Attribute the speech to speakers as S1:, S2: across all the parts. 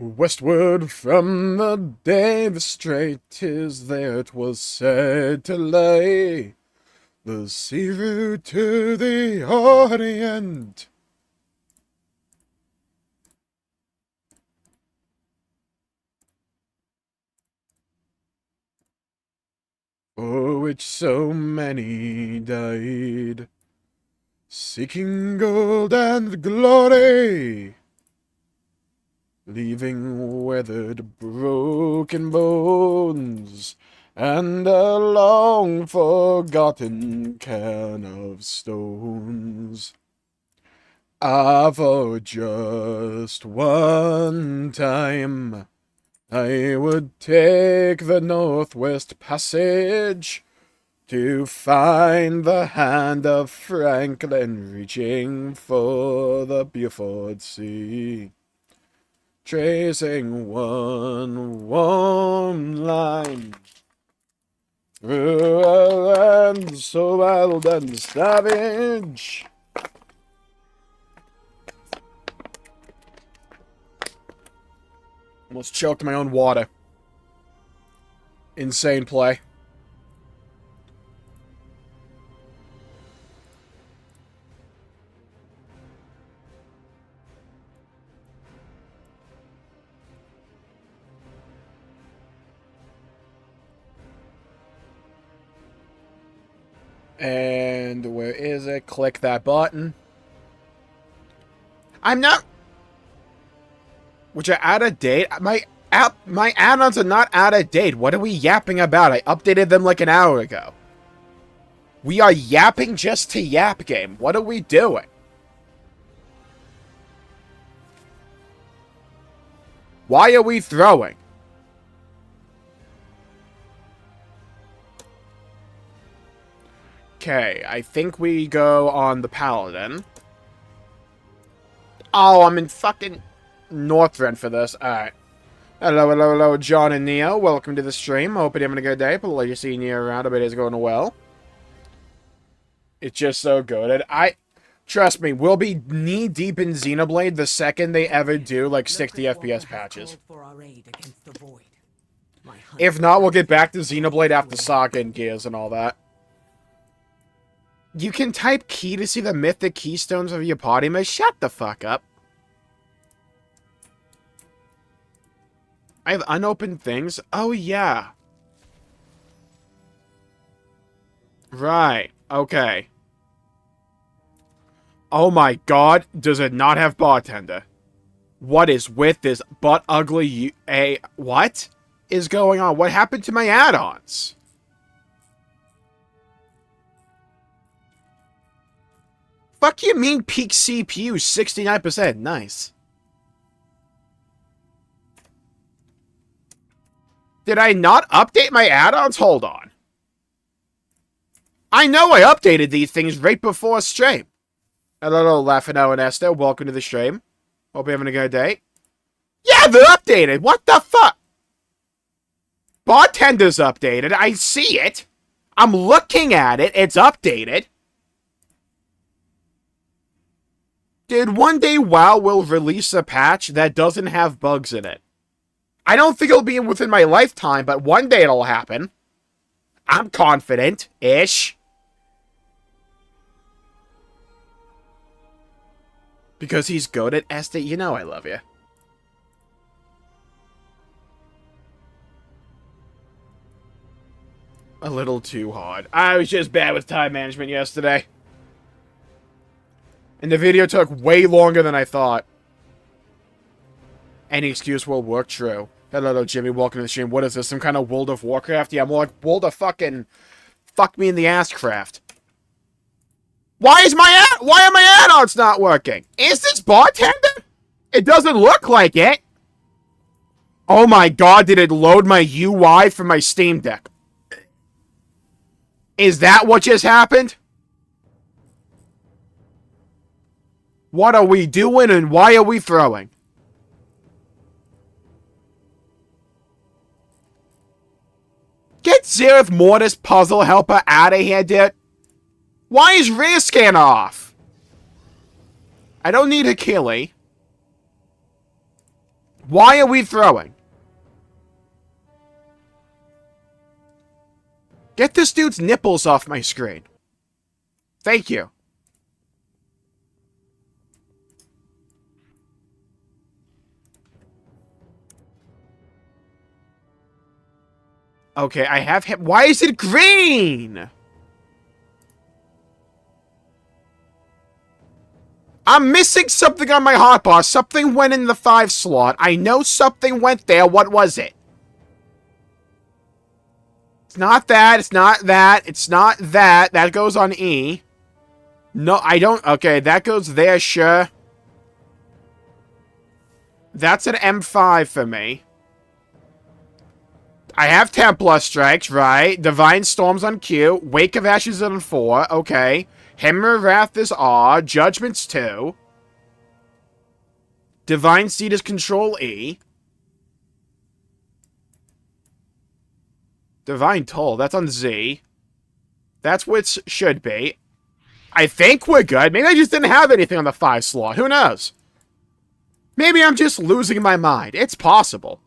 S1: Westward from the day the strait is there 'twas said to lay, the sea route to the Orient. For which so many died, seeking gold and glory, leaving weathered, broken bones, and a long-forgotten cairn of stones. Ah, for just one time, I would take the Northwest Passage to find the hand of Franklin reaching for the Beaufort Sea, tracing one warm line through a land so wild and savage. Almost choked my own water. Insane play. And where is it? Click that button. I'm not... Which are out of date? My add-ons are not out of date. What are we yapping about? I updated them like an hour ago. We are yapping just to yap game. What are we doing? Why are we throwing? Okay, I think we go on the Paladin. Oh, I'm in fucking Northrend for this. Alright. Hello, John and Neo. Welcome to the stream. Hope you're having a good day. Pleasure seeing you around. I bet it's going well. It's just so good. Trust me, we'll be knee-deep in Xenoblade the second they ever do, like, 60 FPS patches. If not, we'll get back to Xenoblade after Saga and Gears and all that. You can type key to see the mythic keystones of your party. Shut the fuck up. I have unopened things? Oh, yeah. Right. Okay. Oh my god, does it not have bartender? What is with this butt ugly what is going on? What happened to my add-ons? Fuck you mean peak CPU 69%? Nice. Did I not update my add-ons? Hold on. I know I updated these things right before stream. Hello, Lafino and Esther. Welcome to the stream. Hope you're having a good day. Yeah, they're updated. What the fuck? Bartender's updated. I see it. I'm looking at it. It's updated. Dude, one day WoW will release a patch that doesn't have bugs in it. I don't think it'll be within my lifetime, but one day it'll happen. I'm confident-ish. Because he's good at Esther. You know I love you. A little too hard. I was just bad with time management yesterday. And the video took way longer than I thought. Any excuse will work. True. Hello, Jimmy. Welcome to the stream. What is this? Some kind of World of Warcraft? Yeah, more like World of fucking... Fuck me in the ass craft. Why are my add-ons not working? Is this bartender? It doesn't look like it. Oh my god, did it load my UI from my Steam Deck? Is that what just happened? What are we doing and why are we throwing? Get Zereth Mortis Puzzle Helper out of here, dude. Why is rear scan off? I don't need Achille. Why are we throwing? Get this dude's nipples off my screen. Thank you. Okay, I have him. Why is it green? I'm missing something on my hotbar. Something went in the 5 slot. I know something went there. What was it? It's not that. It's not that. It's not that. That goes on E. No, I don't. Okay, that goes there, sure. That's an M5 for me. I have Templar Strikes, right? Divine Storms on Q. Wake of Ashes on 4. Okay. Hammer of Wrath is R. Judgment's 2. Divine Seed is Control E. Divine Toll, that's on Z. That's what it should be. I think we're good. Maybe I just didn't have anything on the 5 slot. Who knows? Maybe I'm just losing my mind. It's possible.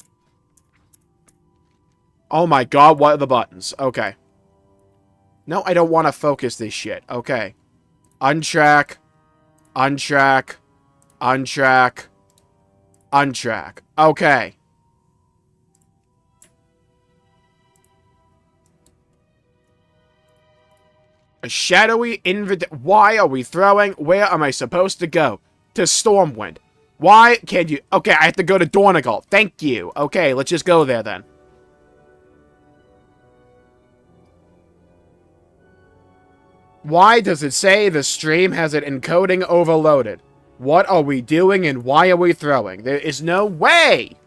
S1: Oh my god, what are the buttons? Okay. No, I don't want to focus this shit. Okay. Untrack. Untrack. Untrack. Untrack. Okay. A shadowy Why are we throwing? Where am I supposed to go? To Stormwind. Why can't you? Okay, I have to go to Dornigal. Thank you. Okay, let's just go there then. Why does it say the stream has an encoding overloaded? What are we doing and why are we throwing? There is no way!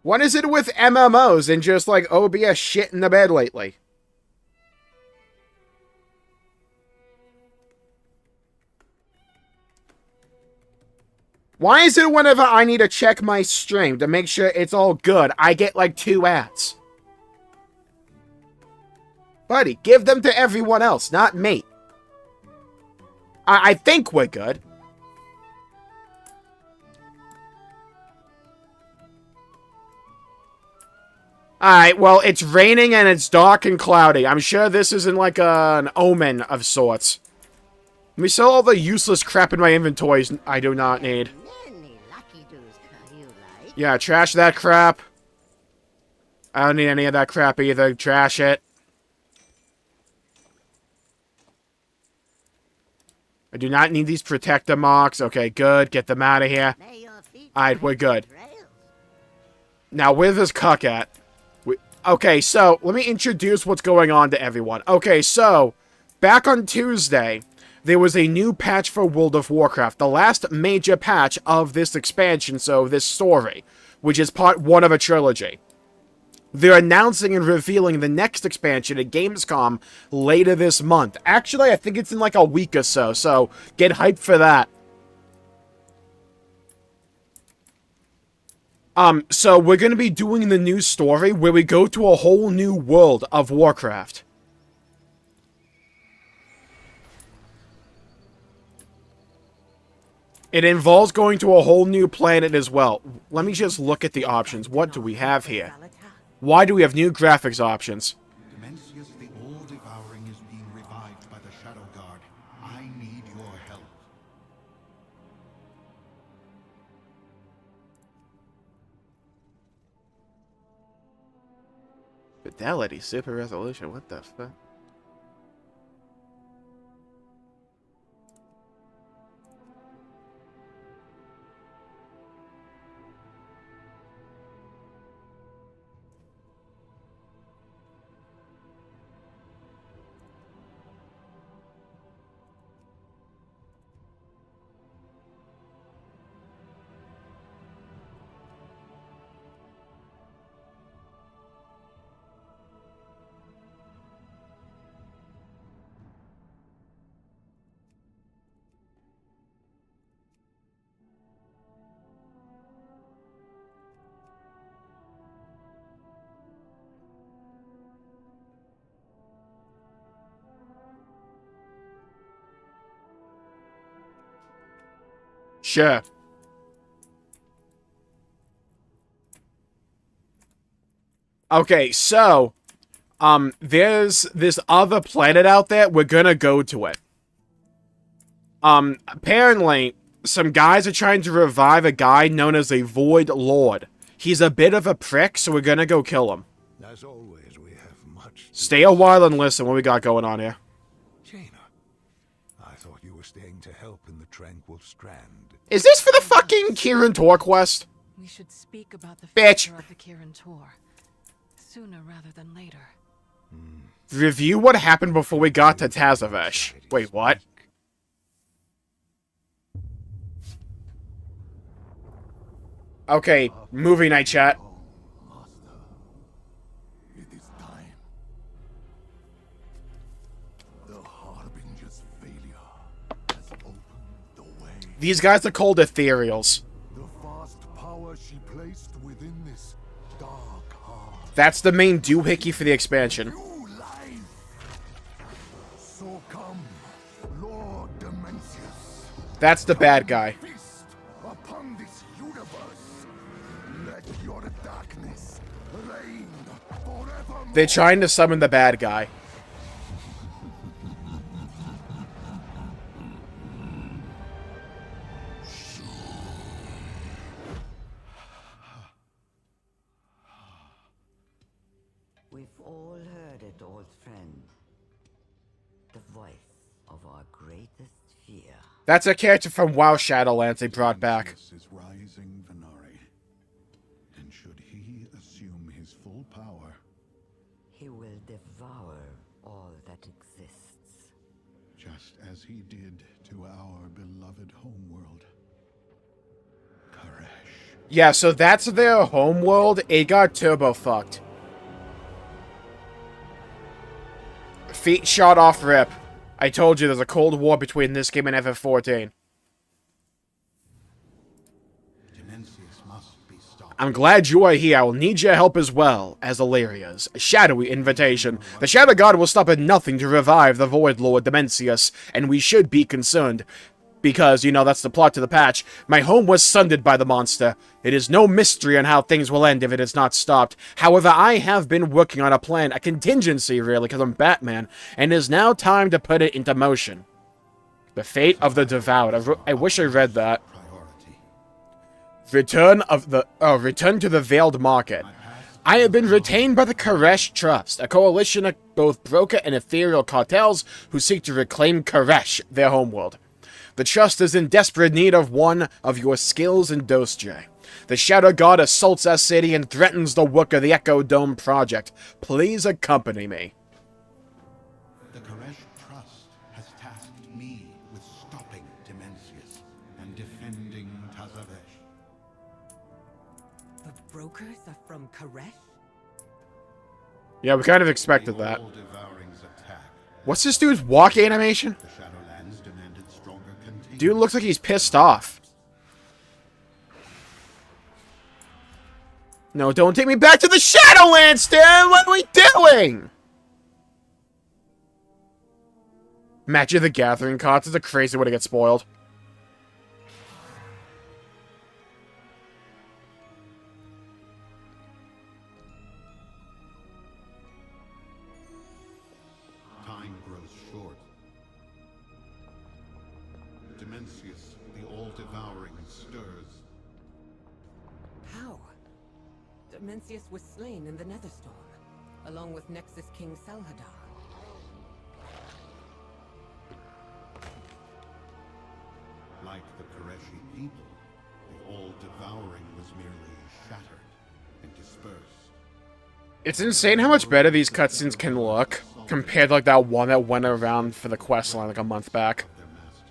S1: What is it with MMOs and just like OBS shit in the bed lately? Why is it whenever I need to check my stream to make sure it's all good, I get like 2 ads? Buddy, give them to everyone else, not me. I think we're good. Alright, well, it's raining and it's dark and cloudy. I'm sure this isn't like an omen of sorts. Let me sell all the useless crap in my inventories I do not need. Yeah, trash that crap. I don't need any of that crap either. Trash it. I do not need these protector marks. Okay, good. Get them out of here. Alright, we're good. Now, where's this cuck at? Okay, so, let me introduce what's going on to everyone. Okay, so, back on Tuesday, there was a new patch for World of Warcraft. The last major patch of this expansion, so this story, which is part 1 of a trilogy. They're announcing and revealing the next expansion at Gamescom later this month. Actually, I think it's in like a week or so get hyped for that. So we're going to be doing the new story where we go to a whole new world of Warcraft. It involves going to a whole new planet as well. Let me just look at the options. What do we have here? Why do we have new graphics options?
S2: Dimensius the All-Devouring is being revived by the Shadow Guard. I need your help.
S1: Fidelity, super resolution, what the fuck? Sure. Okay, so, there's this other planet out there. We're gonna go to it. Apparently, some guys are trying to revive a guy known as a Void Lord. He's a bit of a prick, so we're gonna go kill him.
S3: As always, we have much.
S1: Stay a while and listen what we got going on here.
S3: Jaina, I thought you were staying to help in the Tranquil Strand.
S1: Is this for the fucking Kirin Tor quest?
S4: We should speak about the
S1: Bitch.
S4: future of the Kirin Tor sooner rather than later.
S1: Review what happened before we got to Tazavesh. Wait, what? Okay, movie night chat.
S2: Master, it is time. The Harbinger's failure has opened the way.
S1: These guys are called ethereals.
S2: The vast power she placed within this dark heart.
S1: That's the main doohickey for the expansion.
S2: New life. So come, Lord Dimensius.
S1: That's the bad guy.
S2: Feast upon this universe. Let your darkness reign forever.
S1: They're trying to summon the bad guy.
S5: We've all heard it, old friend. The voice of our greatest fear.
S1: That's a character from WoW Shadowlands they brought back.
S2: Dimensius is rising, Venari. And should he assume his full power,
S5: He will devour all that exists.
S2: just as he did to our beloved homeworld, Koresh.
S1: Yeah, so that's their homeworld. It got turbo fucked. Feet shot off rip. I told you there's a cold war between this game and FF14.
S2: Dimensius must be stopped.
S1: I'm glad you are here. I will need your help as well as Illyria's. A shadowy invitation. The Shadow God will stop at nothing to revive the Void Lord Dimensius, and we should be concerned. Because, you know, that's the plot to the patch. My home was sundered by the monster. It is no mystery on how things will end if it is not stopped. However, I have been working on a plan, a contingency really, because I'm Batman, and it is now time to put it into motion. The fate of the devoured. I wish I read that.
S2: Priority.
S1: Return to the Veiled Market. I have been retained by the Koresh Trust, a coalition of both broker and ethereal cartels who seek to reclaim Koresh, their homeworld. The Trust is in desperate need of one of your skills in Dosje. The Shadow God assaults our city and threatens the work of the Echo Dome project. Please accompany me.
S2: The Koresh Trust has tasked me with stopping Dimensius and defending Tazavesh.
S4: The brokers are from Koresh?
S1: Yeah, we kind of expected that.
S2: All-devouring's attack.
S1: What's this dude's walk animation?
S2: The Shadowlands demanded stronger containment.
S1: Dude looks like he's pissed off. No, don't take me back to the Shadowlands, Dan! What are we doing? Magic the Gathering cards is a crazy way to get spoiled.
S2: Time grows short. Dimensius, the all-devouring, stirs.
S4: How? Dimensius was slain in the Netherstorm, along with Nexus King Salhadar.
S2: Like the Koreshi people, the all-devouring was merely shattered and dispersed.
S1: It's insane how much better these cutscenes can look compared to like that one that went around for the quest line like a month back.
S2: Their master.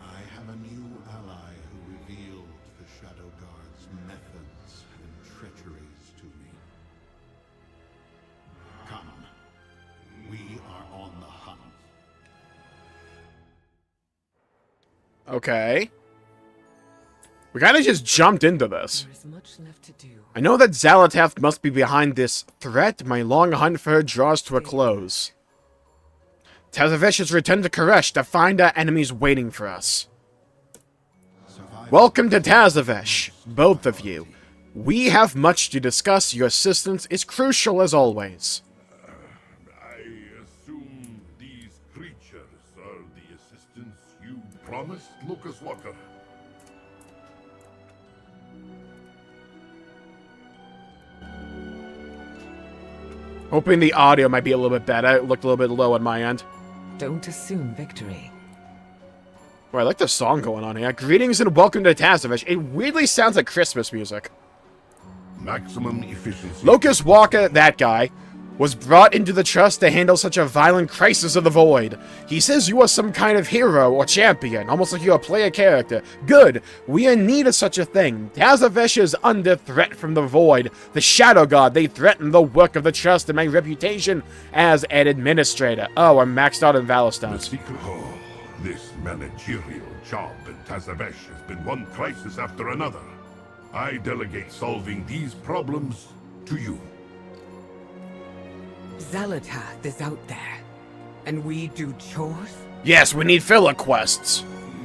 S2: I have a new ally who revealed the Shadow Guard's methods and treacheries to me. Come. We are on the hunt.
S1: Okay. We kind of just jumped into this.
S4: There is much left to do.
S1: I know that Zalatath must be behind this threat. My long hunt for her draws to a close. Tazavesh has returned to Koresh to find our enemies waiting for us. Welcome to Tazavesh, both of you. We have much to discuss. Your assistance is crucial as always.
S6: I assume these creatures are the assistance you promised, Lucas Walker.
S1: Hoping the audio might be a little bit better. It looked a little bit low on my end.
S4: Don't assume victory.
S1: Oh, I like the song going on here. Greetings and welcome to Tazavesh. It weirdly sounds like Christmas music.
S6: Maximum efficiency.
S1: Locust Walker, that guy, was brought into the trust to handle such a violent crisis of the void. He says you are some kind of hero or champion, almost like you're a player character. Good. We are in need of such a thing. Tazavesh is under threat from the void. The Shadow God, they threaten the work of the trust and my reputation as an administrator. Oh, I'm maxed out in
S6: The
S1: Valstones.
S6: secret. Oh, this managerial job in Tazavesh has been one crisis after another. I delegate solving these problems to you.
S4: Zalatath is out there, and we do chores?
S1: Yes, we need filler quests.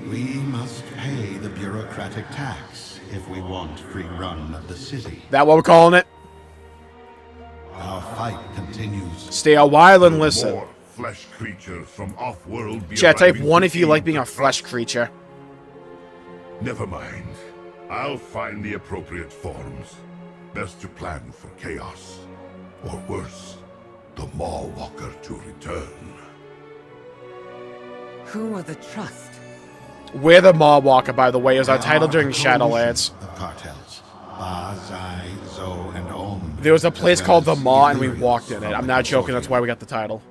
S2: We must pay the bureaucratic tax if we want free run of the city.
S1: That what we're calling it?
S2: Our fight continues.
S1: Stay a while and listen.
S6: More flesh creatures from off-world be
S1: Chat, type
S6: arriving
S1: 1
S6: to
S1: if you like
S6: feed
S1: being
S6: the
S1: a flesh
S6: trust.
S1: creature.
S6: Never mind. I'll find the appropriate forms. Best to plan for chaos. Or worse, the Maw Walker to return.
S4: Who are the Trust?
S1: We're the Maw Walker, by the way, is our title
S2: There are
S1: during
S2: a coalition
S1: Shadowlands.
S2: of cartels. Ba, Zai, Zo, and Om.
S1: There was a place
S2: as
S1: called
S2: well
S1: the
S2: as
S1: Maw, and we
S2: Illyrians
S1: walked in it.
S2: from
S1: I'm
S2: the
S1: not joking, that's
S2: consortium.
S1: why we got the title.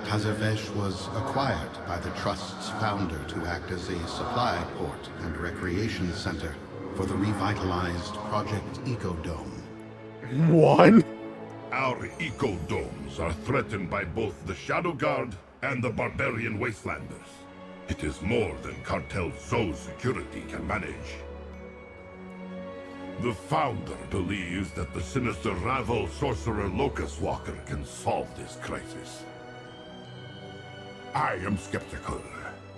S2: Tazavesh was acquired by the Trust's founder to act as a supply port and recreation center for the revitalized Project Ecodome.
S1: One?
S6: Our eco-domes are threatened by both the Shadow Guard and the barbarian wastelanders. It is more than Cartel Zo's security can manage. The founder believes that the sinister Ravel sorcerer Locust Walker can solve this crisis. I am skeptical.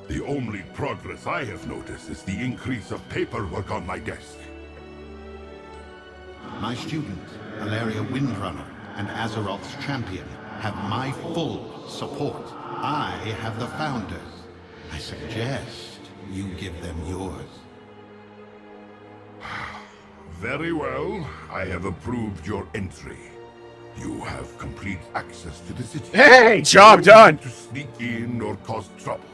S6: The only progress I have noticed is the increase of paperwork on my desk.
S2: My student, Valeria Windrunner, and Azeroth's champion have my full support. I have the founders. I suggest you give them yours.
S6: Very well. I have approved your entry. You have complete access to the city.
S1: Hey, job
S6: No
S1: done.
S6: need to sneak in or cause trouble.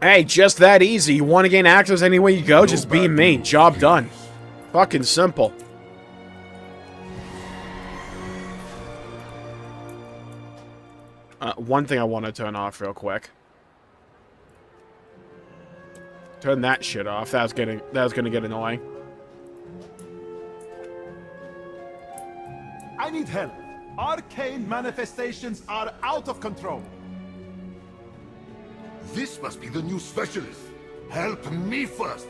S1: Hey, just that easy. You want to gain access anywhere you go?
S6: No
S1: Just be
S6: bad
S1: me.
S6: news,
S1: Job done.
S6: please.
S1: Fucking simple. One thing I want to turn off real quick. Turn that shit off. That was gonna get annoying.
S7: I need help. Arcane manifestations are out of control.
S6: This must be the new specialist. Help me first.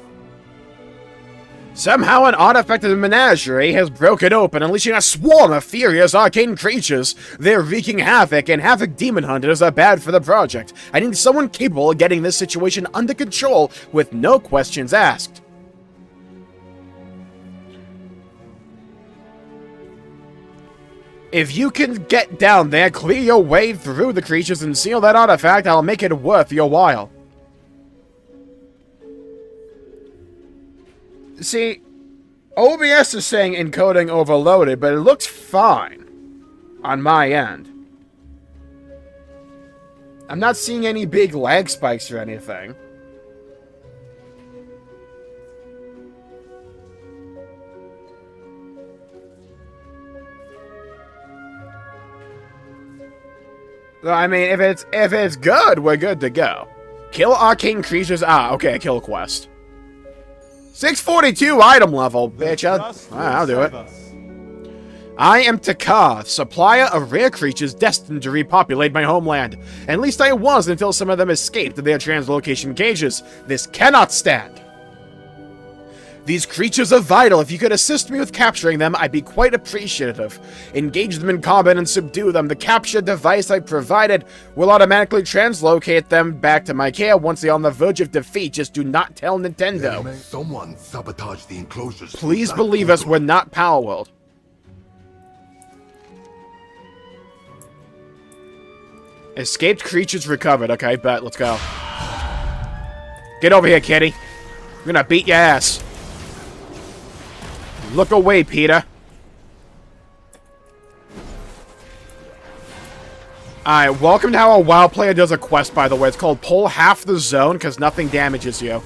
S1: Somehow an artifact of the Menagerie has broken open, unleashing a swarm of furious arcane creatures. They're wreaking havoc, and havoc demon hunters are bad for the project. I need someone capable of getting this situation under control with no questions asked. If you can get down there, clear your way through the creatures and seal that artifact, I'll make it worth your while. See, OBS is saying encoding overloaded, but it looks fine on my end. I'm not seeing any big lag spikes or anything. So, I mean, if it's good, we're good to go. Kill arcane creatures. Ah, okay, kill quest. 642 item level, bitch. I'll do it. I am Tika, supplier of rare creatures destined to repopulate my homeland. At least I was until some of them escaped their translocation cages. This cannot stand. These creatures are vital. If you could assist me with capturing them, I'd be quite appreciative. Engage them in combat and subdue them. The capture device I provided will automatically translocate them back to my care once they're on the verge of defeat. Just do not tell Nintendo.
S6: Someone sabotaged the enclosures.
S1: Please believe us, we're not Power World. Escaped creatures recovered. Okay, bet. Let's go. Get over here, kitty. I'm gonna beat your ass. Look away, Peter. Alright, welcome to how a WoW player does a quest, by the way. It's called Pull Half the Zone, because nothing damages you.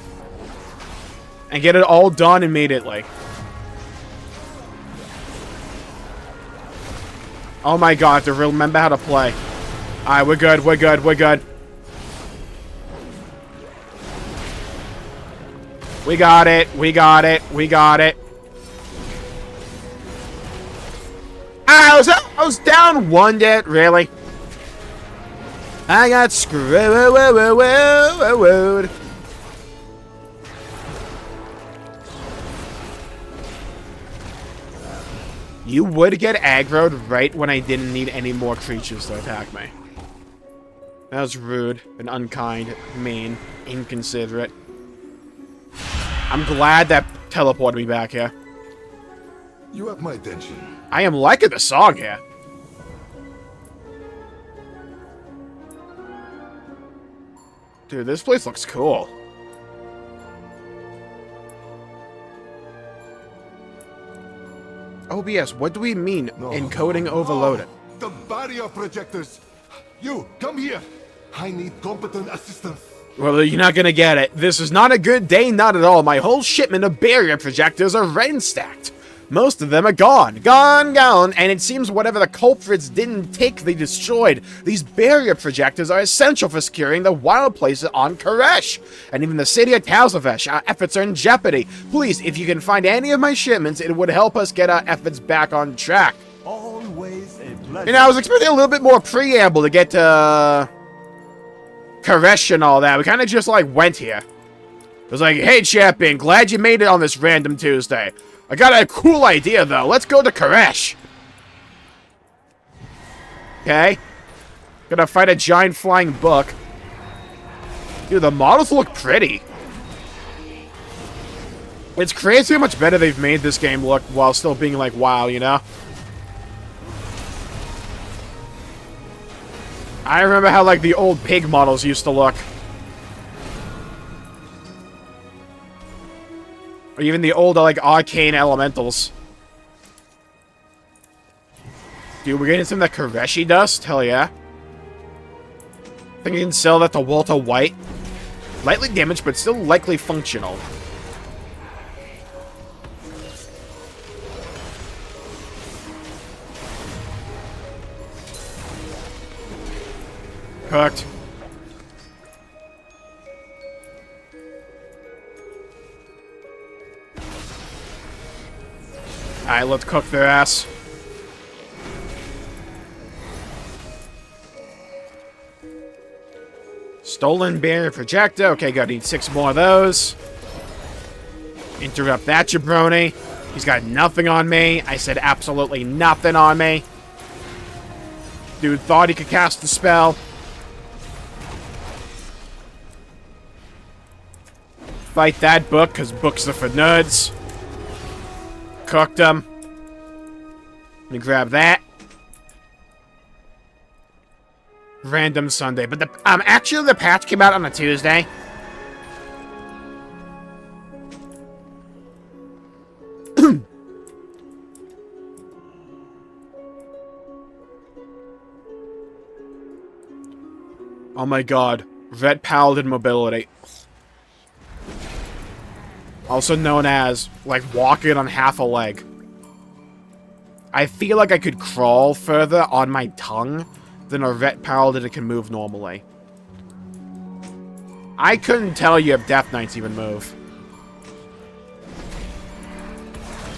S1: And get it all done immediately. Oh my god, I have to remember how to play. Alright, we're good, we're good, we're good. We got it, we got it, we got it. I was down one bit, really. I got screwed. You would get aggroed right when I didn't need any more creatures to attack me. That was rude and unkind, mean, inconsiderate. I'm glad that teleported me back here.
S6: You have my attention.
S1: I am liking the song here. Dude, this place looks cool. OBS, what do we mean? Encoding overloaded.
S6: The barrier projectors. You, come here. I need competent assistance.
S1: Well, you're not gonna get it. This is not a good day, not at all. My whole shipment of barrier projectors are ransacked. Most of them are gone. Gone, gone. And it seems whatever the culprits didn't take, they destroyed. These barrier projectors are essential for securing the wild places on Koresh. And even the city of Tazavesh. Our efforts are in jeopardy. Please, if you can find any of my shipments, it would help us get our efforts back on track.
S7: Always a pleasure.
S1: You know, I was expecting a little bit more preamble to get to Koresh and all that. We kind of just, like, went here. It was like, hey, champion, glad you made it on this random Tuesday. I got a cool idea, though. Let's go to Koresh. Okay. Gonna fight a giant flying book. Dude, the models look pretty. It's crazy how much better they've made this game look while still being like, wow, you know? I remember how, like, the old pig models used to look. Or even the old, like, arcane elementals. Dude, we're getting some of that Koreshi dust? Hell yeah. I think you can sell that to Walter White. Lightly damaged, but still likely functional. Cooked. Alright, let's cook their ass. Stolen barrier projector. Okay, gotta need 6 more of those. Interrupt that jabroni. He's got nothing on me. I said absolutely nothing on me. Dude thought he could cast the spell. Fight that book, because books are for nerds. Cooked him. Let me grab that. Random Sunday. But the actually the patch came out on a Tuesday. Oh my god. Vet Paladin mobility. Also known as, like, walking on half a leg. I feel like I could crawl further on my tongue than a vet paladin that can move normally. I couldn't tell you if Death Knights even move.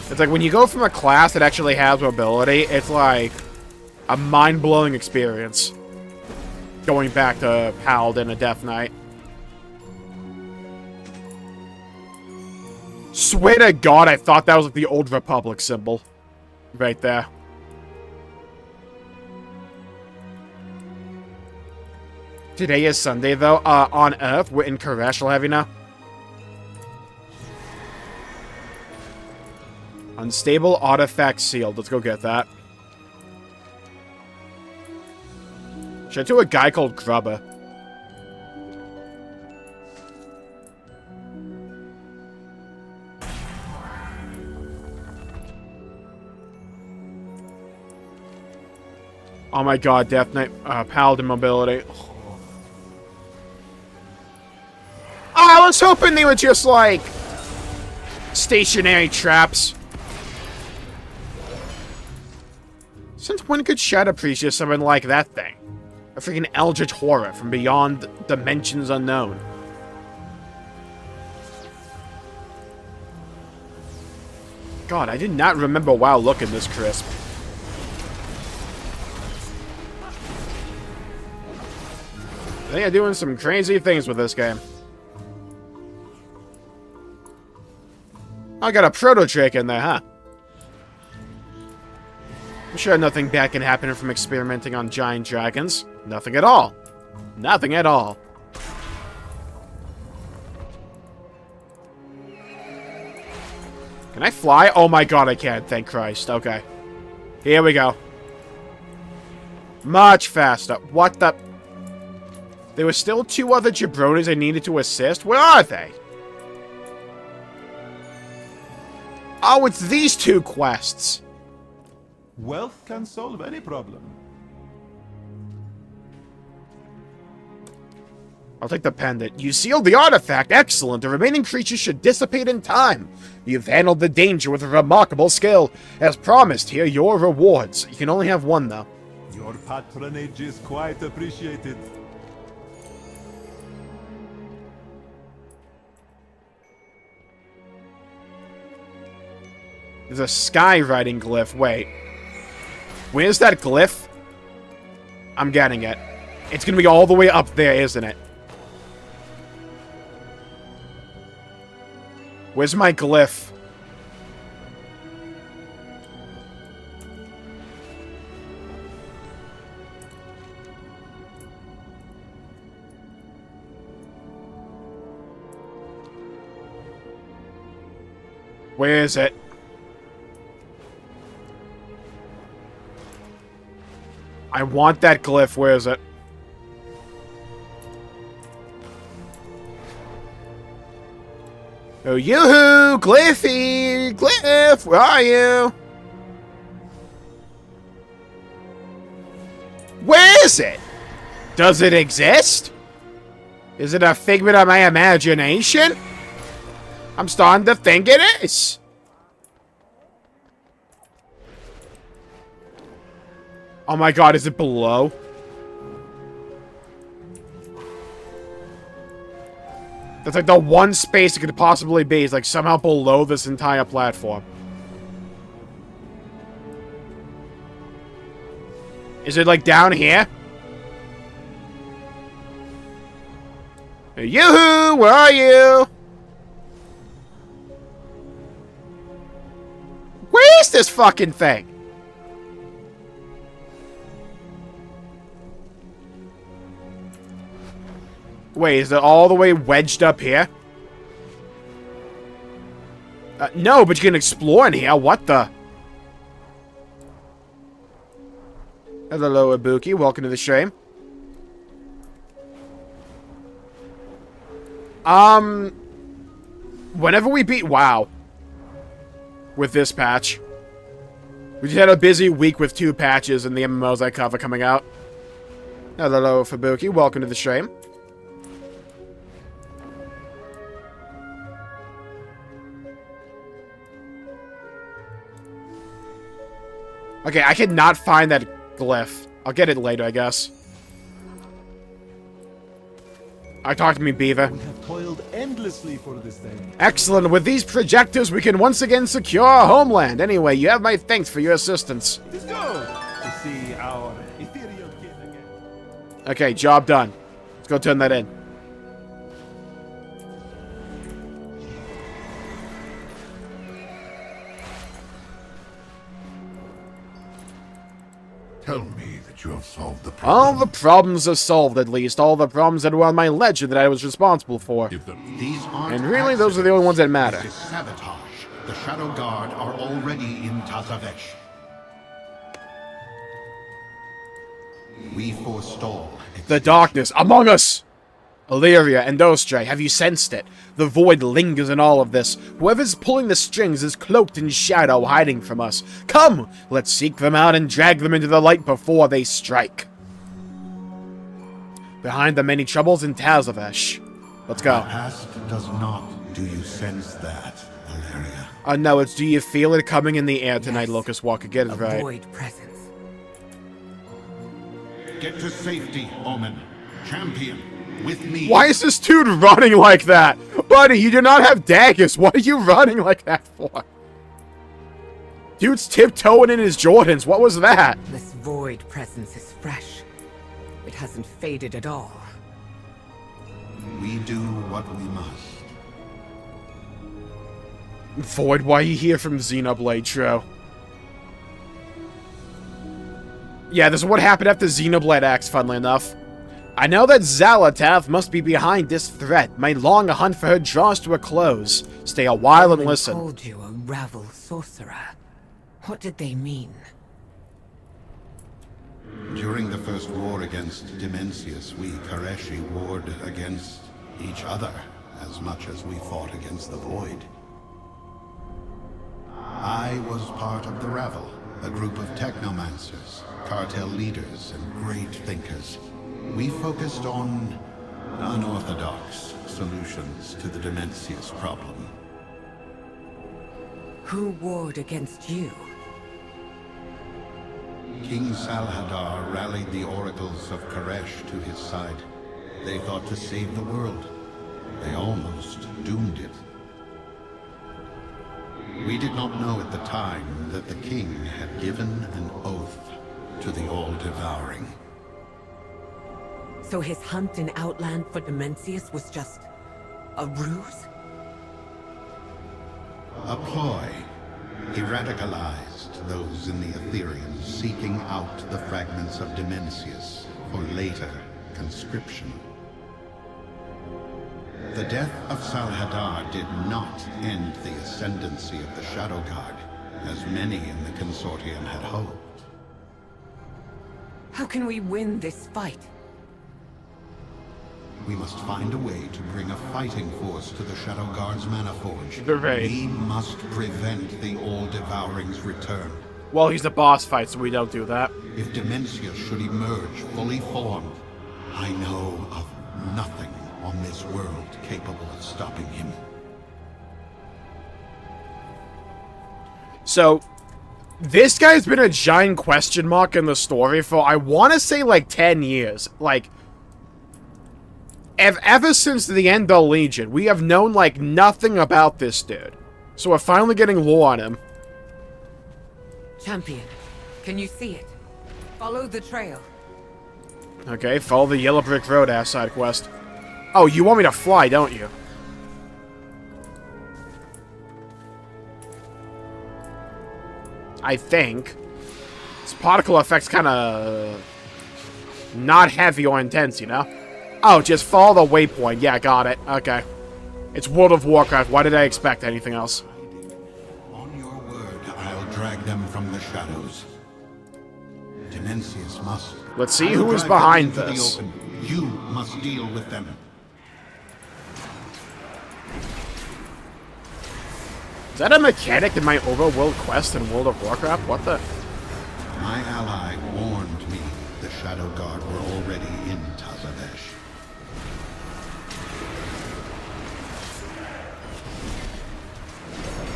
S1: It's like, when you go from a class that actually has mobility, it's like a mind-blowing experience. Going back to Paladin and Death Knight. Swear to God, I thought that was like the Old Republic symbol. Right there. Today is Sunday, though. On Earth, we're in Koresh, have you now? Unstable artifact sealed. Let's go get that. Should I do a guy called Grubber? Oh my god, Death Knight, Paladin mobility. Oh, I was hoping they were just, like, stationary traps. Since when could Shadow Priest just summon like that thing? A freaking eldritch horror from beyond dimensions unknown. God, I did not remember WoW looking this crisp. They are doing some crazy things with this game. I got a proto-drake in there, huh? I'm sure nothing bad can happen from experimenting on giant dragons. Nothing at all. Nothing at all. Can I fly? Oh my god, I can. Thank Christ. Okay. Here we go. Much faster. What the... There were still 2 other jabronis I needed to assist. Where are they? Oh, it's these 2 quests.
S7: Wealth can solve any problem.
S1: I'll take the pendant. You sealed the artifact. Excellent. The remaining creatures should dissipate in time. You've handled the danger with a remarkable skill. As promised, here are your rewards. You can only have 1, though.
S7: Your patronage is quite appreciated.
S1: There's a skywriting glyph. Wait. Where's that glyph? I'm getting it. It's gonna be all the way up there, isn't it? Where's my glyph? Where is it? I want that glyph. Where is it? Oh, yoo-hoo! Glyphy! Glyph! Where are you? Where is it? Does it exist? Is it a figment of my imagination? I'm starting to think it is. Oh my god, is it below? That's like the one space it could possibly be. Is like somehow below this entire platform. Is it like down here? Yoo-hoo! Where are you? Where is this fucking thing? Wait, is it all the way wedged up here? No, but you can explore in here. What the? Hello, Ibuki. Welcome to the stream. Whenever we beat WoW with this patch, we just had a busy week with 2 patches and the MMOs I cover coming out. Hello, Fubuki. Welcome to the stream. Okay, I cannot find that glyph. I'll get it later, I guess. Talk to me, Beaver.
S7: We have toiled endlessly for this day.
S1: Excellent. With these projectors, we can once again secure our homeland. Anyway, you have my thanks for your assistance.
S7: It is good to see our ethereal kin again.
S1: Okay, job done. Let's go turn that in.
S6: that you have solved the
S1: All
S6: problem.
S1: the problems are solved, at least. All the problems that were on my ledger that I was responsible for.
S6: If the
S2: These aren't
S1: And really, those are the only ones that matter.
S2: This is sabotage. The Shadow Guard are already in Tazavesh. We forestall.
S1: The darkness among us! Illyria and Ostray, have you sensed it? The void lingers in all of this. Whoever's pulling the strings is cloaked in shadow, hiding from us. Come! Let's seek them out and drag them into the light before they strike. Behind the many troubles in Tazavesh. Let's
S2: The
S1: go.
S2: past does not. Do you sense that, Illyria?
S1: No, it's do you feel it coming in the air tonight,
S4: Yes.
S1: Locust Walker? Get it
S4: A
S1: right.
S4: void presence.
S2: Get to safety, Omen. Champion, with me.
S1: Why is this dude running like that? Buddy, you do not have daggers. What are you running like that for? Dude's tiptoeing in his Jordans. What was that?
S4: This void presence is fresh. It hasn't faded at all.
S2: We do what we must.
S1: Void, why are you here from Xenoblade, Tro? Yeah, this is what happened after Xenoblade X, funnily enough. I know that Xalatath must be behind this threat. My long hunt for her draws to a close. Stay a while and
S4: Someone
S1: listen.
S4: called you a Ravel sorcerer. What did they mean?
S2: During the first war against Dimensius, we Koreshi warred against each other as much as we fought against the Void. I was part of the Ravel, a group of technomancers, cartel leaders, and great thinkers. We focused on unorthodox solutions to the Dimensius problem.
S4: Who warred against you?
S2: King Salhadar rallied the oracles of Koresh to his side. They thought to save the world. They almost doomed it. We did not know at the time that the king had given an oath to the All-Devouring.
S4: So his hunt in Outland for Dimensius was just a ruse?
S2: A ploy. He radicalized those in the Ethereum, seeking out the fragments of Dimensius for later conscription. The death of Salhadar did not end the ascendancy of the Shadow Guard, as many in the Consortium had hoped.
S4: How can we win this fight?
S2: We must find a way to bring a fighting force to the Shadow Guard's Maniforge.
S1: The raid.
S2: We must prevent the All-Devouring's return.
S1: Well, he's a boss fight, so we don't do that.
S2: If Dimensius should emerge fully formed, I know of nothing on this world capable of stopping him.
S1: So, this guy's been a giant question mark in the story for, I want to say, like, 10 years. Like, ever since the end of Legion, we have known, like, nothing about this dude. So we're finally getting lore on him.
S4: Champion, can you see it? Follow the trail.
S1: Okay, follow the Yellow Brick Road ass side quest. Oh, you want me to fly, don't you? I think. This particle effect's kind of not heavy or intense, you know? Oh, just follow the waypoint. Yeah, got it. Okay. It's World of Warcraft. Why did I expect anything else?
S2: On your word, I'll drag them from the shadows. Dimensius must.
S1: Let's see
S2: I will
S1: who is
S2: drive them
S1: behind
S2: into the
S1: this.
S2: open. You must deal with them.
S1: Is that a mechanic in my overworld quest in World of Warcraft? What the?
S2: My ally warned me the Shadow Guard were already in Tazavesh.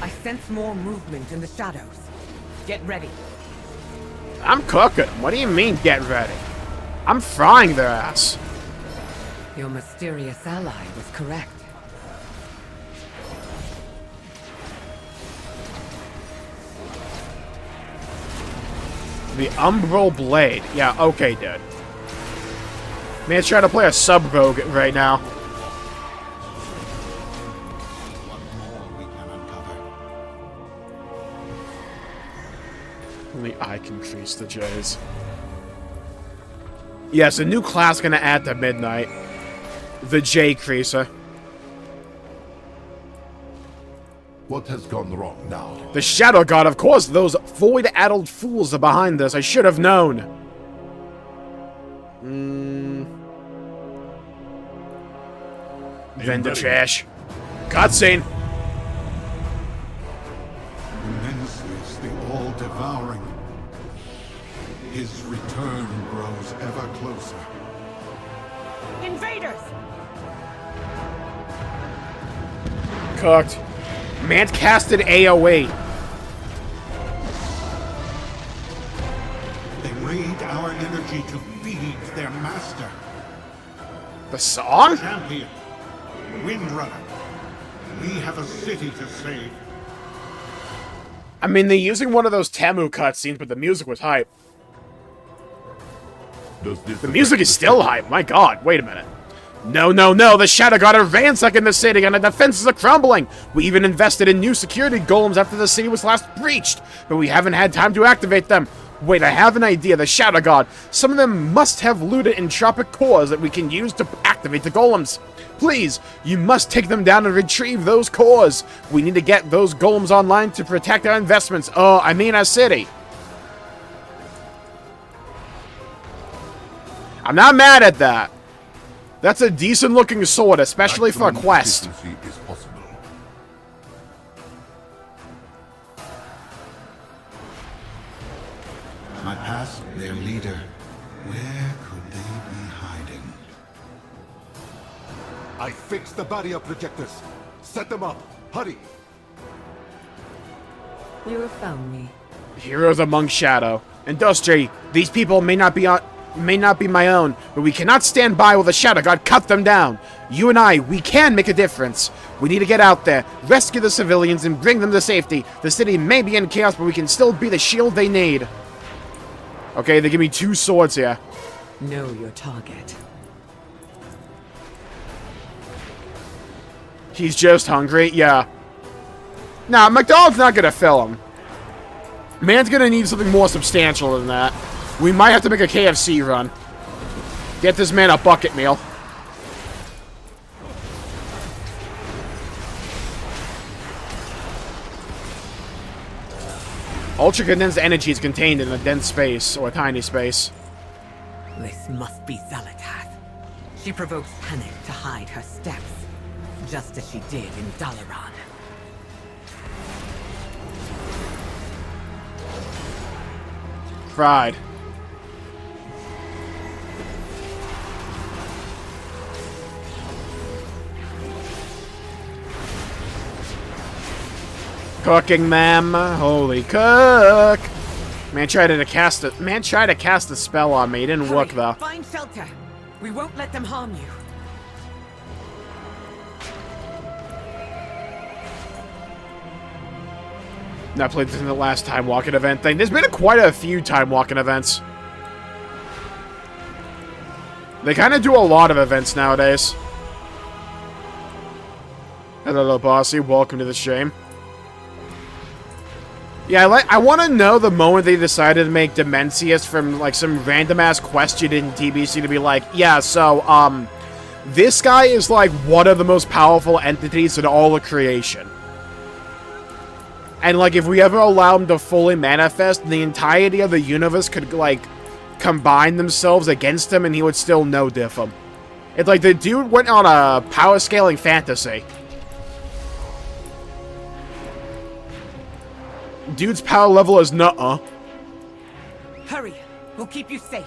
S4: I sense more movement in the shadows. Get ready.
S1: I'm cooking. What do you mean, get ready? I'm frying their ass.
S4: Your mysterious ally was correct.
S1: The Umbral Blade. Yeah, okay, dude. Man's trying to play a sub-rogue right now.
S2: What more we can uncover?
S1: Only I can crease the J's. Yes, a new class gonna add to Midnight. The J Creaser.
S6: What has gone wrong now?
S1: The Shadow God, of course, those void-addled fools are behind this. I should have known. Vendor trash. Cutscene.
S2: Nemesis, the all-devouring. His return grows ever closer.
S4: Invaders!
S1: Cooked. Man casted AoE.
S2: They raid our energy to feed their master.
S1: The song?
S2: Champion, Windrunner, we have a city to save.
S1: I mean, they're using one of those Tamu cutscenes, but the music was hype. The music is still hype. My god, wait a minute. No, no, no, the Shadow God are ransacking the city and the defenses are crumbling. We even invested in new security golems after the city was last breached, but we haven't had time to activate them. Wait, I have an idea. The Shadow God. Some of them must have looted entropic cores that we can use to activate the golems. Please, you must take them down and retrieve those cores. We need to get those golems online to protect our investments. Oh, I mean our city. I'm not mad at that. That's a decent-looking sword, especially for a quest.
S6: Is possible.
S2: My past, their leader. Where could they be hiding?
S7: I fixed the barrier projectors. Set them up. Hurry.
S4: You have found me.
S1: Heroes among shadow. Industry. These people may not be my own, but we cannot stand by while the Shadow God cut them down. You and I, we can make a difference. We need to get out there, rescue the civilians, and bring them to safety. The city may be in chaos, but we can still be the shield they need. Okay, they give me 2 swords here.
S4: Know your target.
S1: He's just hungry? Yeah. Nah, McDonald's not gonna fill him. Man's gonna need something more substantial than that. We might have to make a KFC run. Get this man a bucket meal. Ultra condensed energy is contained in a dense space, or a tiny space.
S4: This must be Zalatath. She provokes panic to hide her steps, just as she did in Dalaran.
S1: Pride. Cooking, ma'am. Holy cook. Man tried to cast a spell on me. It didn't work though.
S4: Find shelter. We won't let them harm you.
S1: I played this in the last time walking event thing. There's been quite a few time walking events. They kind of do a lot of events nowadays. Hello, bossy. Welcome to the stream. Yeah, I want to know the moment they decided to make Dimensius from, like, some random-ass quest you did in TBC to be like, yeah, so, this guy is, like, one of the most powerful entities in all of creation. And, like, if we ever allow him to fully manifest, the entirety of the universe could, like, combine themselves against him and he would still no-diff him. It's like the dude went on a power-scaling fantasy. Dude's power level is nuh-uh.
S4: Hurry! We'll keep you safe.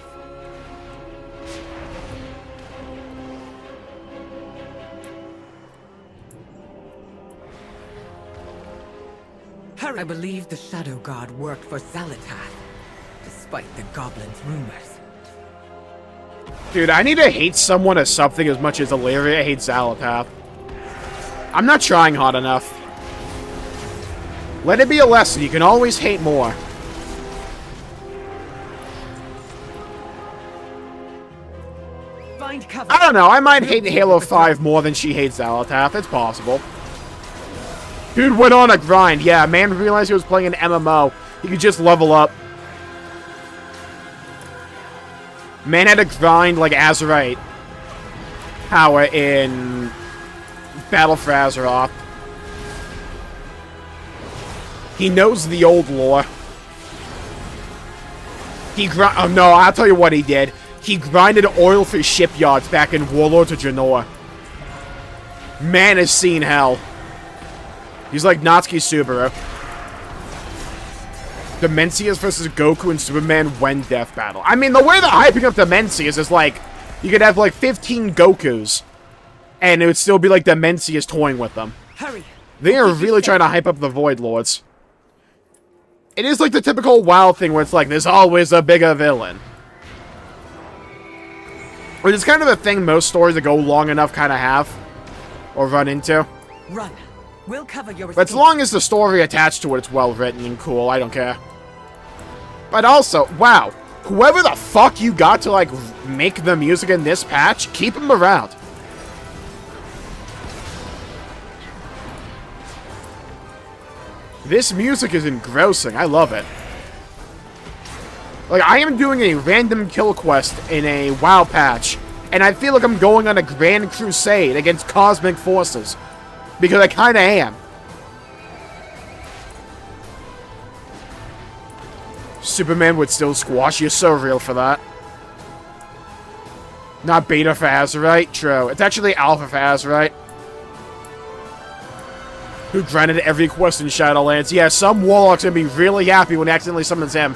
S4: Hurry! I believe the Shadow God worked for Zalatath, despite the Goblin's rumors.
S1: Dude, I need to hate someone as something as much as Illyria hates Zalatath. I'm not trying hard enough. Let it be a lesson. You can always hate more.
S4: Find cover.
S1: I don't know. I might hate Halo 5 more than she hates Zalatath. It's possible. Dude went on a grind. Yeah, man realized he was playing an MMO. He could just level up. Man had to grind like Azerite power in Battle for Azeroth. He knows the old lore. Oh no, I'll tell you what he did. He grinded oil for shipyards back in Warlords of Draenor. Man has seen hell. He's like Natsuki Subaru. Dimensius versus Goku and Superman when death battle. I mean, the way they're hyping up Dimensius is like, you could have like 15 Gokus, and it would still be like Dimensius toying with them.
S4: Hurry!
S1: They are really trying to hype up the Void Lords. It is like the typical WoW thing where it's like, there's always a bigger villain. Which is kind of a thing most stories that go long enough kind of have. Or run into.
S4: Run. We'll cover your
S1: But as long as the story attached to it is well written and cool, I don't care. But also, wow. Whoever the fuck you got to, like, make the music in this patch, keep him around. This music is engrossing. I love it. Like, I am doing a random kill quest in a WoW patch, and I feel like I'm going on a grand crusade against cosmic forces. Because I kinda am. Superman would still squash. You're so real for that. Not beta for Azerite? True. It's actually alpha for Azerite. Who grinded every quest in Shadowlands. Yeah, some warlock's gonna be really happy when he accidentally summons him.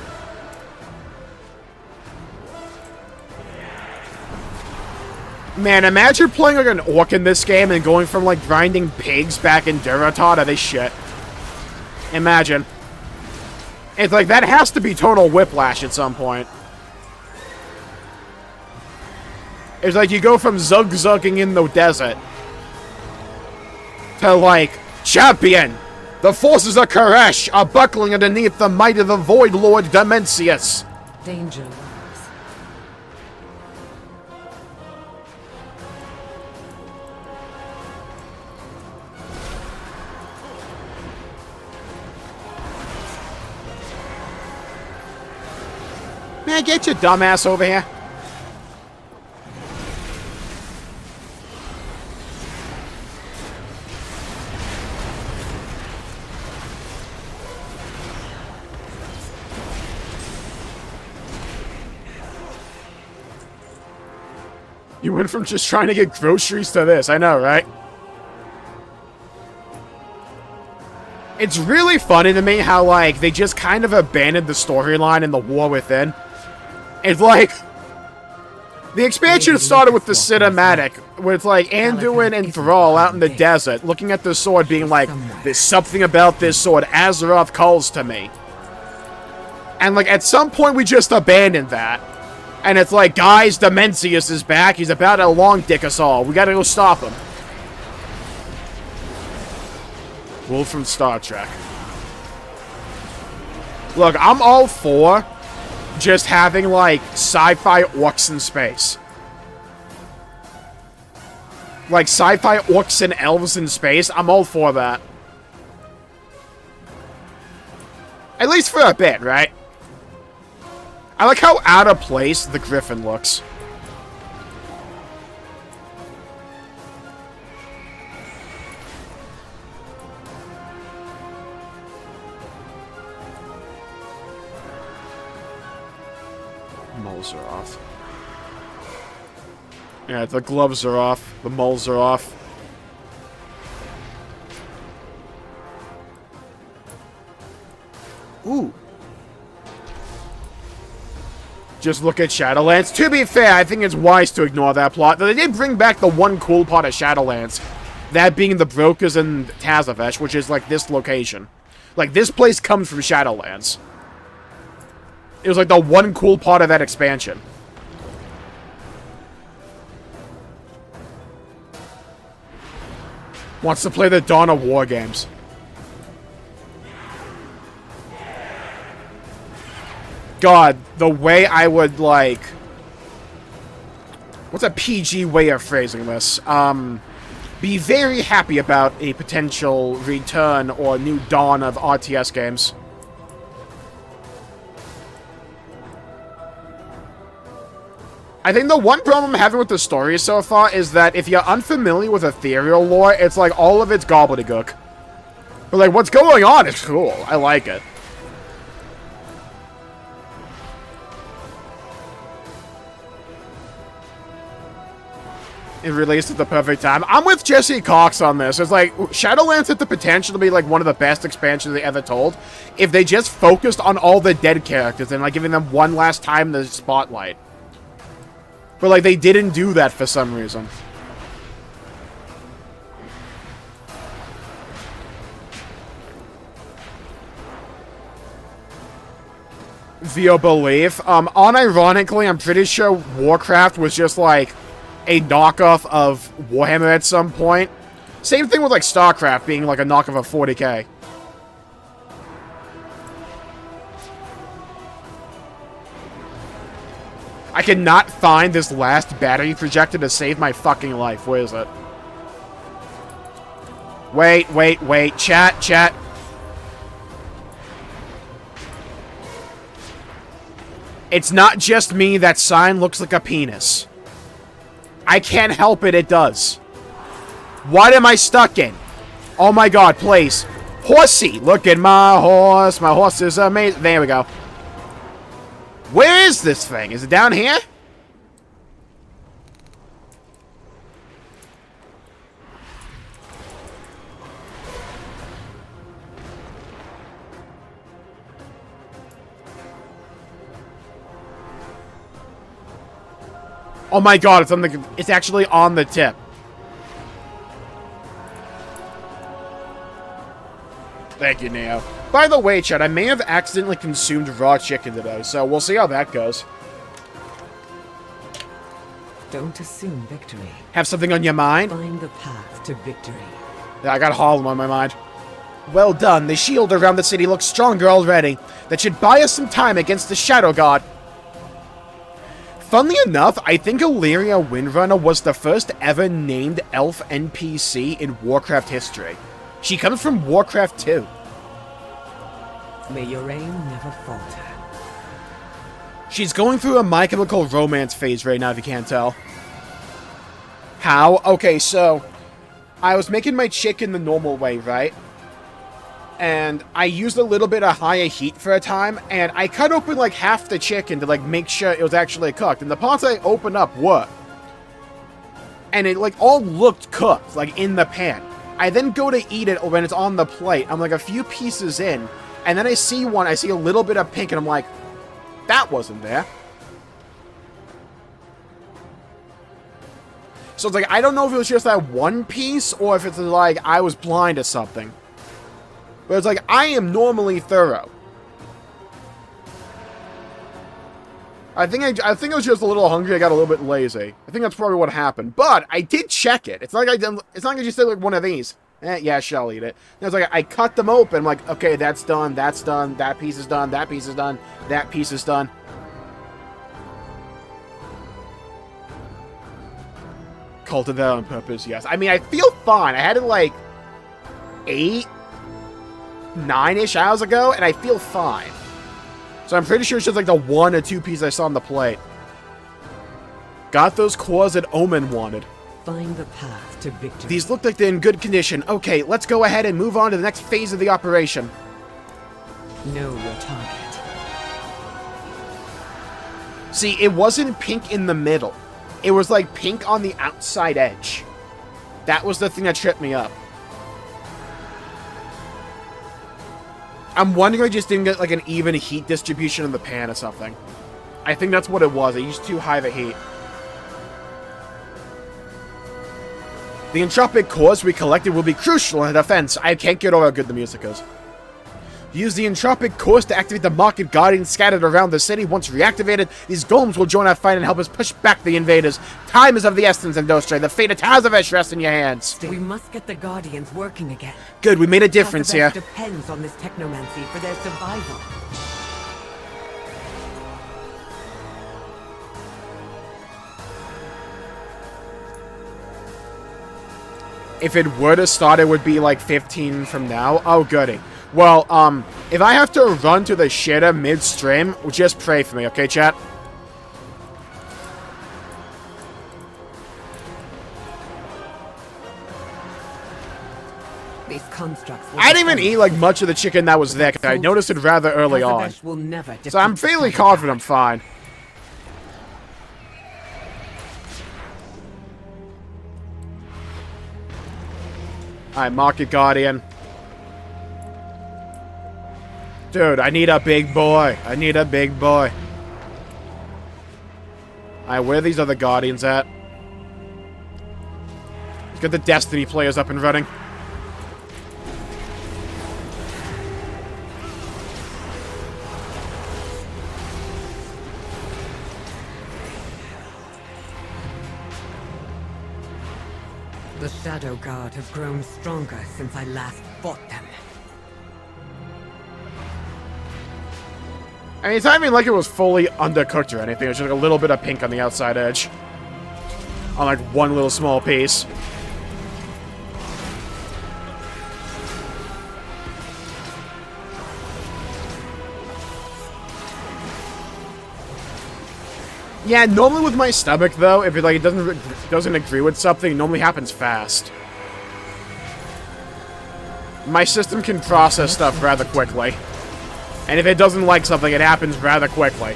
S1: Man, imagine playing like an orc in this game and going from like grinding pigs back in Duratod to this shit. Imagine. It's like, that has to be total whiplash at some point. It's like you go from zug-zugging in the desert to like, champion! The forces of Koresh are buckling underneath the might of the Void Lord Dimensius.
S4: Danger lurks.
S1: Man, get your dumbass over here. You went from just trying to get groceries to this, I know, right? It's really funny to me how, like, they just kind of abandoned the storyline in the War Within. It's like, the expansion started with the cinematic, where it's like Anduin and Thrall out in the desert, looking at the sword being like, there's something about this sword, Azeroth calls to me. And like, at some point we just abandoned that. And it's like, guys, Dimensius is back, he's about to long dick us all, we gotta go stop him. Wolf from Star Trek. Look, I'm all for just having, like, sci-fi orcs in space. Like, sci-fi orcs and elves in space, I'm all for that. At least for a bit, right? I like how out of place the Griffin looks. Moles are off. Yeah, the gloves are off. The moles are off. Ooh. Just look at Shadowlands. To be fair, I think it's wise to ignore that plot. They did bring back the one cool part of Shadowlands. That being the Brokers and Tazavesh, which is like this location. Like, this place comes from Shadowlands. It was like the one cool part of that expansion. Wants to play the Dawn of War games. God, the way I would, like... What's a PG way of phrasing this? Be very happy about a potential return or new dawn of RTS games. I think the one problem I'm having with the story so far is that if you're unfamiliar with ethereal lore, it's like all of it's gobbledygook. But like, what's going on is cool. I like it. It released at the perfect time. I'm with Jesse Cox on this. It's like, Shadowlands had the potential to be like one of the best expansions they ever told if they just focused on all the dead characters and like giving them one last time in the spotlight. But like, they didn't do that for some reason. Via belief. Unironically, I'm pretty sure Warcraft was just like a knockoff of Warhammer at some point. Same thing with like StarCraft being like a knockoff of 40k. I cannot find this last battery projector to save my fucking life. Where is it? Wait. Chat. It's not just me. That sign looks like a penis. I can't help it, it does. What am I stuck in? Oh my god, please. Horsey! Look at my horse. My horse is amazing. There we go. Where is this thing? Is it down here? Oh my god, it's on the. It's actually on the tip. Thank you, Neo. By the way, chat, I may have accidentally consumed raw chicken today, so we'll see how that goes.
S4: Don't assume victory.
S1: Have something on your mind?
S4: Find the path to victory.
S1: Yeah, I got Harlem on my mind. Well done. The shield around the city looks stronger already. That should buy us some time against the Shadow God. Funnily enough, I think Illyria Windrunner was the first ever named elf NPC in Warcraft history. She comes from Warcraft 2.
S4: May your aim never falter.
S1: She's going through a My Chemical Romance phase right now, if you can't tell. How? Okay, so I was making my chicken the normal way, right? And I used a little bit of higher heat for a time, and I cut open like half the chicken to like make sure it was actually cooked. And the parts I opened up were. And it like all looked cooked, like in the pan. I then go to eat it when it's on the plate. I'm like a few pieces in, and then I see a little bit of pink, and I'm like, that wasn't there. So it's like, I don't know if it was just that one piece, or if it's like I was blind or something. But it's like, I am normally thorough. I think I was just a little hungry. I got a little bit lazy. I think that's probably what happened. But I did check it. It's not like it's not like I just did like one of these. Yeah, she'll eat it. And it's like I cut them open. I'm like, okay, that's done. That's done. That piece is done. That piece is done. That piece is done. Cultivated on purpose. Yes. I mean, I feel fine. I had it like 8, 9-ish hours ago, and I feel fine. So I'm pretty sure it's just like the 1 or 2 pieces I saw on the plate. Got those cores that Omen wanted.
S4: Find the path to victory.
S1: These look like they're in good condition. Okay, let's go ahead and move on to the next phase of the operation.
S4: Know your target.
S1: See, it wasn't pink in the middle. It was like pink on the outside edge. That was the thing that tripped me up. I'm wondering if I just didn't get like an even heat distribution in the pan or something. I think that's what it was. I used too high of a heat. The entropic cores we collected will be crucial in the defense. I can't get over how good the music is. Use the entropic cores to activate the market guardians scattered around the city. Once reactivated, these golems will join our fight and help us push back the invaders. Time is of the essence, Indostre. The fate of Tazavesh rests in your hands.
S4: We must get the guardians working again.
S1: Good, we made a difference here.
S4: Depends on this technomancy for their survival.
S1: If it were to start, it would be like 15 from now. Oh, goody. Well, if I have to run to the shitter mid-stream, just pray for me, okay, chat?
S4: These constructs will
S1: I didn't even
S4: defend
S1: eat like much of the chicken that was there, 'cause I noticed it rather early on.
S4: Tazavesh will never
S1: So I'm
S4: defeat
S1: fairly
S4: the
S1: confident I'm fine. Alright, Market Guardian. Dude, I need a big boy. I need a big boy. Alright, where are these other Guardians at? Let's get the Destiny players up and running.
S4: The Shadow Guard have grown stronger since I last fought them.
S1: I mean, it's not even like it was fully undercooked or anything. It's just like a little bit of pink on the outside edge. On like one little small piece. Yeah, normally with my stomach though, if it like doesn't agree with something, it normally happens fast. My system can process stuff rather quickly. And if it doesn't like something, it happens rather quickly.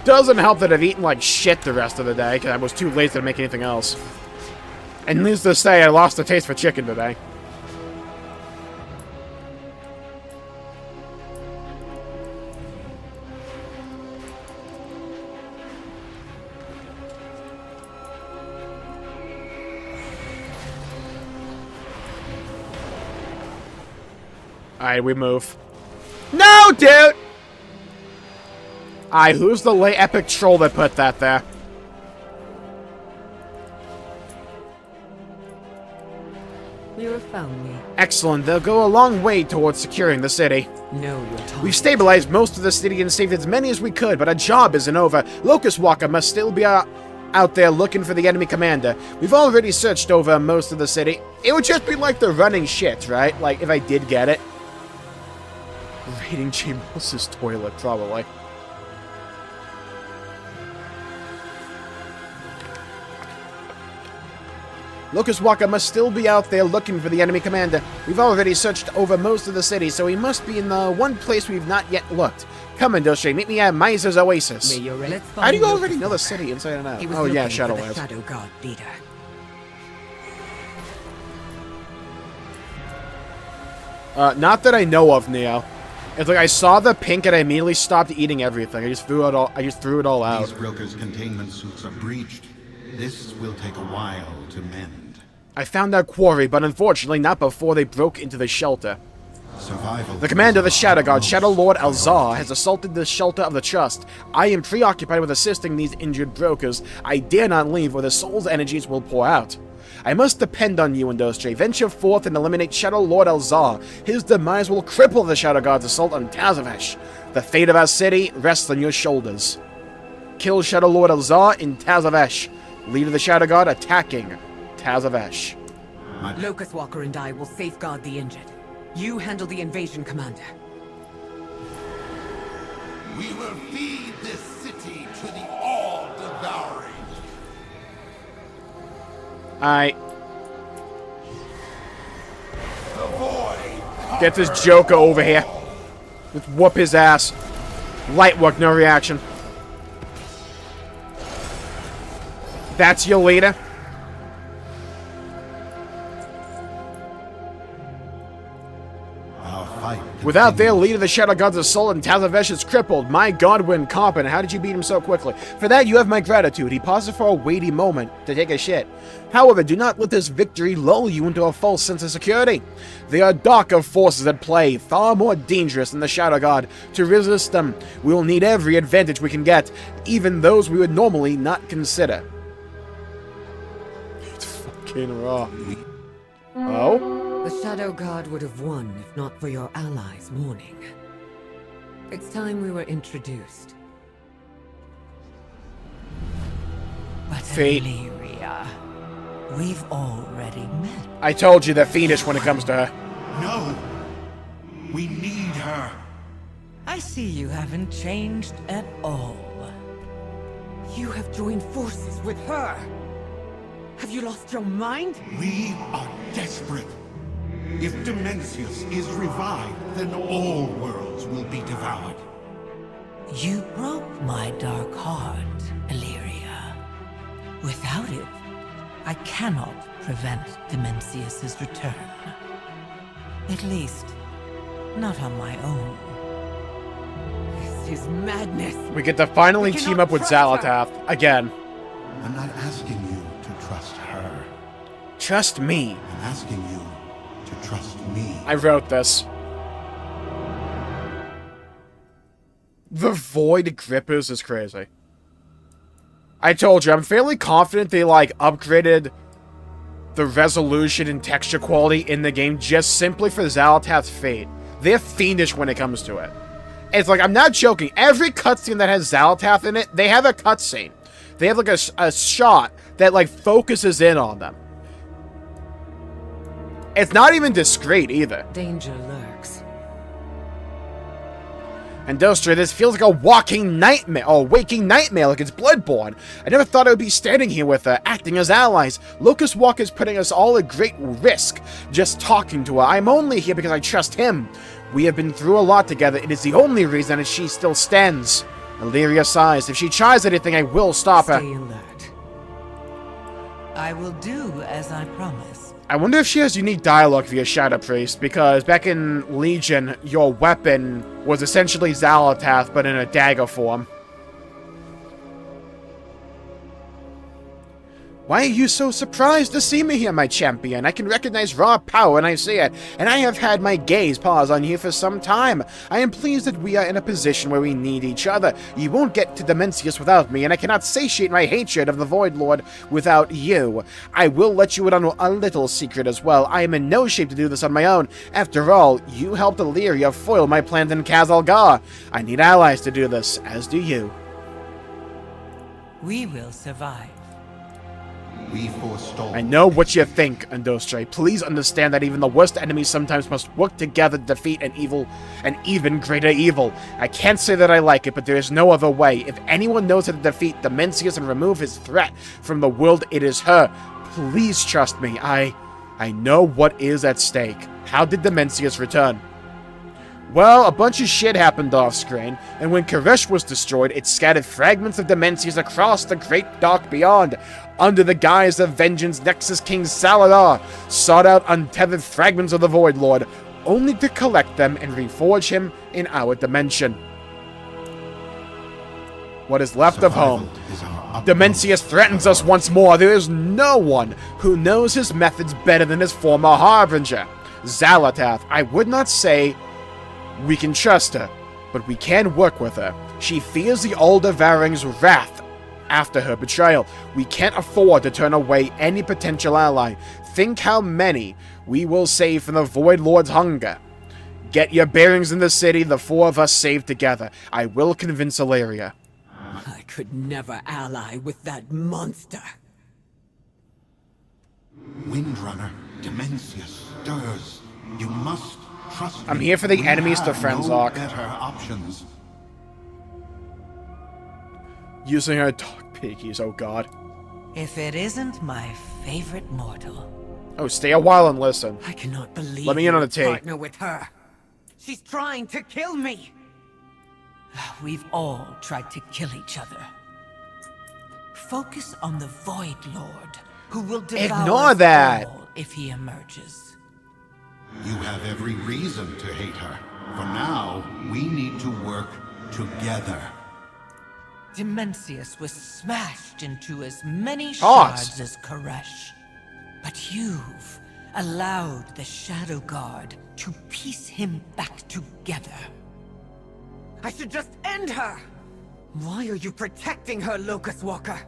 S1: Doesn't help that I've eaten like shit the rest of the day, because I was too lazy to make anything else. And needless to say, I lost the taste for chicken today. Alright, we move. No, dude! Alright, who's the late epic troll that put that there?
S4: You have found me.
S1: Excellent, they'll go a long way towards securing the city.
S4: Know your time.
S1: We've stabilized most of the city and saved as many as we could, but our job isn't over. Locust Walker must still be out there looking for the enemy commander. We've already searched over most of the city. It would just be like the running shit, right? Like, if I did get it. Raiding Jmulls' toilet, probably. Locust Walker must still be out there looking for the enemy commander. We've already searched over most of the city, so he must be in the one place we've not yet looked. Come, Indoshe, meet me at Miser's Oasis. How do you already know the city inside and out? Oh yeah, Shadowlord.
S4: Shadow Guard leader.
S1: Not that I know of, Neo. It's like I saw the pink and I immediately stopped eating everything. I just threw it all out.
S2: These brokers' containment suits are breached. This will take a while to mend.
S1: I found our quarry, but unfortunately not before they broke into the shelter.
S2: Survival.
S1: The commander of the Shadow Guard, Shadowlord Alzar, has assaulted the shelter of the Trust. I am preoccupied with assisting these injured brokers. I dare not leave, or the soul's energies will pour out. I must depend on you, Indostre. Venture forth and eliminate Shadowlord Alzar. His demise will cripple the Shadow Guard's assault on Tazavesh. The fate of our city rests on your shoulders. Kill Shadowlord Alzar in Tazavesh. Leader of the Shadow Guard attacking Tazavesh.
S4: Locust Walker and I will safeguard the injured. You handle the invasion, Commander.
S6: We will feed this city to the all-devouring.
S1: Get this Joker over here. Let's whoop his ass. Light work, no reaction. That's your leader?
S2: Our fight
S1: Without their leader, the Shadow God's assault and Tazavesh is crippled. My God, we're incompetent. How did you beat him so quickly? For that, you have my gratitude. He pauses for a weighty moment to take a shit. However, do not let this victory lull you into a false sense of security. There are darker forces at play, far more dangerous than the Shadow God. To resist them, we will need every advantage we can get, even those we would normally not consider. It's fucking raw. Oh?
S4: The Shadow Guard would have won if not for your allies' mourning. It's time we were introduced.
S5: But
S1: Fate.
S5: Illyria, we've already met.
S1: I told you they're fiendish when it comes to her.
S6: No! We need her!
S5: I see you haven't changed at all.
S4: You have joined forces with her. Have you lost your mind?
S2: We are desperate. If Dimensius is revived, then all worlds will be devoured.
S5: You broke my dark heart, Illyria. Without it, I cannot prevent Dimensius's return. At least, not on my own.
S4: This is madness.
S1: We get to finally
S4: We
S1: team
S4: cannot
S1: up with
S4: trust her.
S1: Zalatath again.
S2: I'm not asking you to trust her.
S1: Trust me.
S2: I'm asking you to trust me.
S1: I wrote this. The Void Grippers is crazy. I told you, I'm fairly confident they, like, upgraded the resolution and texture quality in the game just simply for Zalatath's fate. They're fiendish when it comes to it. It's like, I'm not joking. Every cutscene that has Zalatath in it, they have a cutscene. They have, like, a shot that, like, focuses in on them. It's not even discreet, either.
S4: Danger lurks.
S1: And Dostra, this feels like a walking nightmare, or waking nightmare, like it's Bloodborne. I never thought I would be standing here with her, acting as allies. Locust Walker's putting us all at great risk, just talking to her. I'm only here because I trust him. We have been through a lot together. It is the only reason that she still stands. Illyria sighs. If she tries anything, I will stop her.
S4: Stay alert.
S5: I will do as I promised.
S1: I wonder if she has unique dialogue via Shadow Priest, because back in Legion, your weapon was essentially Zalatath, but in a dagger form. Why are you so surprised to see me here, my champion? I can recognize raw power when I see it, and I have had my gaze pause on you for some time. I am pleased that we are in a position where we need each other. You won't get to Dimensius without me, and I cannot satiate my hatred of the Void Lord without you. I will let you in on a little secret as well. I am in no shape to do this on my own. After all, you helped Illyria foil my plans in Khazalgar. I need allies to do this, as do you.
S5: We will survive.
S2: We forestall.
S1: I know what you think, Andostre. Please understand that even the worst enemies sometimes must work together to defeat an even greater evil. I can't say that I like it, but there is no other way. If anyone knows how to defeat Dimensius and remove his threat from the world, it is her. Please trust me. I know what is at stake. How did Dimensius return? Well, a bunch of shit happened off-screen, and when Koresh was destroyed, it scattered fragments of Dimensius across the great dark beyond. Under the guise of vengeance, Nexus King Saladar sought out untethered fragments of the Void Lord, only to collect them and reforge him in our dimension. What is left of home? Dimensius threatens us once more. There is no one who knows his methods better than his former Harbinger, Zalatath. I would not say we can trust her, but we can work with her. She fears the Older Varing's wrath after her betrayal. We can't afford to turn away any potential ally. Think how many we will save from the Void Lord's hunger. Get your bearings in the city, the four of us save together. I will convince Illyria.
S4: I could never ally with that monster.
S2: Windrunner, Dimensius stirs. You must trust me.
S1: I'm here for the
S2: We
S1: enemies to
S2: have
S1: friends,
S2: no
S1: Ark.
S2: better options.
S1: Using her dog piggies, oh god.
S5: If it isn't my favorite mortal.
S1: Oh, stay a while and listen.
S4: I cannot believe
S1: Let me in on
S4: you
S1: the tea.
S4: partner with her. She's trying to kill me.
S5: We've all tried to kill each other. Focus on the Void Lord, who will devour
S1: Ignore
S5: us
S1: that.
S5: all if he emerges.
S2: You have every reason to hate her. For now, we need to work together.
S5: Dimensius was smashed into as many
S1: Pause.
S5: shards as Koresh. But you've allowed the Shadow Guard to piece him back together.
S4: I should just end her. Why are you protecting her, Locust Walker?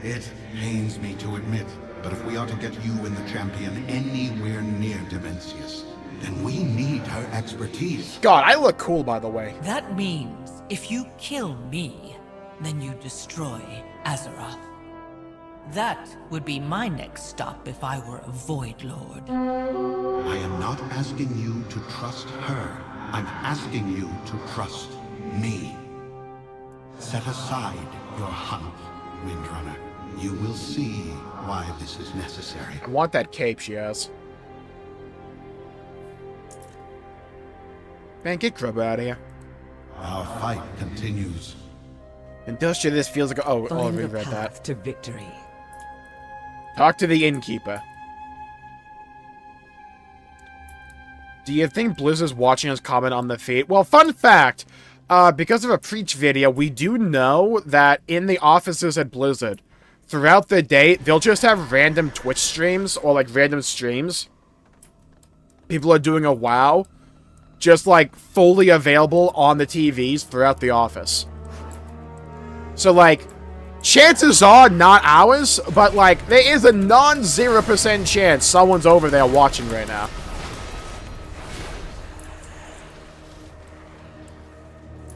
S2: It pains me to admit, but if we are to get you and the champion anywhere near Dimensius, then we need her expertise.
S1: God, I look cool, by the way.
S5: That means if you kill me, then you destroy Azeroth. That would be my next stop if I were a Void Lord.
S2: I am not asking you to trust her. I'm asking you to trust me. Set aside your hunt, Windrunner. You will see why this is necessary.
S1: I want that cape she has. Man, get Grub out of here.
S2: Our fight continues.
S1: Industrial, this feels like a... Oh, I
S4: Find
S1: already
S4: the
S1: read that.
S4: path to victory.
S1: Talk to the innkeeper. Do you think Blizzard's watching us comment on the feed? Well, fun fact. Because of a Preach video, we do know that in the offices at Blizzard, throughout the day, they'll just have random Twitch streams or, like, random streams. People are doing a WoW. Just, like, fully available on the TVs throughout the office. So, like, chances are not ours, but, like, there is a non-0% chance someone's over there watching right now.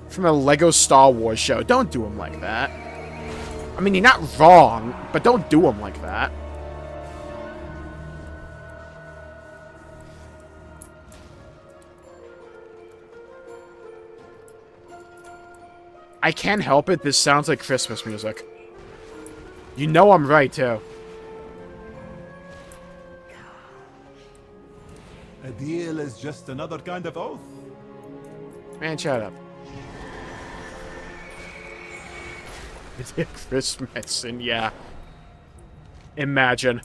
S1: From a Lego Star Wars show. Don't do him like that. I mean, you're not wrong, but don't do him like that. I can't help it, this sounds like Christmas music. You know I'm right, too.
S7: A deal is just another kind of oath.
S1: Man, shut up. It's Christmas, and yeah. Imagine.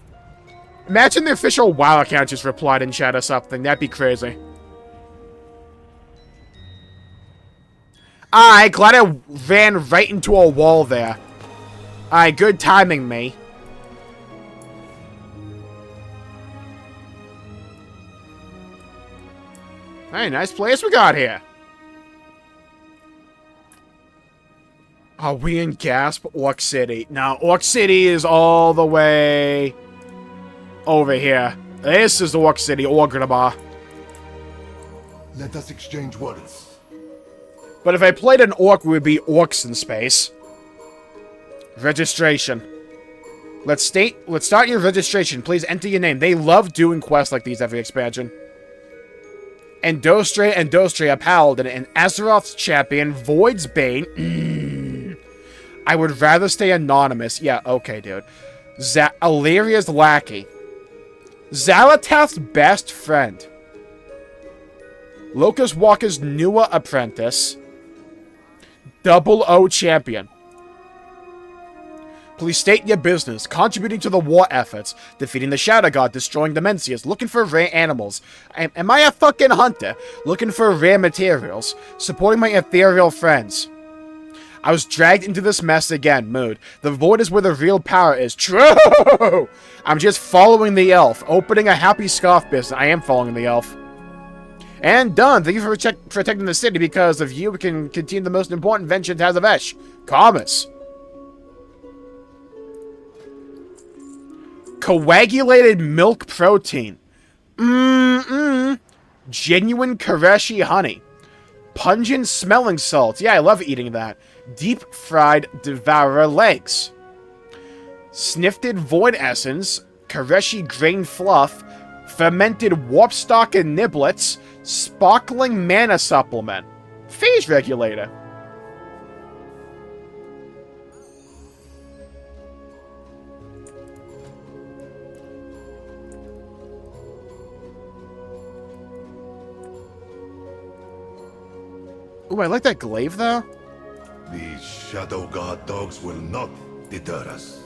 S1: Imagine the official WoW account just replied in chat or something. That'd be crazy. Alright, glad I ran right into a wall there. Alright, good timing, me. Hey, nice place we got here. Are we in Gasp? Orc City. Now, Orc City is all the way over here. This is Orc City, Orgrimmar.
S3: Let us exchange words.
S1: But if I played an orc, we would be orcs in space. Registration. Let's start your registration. Please enter your name. They love doing quests like these every expansion. Endostre, a paladin, and Azeroth's champion, Void's Bane. I would rather stay anonymous. Yeah, okay, dude. Illyria's lackey. Zalatath's best friend. Locust Walker's newer apprentice. Double O champion. Please state your business. Contributing to the war efforts. Defeating the Shadow God. Destroying the Mencius. Looking for rare animals. Am I a fucking hunter? Looking for rare materials. Supporting my ethereal friends. I was dragged into this mess again. Mood. The void is where the real power is. True! I'm just following the elf. Opening a happy scarf business. I am following the elf. And done. Thank you for protecting the city. Because of you, we can continue the most important venture in Tazavesh. Commerce. Coagulated milk protein. Genuine Kareshi honey. Pungent smelling salts. Yeah, I love eating that. Deep fried devourer legs. Snifted void essence. Kareshi grain fluff. Fermented warpstock and niblets. Sparkling mana supplement. Phase regulator. Ooh, I like that glaive, though.
S6: These Shadow God dogs will not deter us.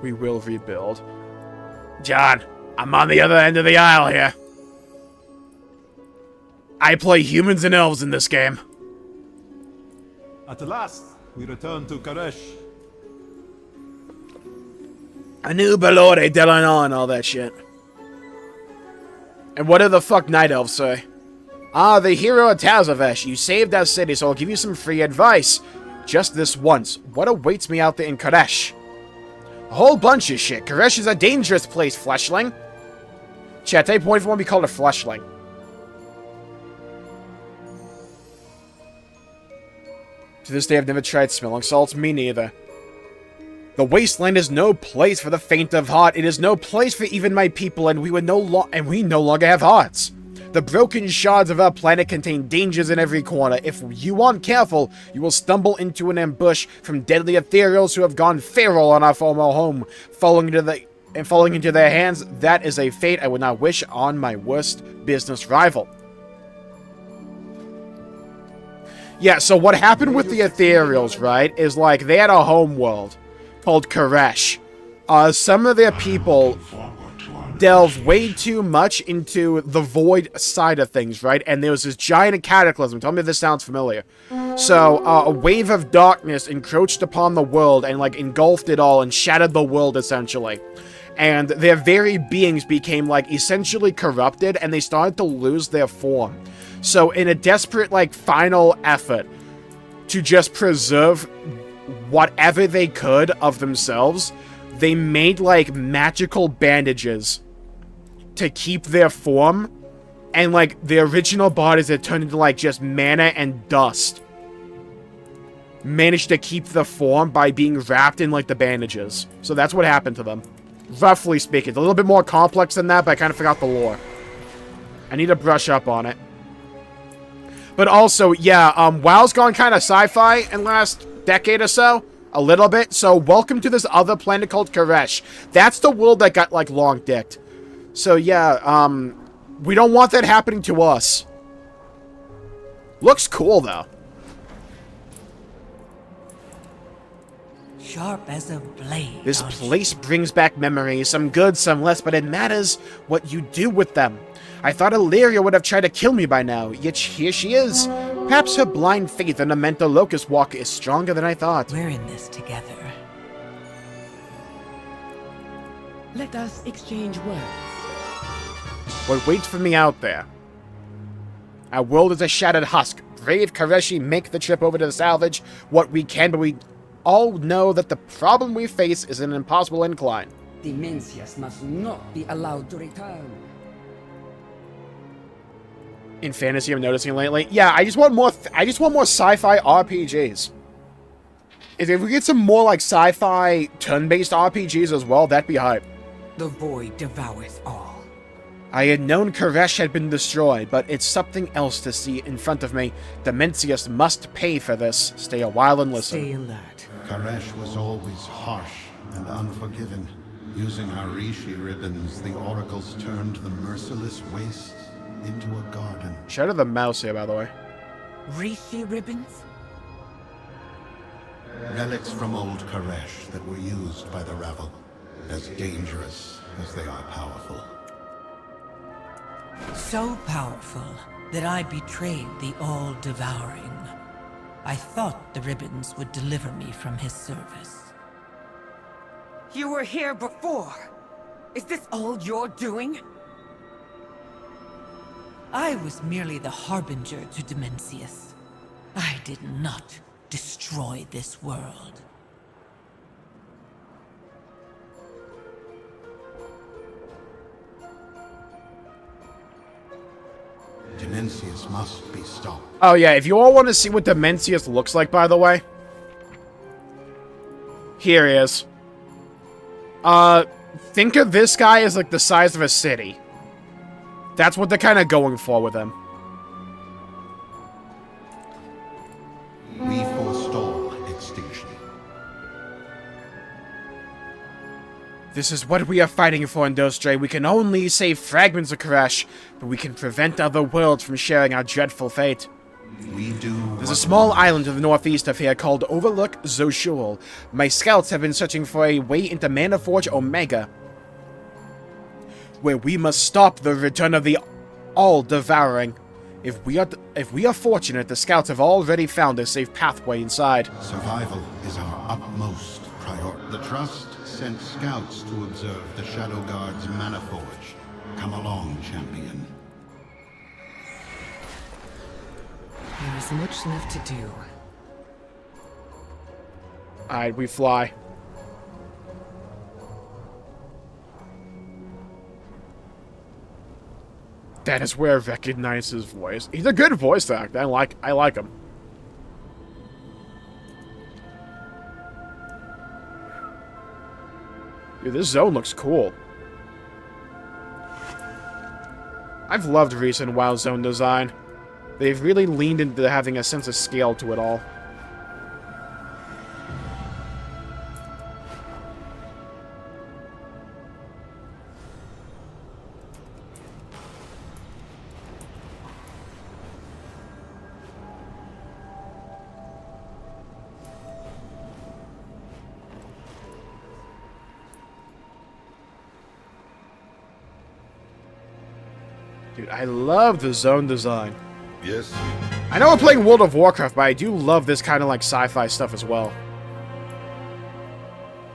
S1: We will rebuild. John, I'm on the other end of the aisle here. I play humans and elves in this game.
S7: At last, we return to Karesh.
S1: A new Belore Delano and all that shit. And what do the fuck night elves say? Ah, the hero of Tazavesh. You saved our city, so I'll give you some free advice. Just this once. What awaits me out there in Karesh? A whole bunch of shit. Karesh is a dangerous place, fleshling. Chat, take point for when we call it a fleshling. To this day, I've never tried smelling salts. Me neither. The wasteland is no place for the faint of heart. It is no place for even my people, and we no longer have hearts. The broken shards of our planet contain dangers in every corner. If you aren't careful, you will stumble into an ambush from deadly ethereals who have gone feral on our former home. Falling into their hands, that is a fate I would not wish on my worst business rival. Yeah, so what happened with the ethereals, right, is like they had a home world called Koresh. Some of their people delve way too much into the void side of things, right? And there was this giant cataclysm. Tell me if this sounds familiar. So, a wave of darkness encroached upon the world and, like, engulfed it all and shattered the world, essentially. And their very beings became, like, essentially corrupted, and they started to lose their form. So, in a desperate, like, final effort to just preserve whatever they could of themselves, they made, like, magical bandages to keep their form, and, like, the original bodies that turned into, like, just mana and dust managed to keep the form by being wrapped in, like, the bandages. So that's what happened to them. Roughly speaking. It's a little bit more complex than that, but I kind of forgot the lore. I need to brush up on it. But also, yeah, WoW's gone kind of sci-fi in the last decade or so. A little bit. So, welcome to this other planet called Koresh. That's the world that got, like, long-dicked. So, yeah, we don't want that happening to us. Looks cool, though.
S5: Sharp as a blade.
S1: This place brings back memories, some good, some less, but it matters what you do with them. I thought Illyria would have tried to kill me by now, yet here she is. Perhaps her blind faith in the mental locust walk is stronger than I thought.
S5: We're in this together.
S4: Let us exchange words.
S1: What waits for me out there? Our world is a shattered husk. Brave Koreshi, make the trip over to the salvage what we can, but we all know that the problem we face is an impossible incline.
S4: The Mencius must not be allowed to return.
S1: In fantasy, I'm noticing lately. Yeah, I just want more sci-fi RPGs. If we get some more like sci-fi turn-based RPGs as well, that'd be hype.
S4: The void devours all.
S1: I had known Koresh had been destroyed, but it's something else to see in front of me. The Mencius must pay for this. Stay a while and listen.
S4: Stay alert.
S2: Koresh was always harsh and unforgiving. Using our Rishi ribbons, the oracles turned the merciless wastes into a garden.
S1: Shout out the mouse here, by the way.
S4: Rishi ribbons?
S2: Relics from old Koresh that were used by the Ravel, as dangerous as they are powerful.
S5: So powerful that I betrayed the all-devouring. I thought the ribbons would deliver me from his service.
S4: You were here before. Is this all you're doing?
S5: I was merely the harbinger to Dimensius. I did not destroy this world.
S2: Dimensius must be stopped.
S1: Oh yeah, if you all want to see what Dimensius looks like, by the way, here he is. Think of this guy as like the size of a city. That's what they're kind of going for with him.
S2: We forestall extinction.
S1: This is what we are fighting for, Indostre. We can only save fragments of Koresh, but we can prevent other worlds from sharing our dreadful fate.
S2: We do.
S1: There's a small island to the northeast of here called Overlook Zoshul. My scouts have been searching for a way into Manaforge Omega, where we must stop the return of the all-devouring. If we are fortunate, the scouts have already found a safe pathway inside.
S2: Survival is our utmost priority. The Trust sent scouts to observe the Shadow Guard's Manaforge. Come along, champion.
S4: There is much left to do.
S1: Alright, we fly. That is where I recognize his voice. He's a good voice actor. I like him. Dude, this zone looks cool. I've loved recent WoW zone design. They've really leaned into having a sense of scale to it all. Dude, I love the zone design.
S6: Yes?
S1: I know we're playing World of Warcraft, but I do love this kind of like sci-fi stuff as well.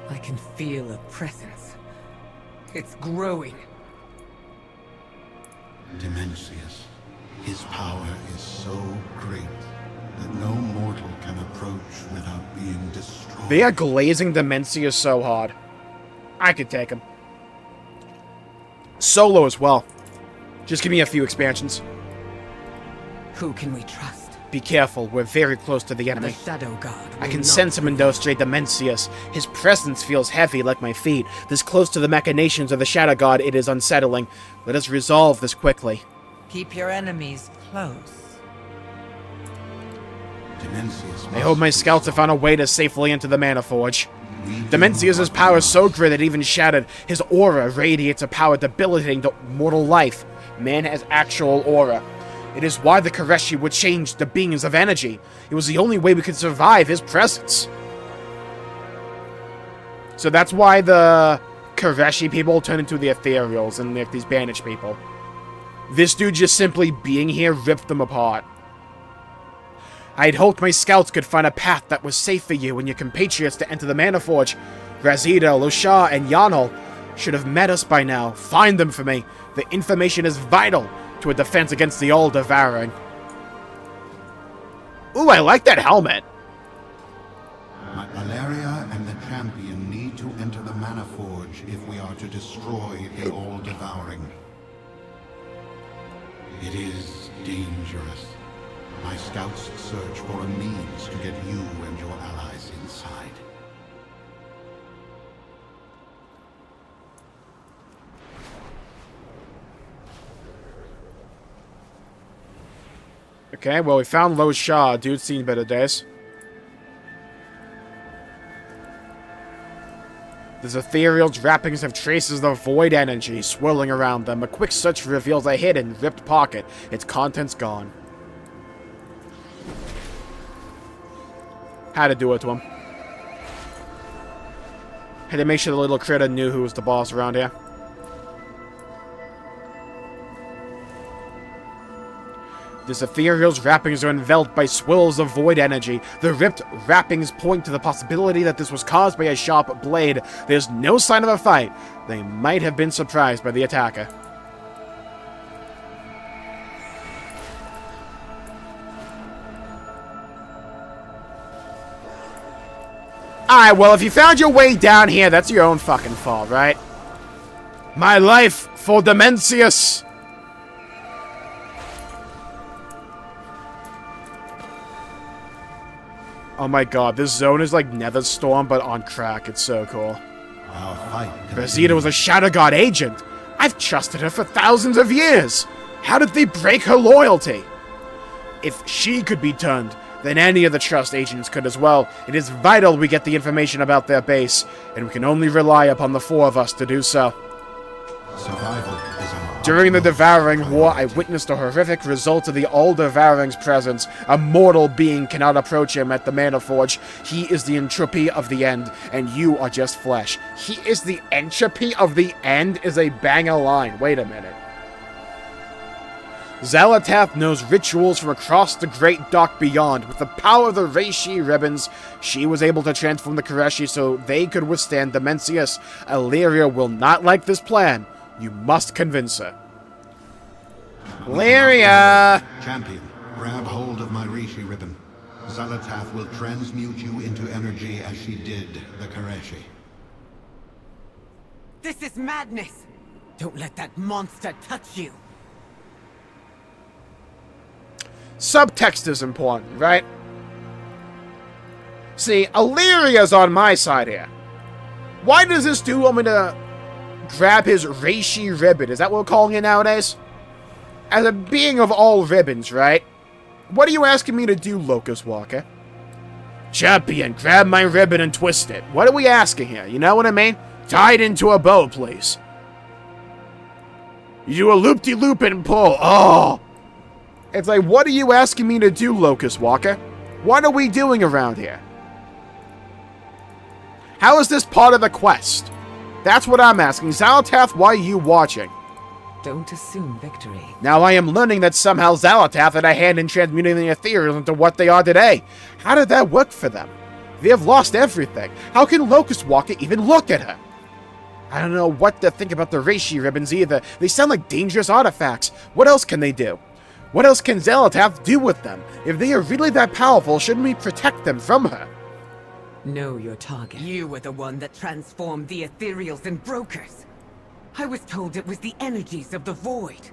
S4: I can feel a presence. It's growing.
S2: Dimensius. His power is so great that no mortal can approach without being destroyed.
S1: They are glazing Dementia so hard. I could take him. Solo as well. Just give me a few expansions.
S4: Who can we trust?
S1: Be careful, we're very close to the
S4: The
S1: enemy.
S4: Shadow God.
S1: I
S4: will
S1: can
S4: not
S1: sense him in
S4: prevail.
S1: those stray Demencius. His presence feels heavy like my feet. This close to the machinations of the Shadow God, it is unsettling. Let us resolve this quickly.
S5: Keep your enemies close.
S2: Dimensius
S1: I hope my scouts have found a way to safely enter the Mana Forge. Demencius' power is so great that even shattered, his aura radiates a power debilitating to mortal life. Man has actual aura. It is why the Koreshi would change the beings of energy. It was the only way we could survive his presence. So that's why the Koreshi people turn into the Ethereals and they're these banished people. This dude just simply being here ripped them apart. I had hoped my scouts could find a path that was safe for you and your compatriots to enter the Mana Forge. Grazida, Lushar, and Yanol should have met us by now. Find them for me. The information is vital to a defense against the all devouring. Ooh, I like that helmet.
S2: Valeria and the champion need to enter the Mana Forge if we are to destroy the all devouring. It is dangerous. My scouts search for a means to get you and your allies inside.
S1: Okay, well, we found Lo Shah. Dude's seen better days. These ethereal wrappings have traces of void energy swirling around them. A quick search reveals a hidden, ripped pocket. Its contents gone. Had to do it to him. Had to make sure the little critter knew who was the boss around here. This ethereal's wrappings are enveloped by swirls of void energy. The ripped wrappings point to the possibility that this was caused by a sharp blade. There's no sign of a fight. They might have been surprised by the attacker. Alright, well, if you found your way down here, that's your own fucking fault, right? My life for Demencius! Oh my god, this zone is like Netherstorm, but on crack. It's so cool.
S2: Our fight
S1: Rosita was a Shadow God agent. I've trusted her for thousands of years. How did they break her loyalty? If she could be turned, then any of the Trust agents could as well. It is vital we get the information about their base, and we can only rely upon the four of us to do so.
S2: Survival is our
S1: During the
S2: utmost
S1: Devouring War, I
S2: priority.
S1: witnessed the horrific result of the All-Devouring's presence. A mortal being cannot approach him at the Mana Forge. He is the entropy of the end, and you are just flesh. He is the entropy of the end is a banger line. Wait a minute. Xalatath knows rituals from across the great dark beyond. With the power of the Rishi ribbons, she was able to transform the Koreshi so they could withstand Demencius. Illyria will not like this plan. You must convince her. Illyria!
S2: Champion, grab hold of my Rishi ribbon. Xalatath will transmute you into energy as she did the Koreshi.
S4: This is madness! Don't let that monster touch you!
S1: Subtext is important, right? See, Illyria's on my side here. Why does this dude want me to grab his Rishi ribbon? Is that what we're calling it nowadays? As a being of all ribbons, right? What are you asking me to do, Locust Walker? Champion, grab my ribbon and twist it. What are we asking here? You know what I mean? Tie it into a bow, please. You do a loop-de-loop and pull. Oh! It's like, what are you asking me to do, Locust Walker? What are we doing around here? How is this part of the quest? That's what I'm asking. Xalatath, why are you watching?
S4: Don't assume victory.
S1: Now I am learning that somehow Xalatath had a hand in transmuting the ethereals into what they are today. How did that work for them? They have lost everything. How can Locust Walker even look at her? I don't know what to think about the Rishi ribbons either. They sound like dangerous artifacts. What else can they do? What else can Xalatath do with them? If they are really that powerful, shouldn't we protect them from her?
S4: Know your target. You were the one that transformed the ethereals and brokers. I was told it was the energies of the void.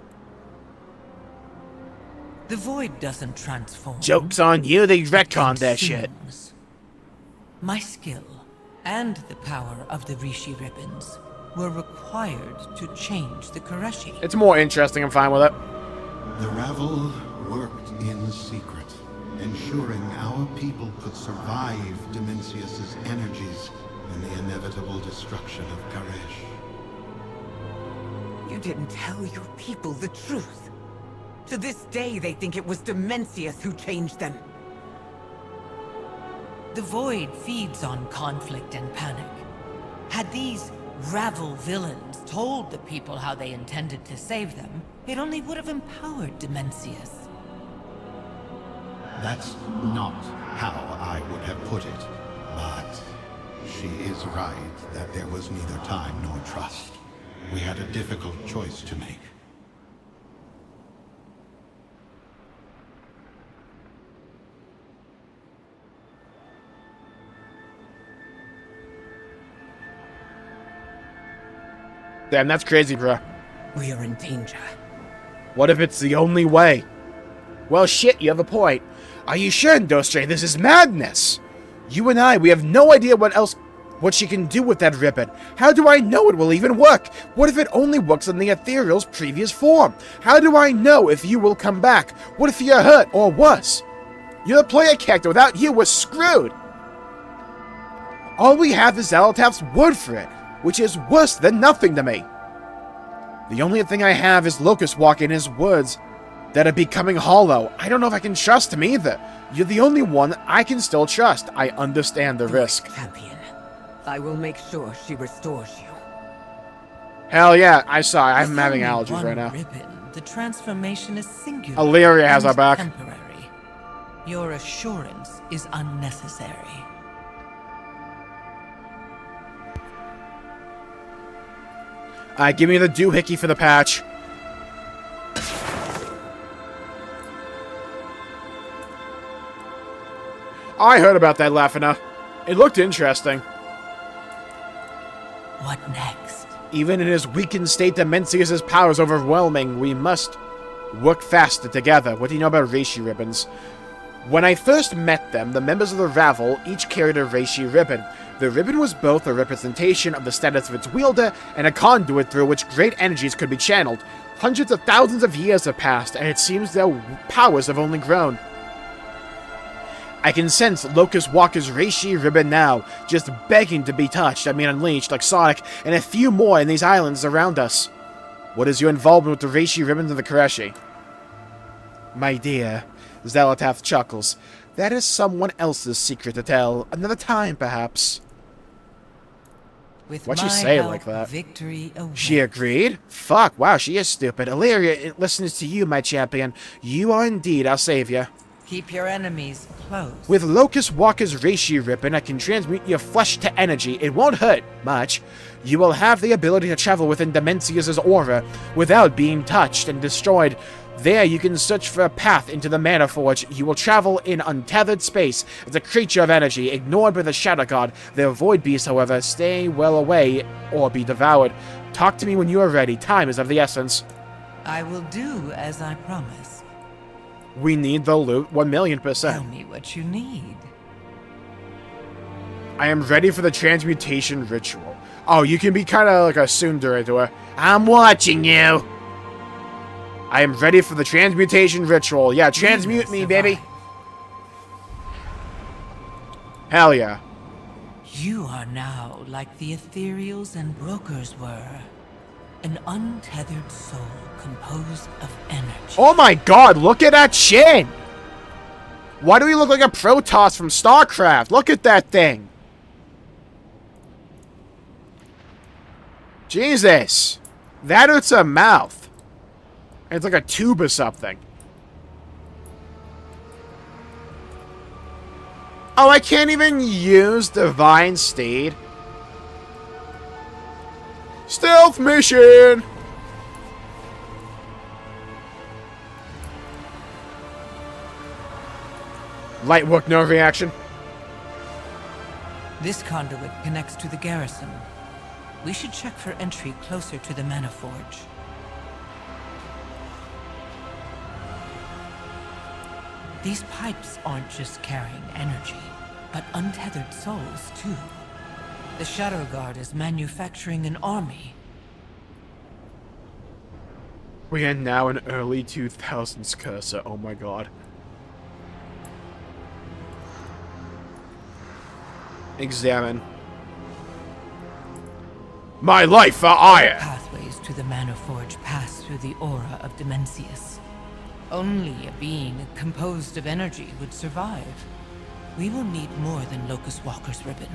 S5: The void doesn't transform.
S1: Joke's on you, they retconned that shit.
S5: Consumes. My skill and the power of the Rishi ribbons were required to change the Koreshi.
S1: It's more interesting, I'm fine with it.
S2: The Ravel worked in secret, ensuring our people could survive Dimensius's energies and the inevitable destruction of Karesh.
S4: You didn't tell your people the truth. To this day, they think it was Dimensius who changed them.
S5: The void feeds on conflict and panic. Had these Ravel villains told the people how they intended to save them, it only would have empowered Dimensius.
S2: That's not how I would have put it, but she is right that there was neither time nor trust. We had a difficult choice to make.
S1: Damn, that's crazy, bruh.
S4: We are in danger.
S1: What if it's the only way? Well, shit, you have a point. Are you sure, Indostre? This is madness. You and I, we have no idea what she can do with that ribbon. How do I know it will even work? What if it only works in the ethereal's previous form? How do I know if you will come back? What if you're hurt, or worse? You're the player character. Without you, we're screwed. All we have is Xalatath's word for it, which is worse than nothing to me. The only thing I have is Locust Walk in his words that are becoming hollow. I don't know if I can trust him either. You're the only one I can still trust. I understand the risk.
S4: Champion, I will make sure she restores you.
S1: Hell yeah, I saw. I'm
S5: With
S1: having
S5: only
S1: allergies
S5: one
S1: right now.
S5: Ribbon, the transformation is singular.
S1: Illyria has
S5: and
S1: our back.
S5: Temporary. Your assurance is unnecessary.
S1: Give me the doohickey for the patch. I heard about that, Lafina. It looked interesting.
S5: What next?
S1: Even in his weakened state, Dimensius' power is overwhelming. We must work faster together. What do you know about Rishi ribbons? When I first met them, the members of the Ravel each carried a Rishi ribbon. The ribbon was both a representation of the status of its wielder and a conduit through which great energies could be channeled. Hundreds of thousands of years have passed, and it seems their powers have only grown. I can sense Locust Walker's Rishi ribbon now, just begging to be touched, unleashed, like Sonic, and a few more in these islands around us. What is your involvement with the Rishi ribbons and the Koreshi? My dear, Xalatath chuckles. That is someone else's secret to tell. Another time, perhaps.
S5: With
S1: Why'd she
S5: my
S1: say it
S5: help,
S1: like that?
S5: Victory awaits.
S1: She agreed? Fuck, wow, she is stupid. Illyria, it listens to you, my champion. You are indeed our savior.
S5: Keep your enemies close.
S1: With Locust Walker's Rishi ribbon, I can transmute your flesh to energy. It won't hurt much. You will have the ability to travel within Dimensius' aura without being touched and destroyed. There you can search for a path into the Mana Forge. You will travel in untethered space as a creature of energy, ignored by the Shadow God. Their void beasts, however, stay well away or be devoured. Talk to me when you are ready. Time is of the essence.
S5: I will do as I promised.
S1: We need the loot, 1,000,000%.
S5: Tell me what you need.
S1: I am ready for the transmutation ritual. Oh, you can be kind of like a tsundere to her. I'm watching you. I am ready for the transmutation ritual. Yeah, transmute me, baby. Hell yeah.
S5: You are now like the ethereals and brokers were. An untethered soul composed of energy.
S1: Oh my god, look at that chin! Why do we look like a Protoss from StarCraft? Look at that thing! Jesus! That or it's a mouth. It's like a tube or something. Oh, I can't even use Divine Steed. Stealth mission! Light work, no reaction.
S5: This conduit connects to the garrison. We should check for entry closer to the Mana Forge. These pipes aren't just carrying energy, but untethered souls too. The Shadow Guard is manufacturing an army.
S1: We are now in early 2000s cursor. Oh my god. Examine. My life for ire!
S5: Pathways to the Mana Forge pass through the aura of Dimensius. Only a being composed of energy would survive. We will need more than Locust Walker's ribbon.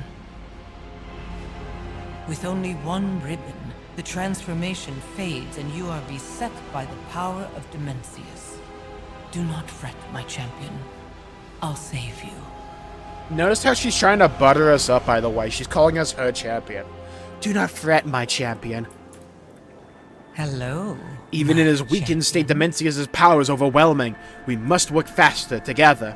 S5: With only one ribbon, the transformation fades and you are beset by the power of Dimensius. Do not fret, my champion. I'll save you.
S1: Notice how she's trying to butter us up, by the way. She's calling us her champion. Do not fret, my champion.
S5: Hello.
S1: Even in his weakened state, Dimensius' power is overwhelming. We must work faster together.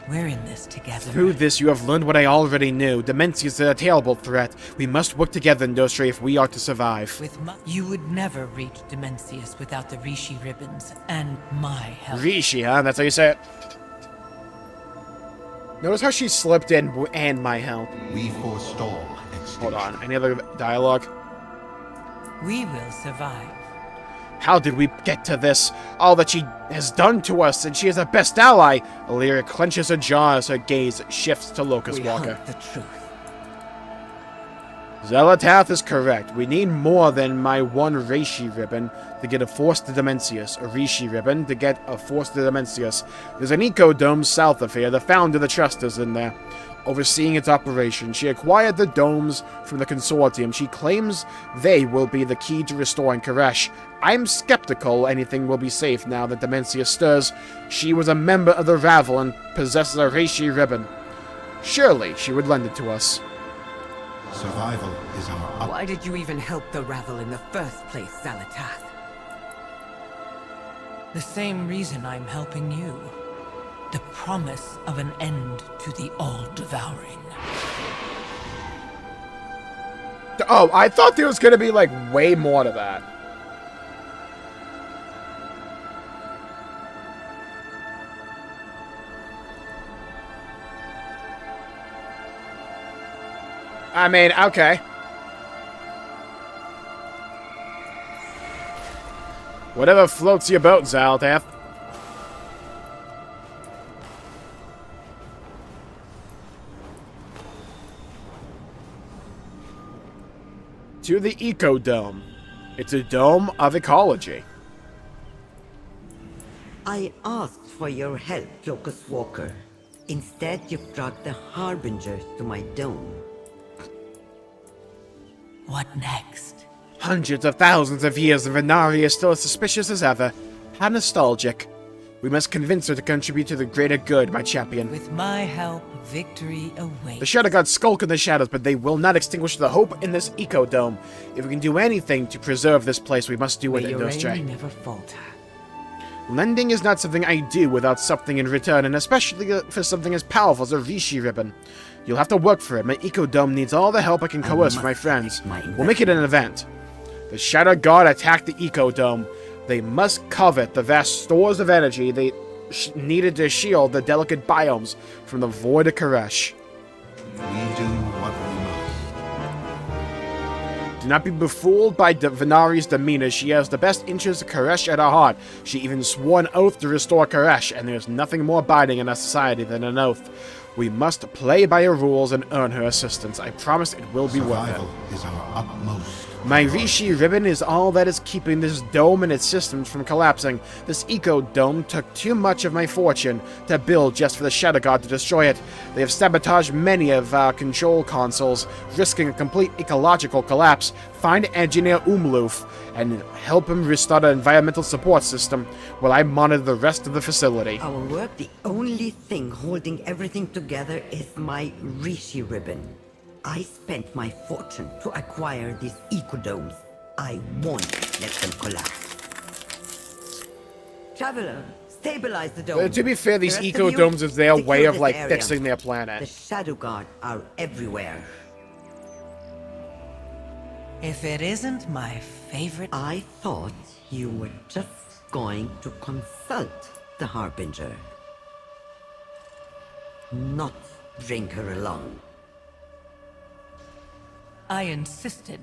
S5: We're in this together.
S1: Through this, you have learned what I already knew. Dimensius is a terrible threat. We must work together, Nostri, if we are to survive.
S5: You would never reach Dimensius without the Rishi ribbons and my help.
S1: Rishi, huh? That's how you say it? Notice how she slipped in and my help.
S2: We forestall extinction.
S1: Hold on. Any other dialogue?
S5: We will survive.
S1: How did we get to this? All that she has done to us, and she is our best ally. Illyria clenches her jaw as her gaze shifts to Locust Walker.
S4: Hunt the truth.
S1: Zelatath is correct. We need more than my one Rishi ribbon to get a Force to Dimensius, a Rishi ribbon to get a Force to Dimensius. There's an eco-dome south of here. The founder of the trust is in there, overseeing its operation. She acquired the domes from the consortium. She claims they will be the key to restoring Koresh. I'm skeptical anything will be safe now that Dimensius stirs. She was a member of the Ravel and possesses a Rishi ribbon. Surely she would lend it to us.
S2: Survival is our
S4: Why did you even help the Ravel in the first place, Zelatath?
S5: The same reason I'm helping you. The promise of an end to the all-devouring.
S1: Oh, I thought there was going to be, like, way more to that. I mean, okay. Whatever floats your boat, Zelatath. To the Eco-Dome. It's a dome of ecology.
S8: I asked for your help, Locust Walker. Instead, you've brought the Harbingers to my dome.
S5: What next?
S1: Hundreds of thousands of years and Menagerie is still as suspicious as ever. How nostalgic. We must convince her to contribute to the greater good, my champion.
S5: With my help, victory awaits.
S1: The Shadow Gods skulk in the shadows, but they will not extinguish the hope in this Eco-Dome. If we can do anything to preserve this place, we must do it in those
S4: May your aim never falter.
S1: Lending is not something I do without something in return, and especially for something as powerful as a Rishi ribbon. You'll have to work for it. My Eco-Dome needs all the help I can coerce from my friends. We'll make it an event. The Shadow God attacked the Eco-Dome. They must covet the vast stores of energy they needed to shield the delicate biomes from the void of Koresh.
S2: We do what we must.
S1: Do not be befooled by Venari's demeanor. She has the best interests of Koresh at her heart. She even swore an oath to restore Koresh, and there's nothing more binding in our society than an oath. We must play by her rules and earn her assistance. I promise it will be worth it.
S2: Survival is our utmost.
S1: My Rishi ribbon is all that is keeping this dome and its systems from collapsing. This eco-dome took too much of my fortune to build just for the Shadow God to destroy it. They have sabotaged many of our control consoles, risking a complete ecological collapse. Find Engineer Umloof and help him restart an environmental support system while I monitor the rest of the facility.
S8: Our work, the only thing holding everything together is my Rishi ribbon. I spent my fortune to acquire these ecodomes. I won't let them collapse. Traveler, stabilize the dome.
S1: To be fair, these
S8: The rest of you,
S1: eco-domes is their way
S8: secure
S1: of,
S8: this
S1: like,
S8: area.
S1: fixing their
S8: The
S1: planet.
S8: Shadow God are everywhere.
S5: If it isn't my favorite...
S8: I thought you were just going to consult the Harbinger. Not bring her along.
S5: I insisted.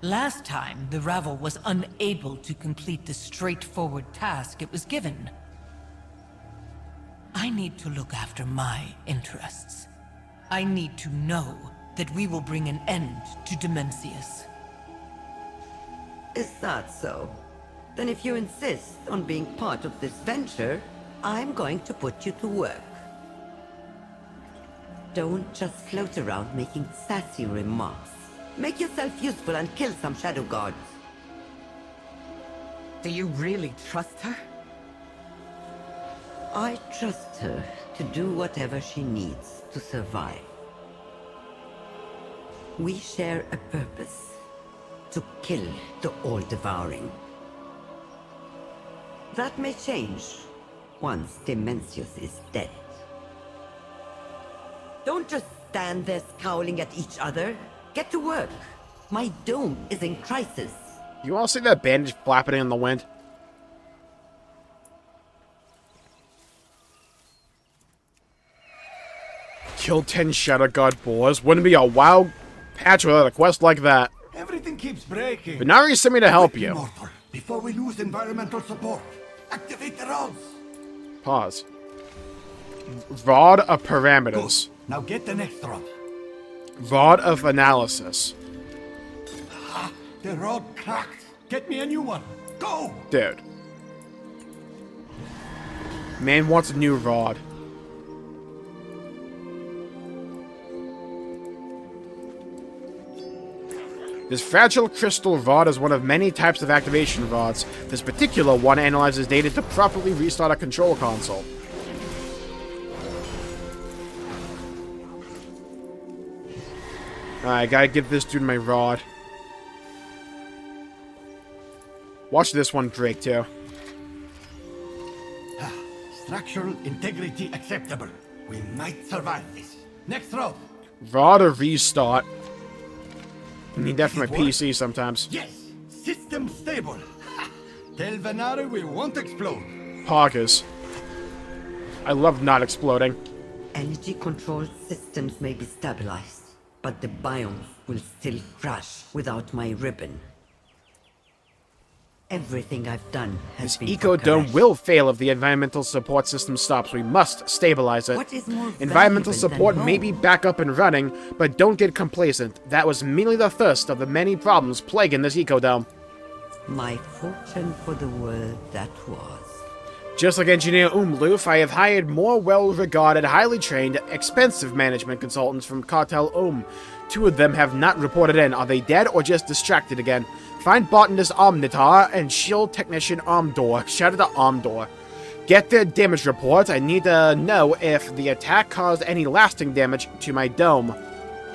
S5: Last time, the Ravel was unable to complete the straightforward task it was given. I need to look after my interests. I need to know that we will bring an end to Dimensius.
S8: Is that so? Then if you insist on being part of this venture, I'm going to put you to work. Don't just float around making sassy remarks. Make yourself useful and kill some Shadow Gods.
S4: Do you really trust her?
S8: I trust her to do whatever she needs to survive. We share a purpose. To kill the all-devouring. That may change once Dimensius is dead. Don't just stand there scowling at each other. Get to work. My dome is in crisis.
S1: You all see that bandage flapping in the wind? Kill 10 Shadow God boars. Wouldn't be a wild patch without a quest like that.
S7: Everything keeps breaking.
S1: Venari sent me to help you.
S2: Immortal, before we lose environmental support, activate the rods.
S1: Pause. Rod of parameters.
S2: Now get the next rod.
S1: Rod of analysis.
S2: The rod cracked.
S7: Get me a new one.
S2: Go!
S1: Dude. Man wants a new rod. This fragile crystal rod is one of many types of activation rods. This particular one analyzes data to properly restart a control console. Alright, gotta give this dude my rod. Watch this one break, too.
S2: Structural integrity acceptable. We might survive this. Next rod.
S1: Rod or restart. Need that for my PC sometimes.
S2: Yes, system stable. Tell Venari we won't explode.
S1: Poggers. I love not exploding.
S8: Energy control systems may be stabilized, but the biomes will still crash without my ribbon. Everything I've done has
S1: This
S8: been
S1: eco-dome
S8: for
S1: will fail if the environmental support system stops. We must stabilize it.
S8: What is more
S1: Environmental
S8: valuable
S1: support
S8: than
S1: may
S8: home?
S1: be back up and running, but don't get complacent. That was merely the first of the many problems plaguing this eco-dome.
S8: My fortune for the world that was.
S1: Just like Engineer Umloof, I have hired more well-regarded, highly trained, expensive management consultants from Cartel 2 of them have not reported in. Are they dead or just distracted again? Find botanist Omnitar and shield technician Omdor. Shout out to Omdor. Get their damage reports. I need to know if the attack caused any lasting damage to my dome.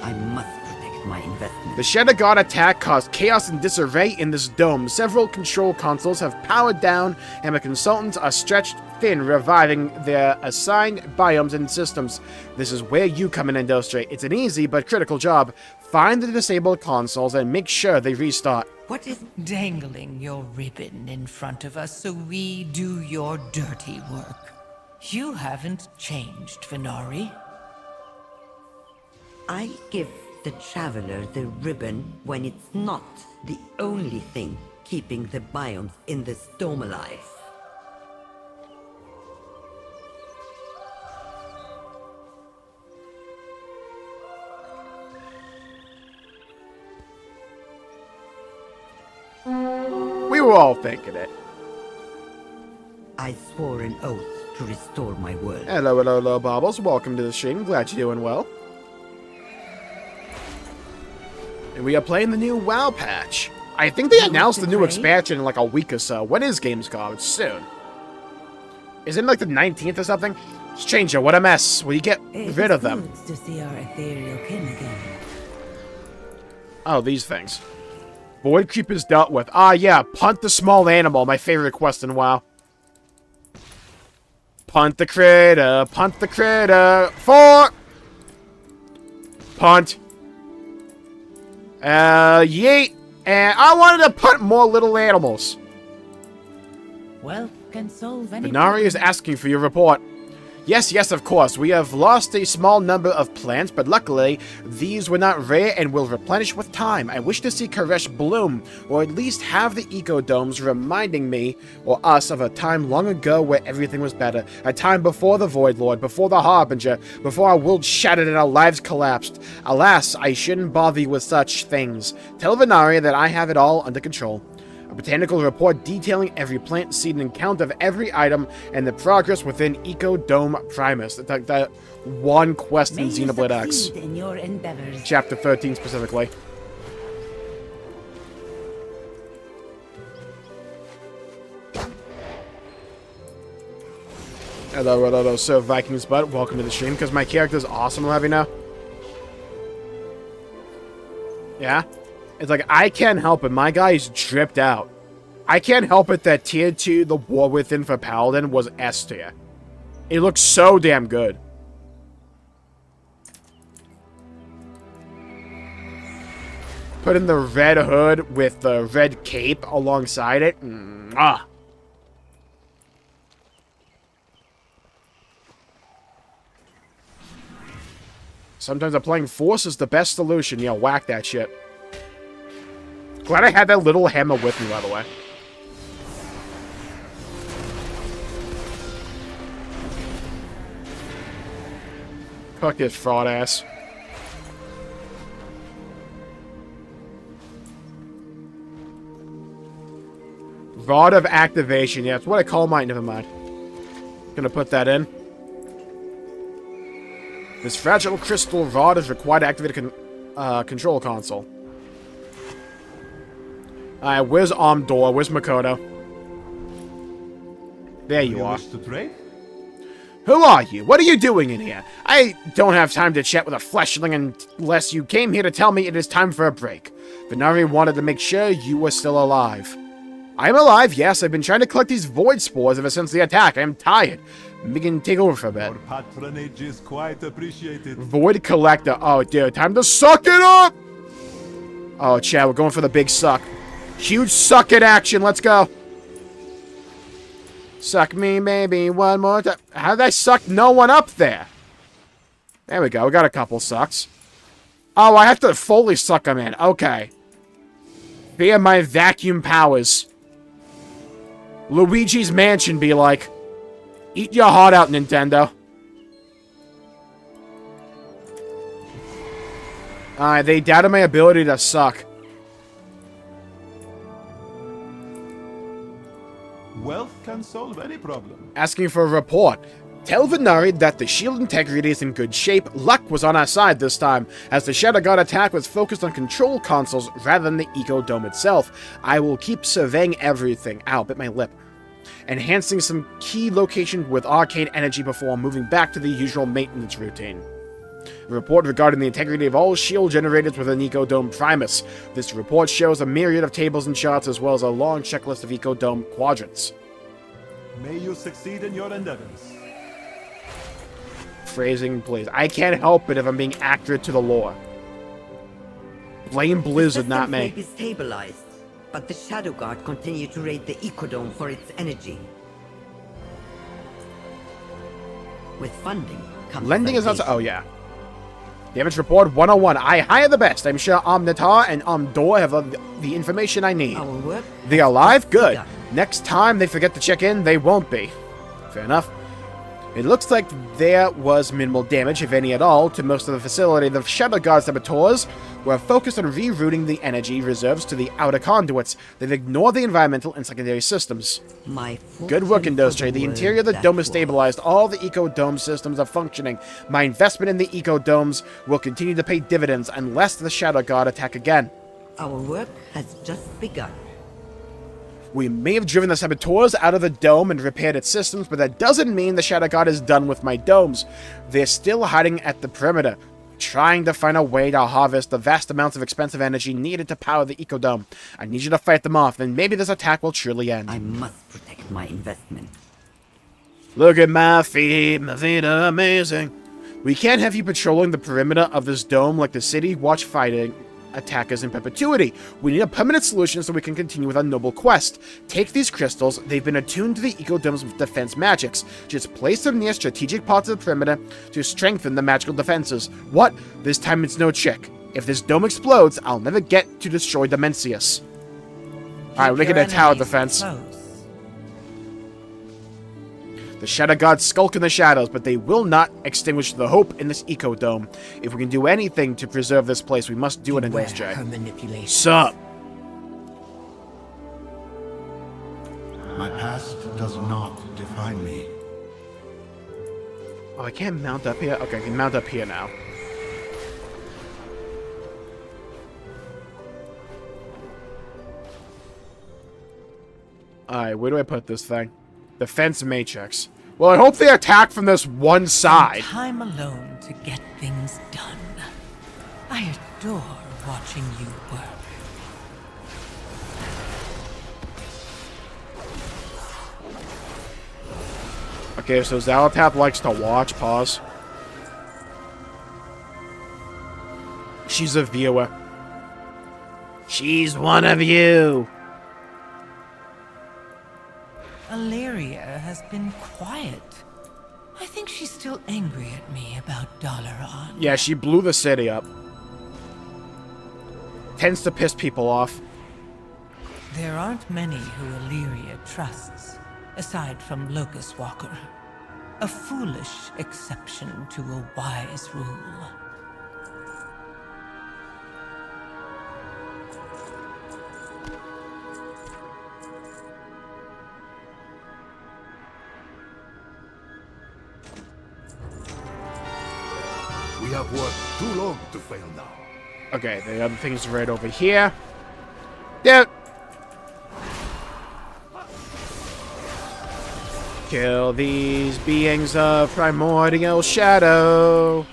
S8: I must protect my investment.
S1: The Shadow God attack caused chaos and disarray in this dome. Several control consoles have powered down, and the consultants are stretched thin, reviving their assigned biomes and systems. This is where you come in, Industry. It's an easy but critical job. Find the disabled consoles and make sure they restart.
S8: What is...
S5: Dangling your ribbon in front of us so we do your dirty work. You haven't changed, Venari.
S8: I give the Traveler the ribbon when it's not the only thing keeping the biomes in the storm alive?
S1: We were all thinking it.
S8: I swore an oath to restore my world.
S1: Hello, hello, hello, Bobbles. Welcome to the stream. Glad you're doing well. And we are playing the new WoW patch. I think they announced the new expansion in like a week or so. When is Gamescom? It's soon. Is it like the 19th or something? Stranger, what a mess. Will you get rid of them?
S5: To see our ethereal kin again.
S1: Oh, these things. Void Creepers dealt with. Ah, yeah. Punt the small animal. My favorite quest in WoW. Punt the critter. Punt the critter. 4. Punt. Yeet. And I wanted to punt more little animals.
S5: Well, can solve any
S1: Menagerie is asking for your report. Yes, yes, of course. We have lost a small number of plants, but luckily, these were not rare and will replenish with time. I wish to see Koresh bloom, or at least have the ecodomes reminding me, or us, of a time long ago where everything was better. A time before the Void Lord, before the Harbinger, before our world shattered and our lives collapsed. Alas, I shouldn't bother you with such things. Tell Venaria that I have it all under control. A botanical report detailing every plant, seed, and count of every item and the progress within Ecodome Primus. That one quest in Xenoblade X.
S5: in your endeavors.
S1: Chapter 13 specifically. Hello, hello, Sir Vikings Butt. Welcome to the stream, because my character's awesome, I'll have you know. Yeah? It's like, I can't help it. My guy is dripped out. I can't help it that tier 2, the War Within for Paladin, was S tier. It looks so damn good. Put in the red hood with the red cape alongside it. Sometimes applying force is the best solution. Yeah, whack that shit. Glad I had that little hammer with me, by the way. Fuck this fraud ass. Rod of Activation. Yeah, that's what I call mine. Never mind. Gonna put that in. This fragile crystal rod is required to activate a control console. Alright, where's Omdor? Where's Makoto? There you are.
S7: Wish to trade?
S1: Who are you? What are you doing in here? I don't have time to chat with a fleshling unless you came here to tell me it is time for a break. Venari wanted to make sure you were still alive. I am alive, yes. I've been trying to collect these void spores ever since the attack. I am tired. We can take over for a bit.
S7: Your patronage is quite appreciated.
S1: Void Collector. Oh, dude. Time to suck it up! Oh, Chad, we're going for the big suck. Huge suck it action. Let's go. Suck me, baby, one more time. How did I suck no one up there? There we go. We got a couple sucks. Oh, I have to fully suck them in. Okay. Via my vacuum powers. Luigi's Mansion be like, eat your heart out, Nintendo. Alright, they doubted my ability to suck.
S7: Wealth can solve any problem.
S1: Asking for a report. Tell Venari that the shield integrity is in good shape. Luck was on our side this time, as the Shadow God attack was focused on control consoles rather than the Eco Dome itself. I will keep surveying everything. Ow, bit my lip. Enhancing some key location with arcane energy before moving back to the usual maintenance routine. A report regarding the integrity of all shield generators within Eco Dome Primus. This report shows a myriad of tables and charts as well as a long checklist of Eco Dome quadrants.
S7: May you succeed in your endeavors.
S1: Phrasing, please. I can't help it if I'm being accurate to the lore. Blame Blizzard, not me.
S8: The system is stabilized, but the Shadow Guard continue to raid the Ecodome for its energy. With funding comes
S1: Lending is not so...
S8: citation.
S1: Oh, yeah. Damage report 101. I hire the best. I'm sure Omnitar and Omdor have the information I need.
S8: Our work
S1: They alive? Good.
S8: begun.
S1: Next time they forget to check in, they won't be. Fair enough. It looks like there was minimal damage, if any at all, to most of the facility. The Shadow Guard saboteurs were focused on rerouting the energy reserves to the outer conduits. They've ignored the environmental and secondary systems.
S8: My
S1: Good work,
S8: fortune
S1: Industry.
S8: for
S1: The
S8: world
S1: interior of the
S8: that
S1: dome is
S8: was.
S1: stabilized. All the eco-dome systems are functioning. My investment in the eco-domes will continue to pay dividends unless the Shadow Guard attack again.
S8: Our work has just begun.
S1: We may have driven the saboteurs out of the dome and repaired its systems, but that doesn't mean the Shadow Guard is done with my domes. They're still hiding at the perimeter, trying to find a way to harvest the vast amounts of expensive energy needed to power the eco-dome. I need you to fight them off, then maybe this attack will truly end.
S8: I must protect my investment.
S1: Look at my feet are amazing. We can't have you patrolling the perimeter of this dome like the city watch fighting attackers in perpetuity. We need a permanent solution so we can continue with our noble quest. Take these crystals. They've been attuned to the ecodome's defense magics. Just place them near strategic parts of the perimeter to strengthen the magical defenses. What? This time it's no trick. If this dome explodes, I'll never get to destroy Dimensius. Alright, we're making a tower defense. The Shadow Gods skulk in the shadows, but they will not extinguish the hope in this eco-dome. If we can do anything to preserve this place, we must do it in this, Jay.
S4: Her manipulation.
S1: Sup?
S2: My past does not define me.
S1: Oh, I can't mount up here? Okay, I can mount up here now. Alright, where do I put this thing? Defense matrix. Well, I hope they attack from this one side.
S5: Time alone to get things done. I adore watching you work.
S1: Okay, so Zalatath likes to watch. Pause. She's a viewer. She's one of you.
S5: Illyria has been quiet. I think she's still angry at me about Dalaran.
S1: Yeah, she blew the city up. Tends to piss people off.
S5: There aren't many who Illyria trusts, aside from Locust Walker. A foolish exception to a wise rule.
S3: We have worked too long to fail now.
S1: Okay, the other thing is right over here. Dude! Kill these beings of primordial shadow.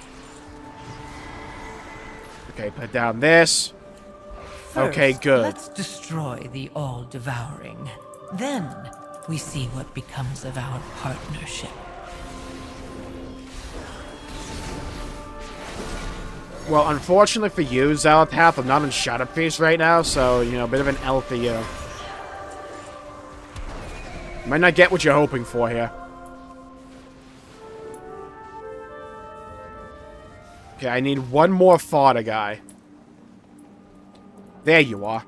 S1: Okay, put down this. Okay,
S5: First,
S1: good.
S5: Let's destroy the all-devouring. Then, we see what becomes of our partnership.
S1: Well, unfortunately for you, Zalatath, I'm not in Shadowface right now, so, you know, a bit of an L for you. Might not get what you're hoping for here. Okay, I need one more fodder guy. There you are.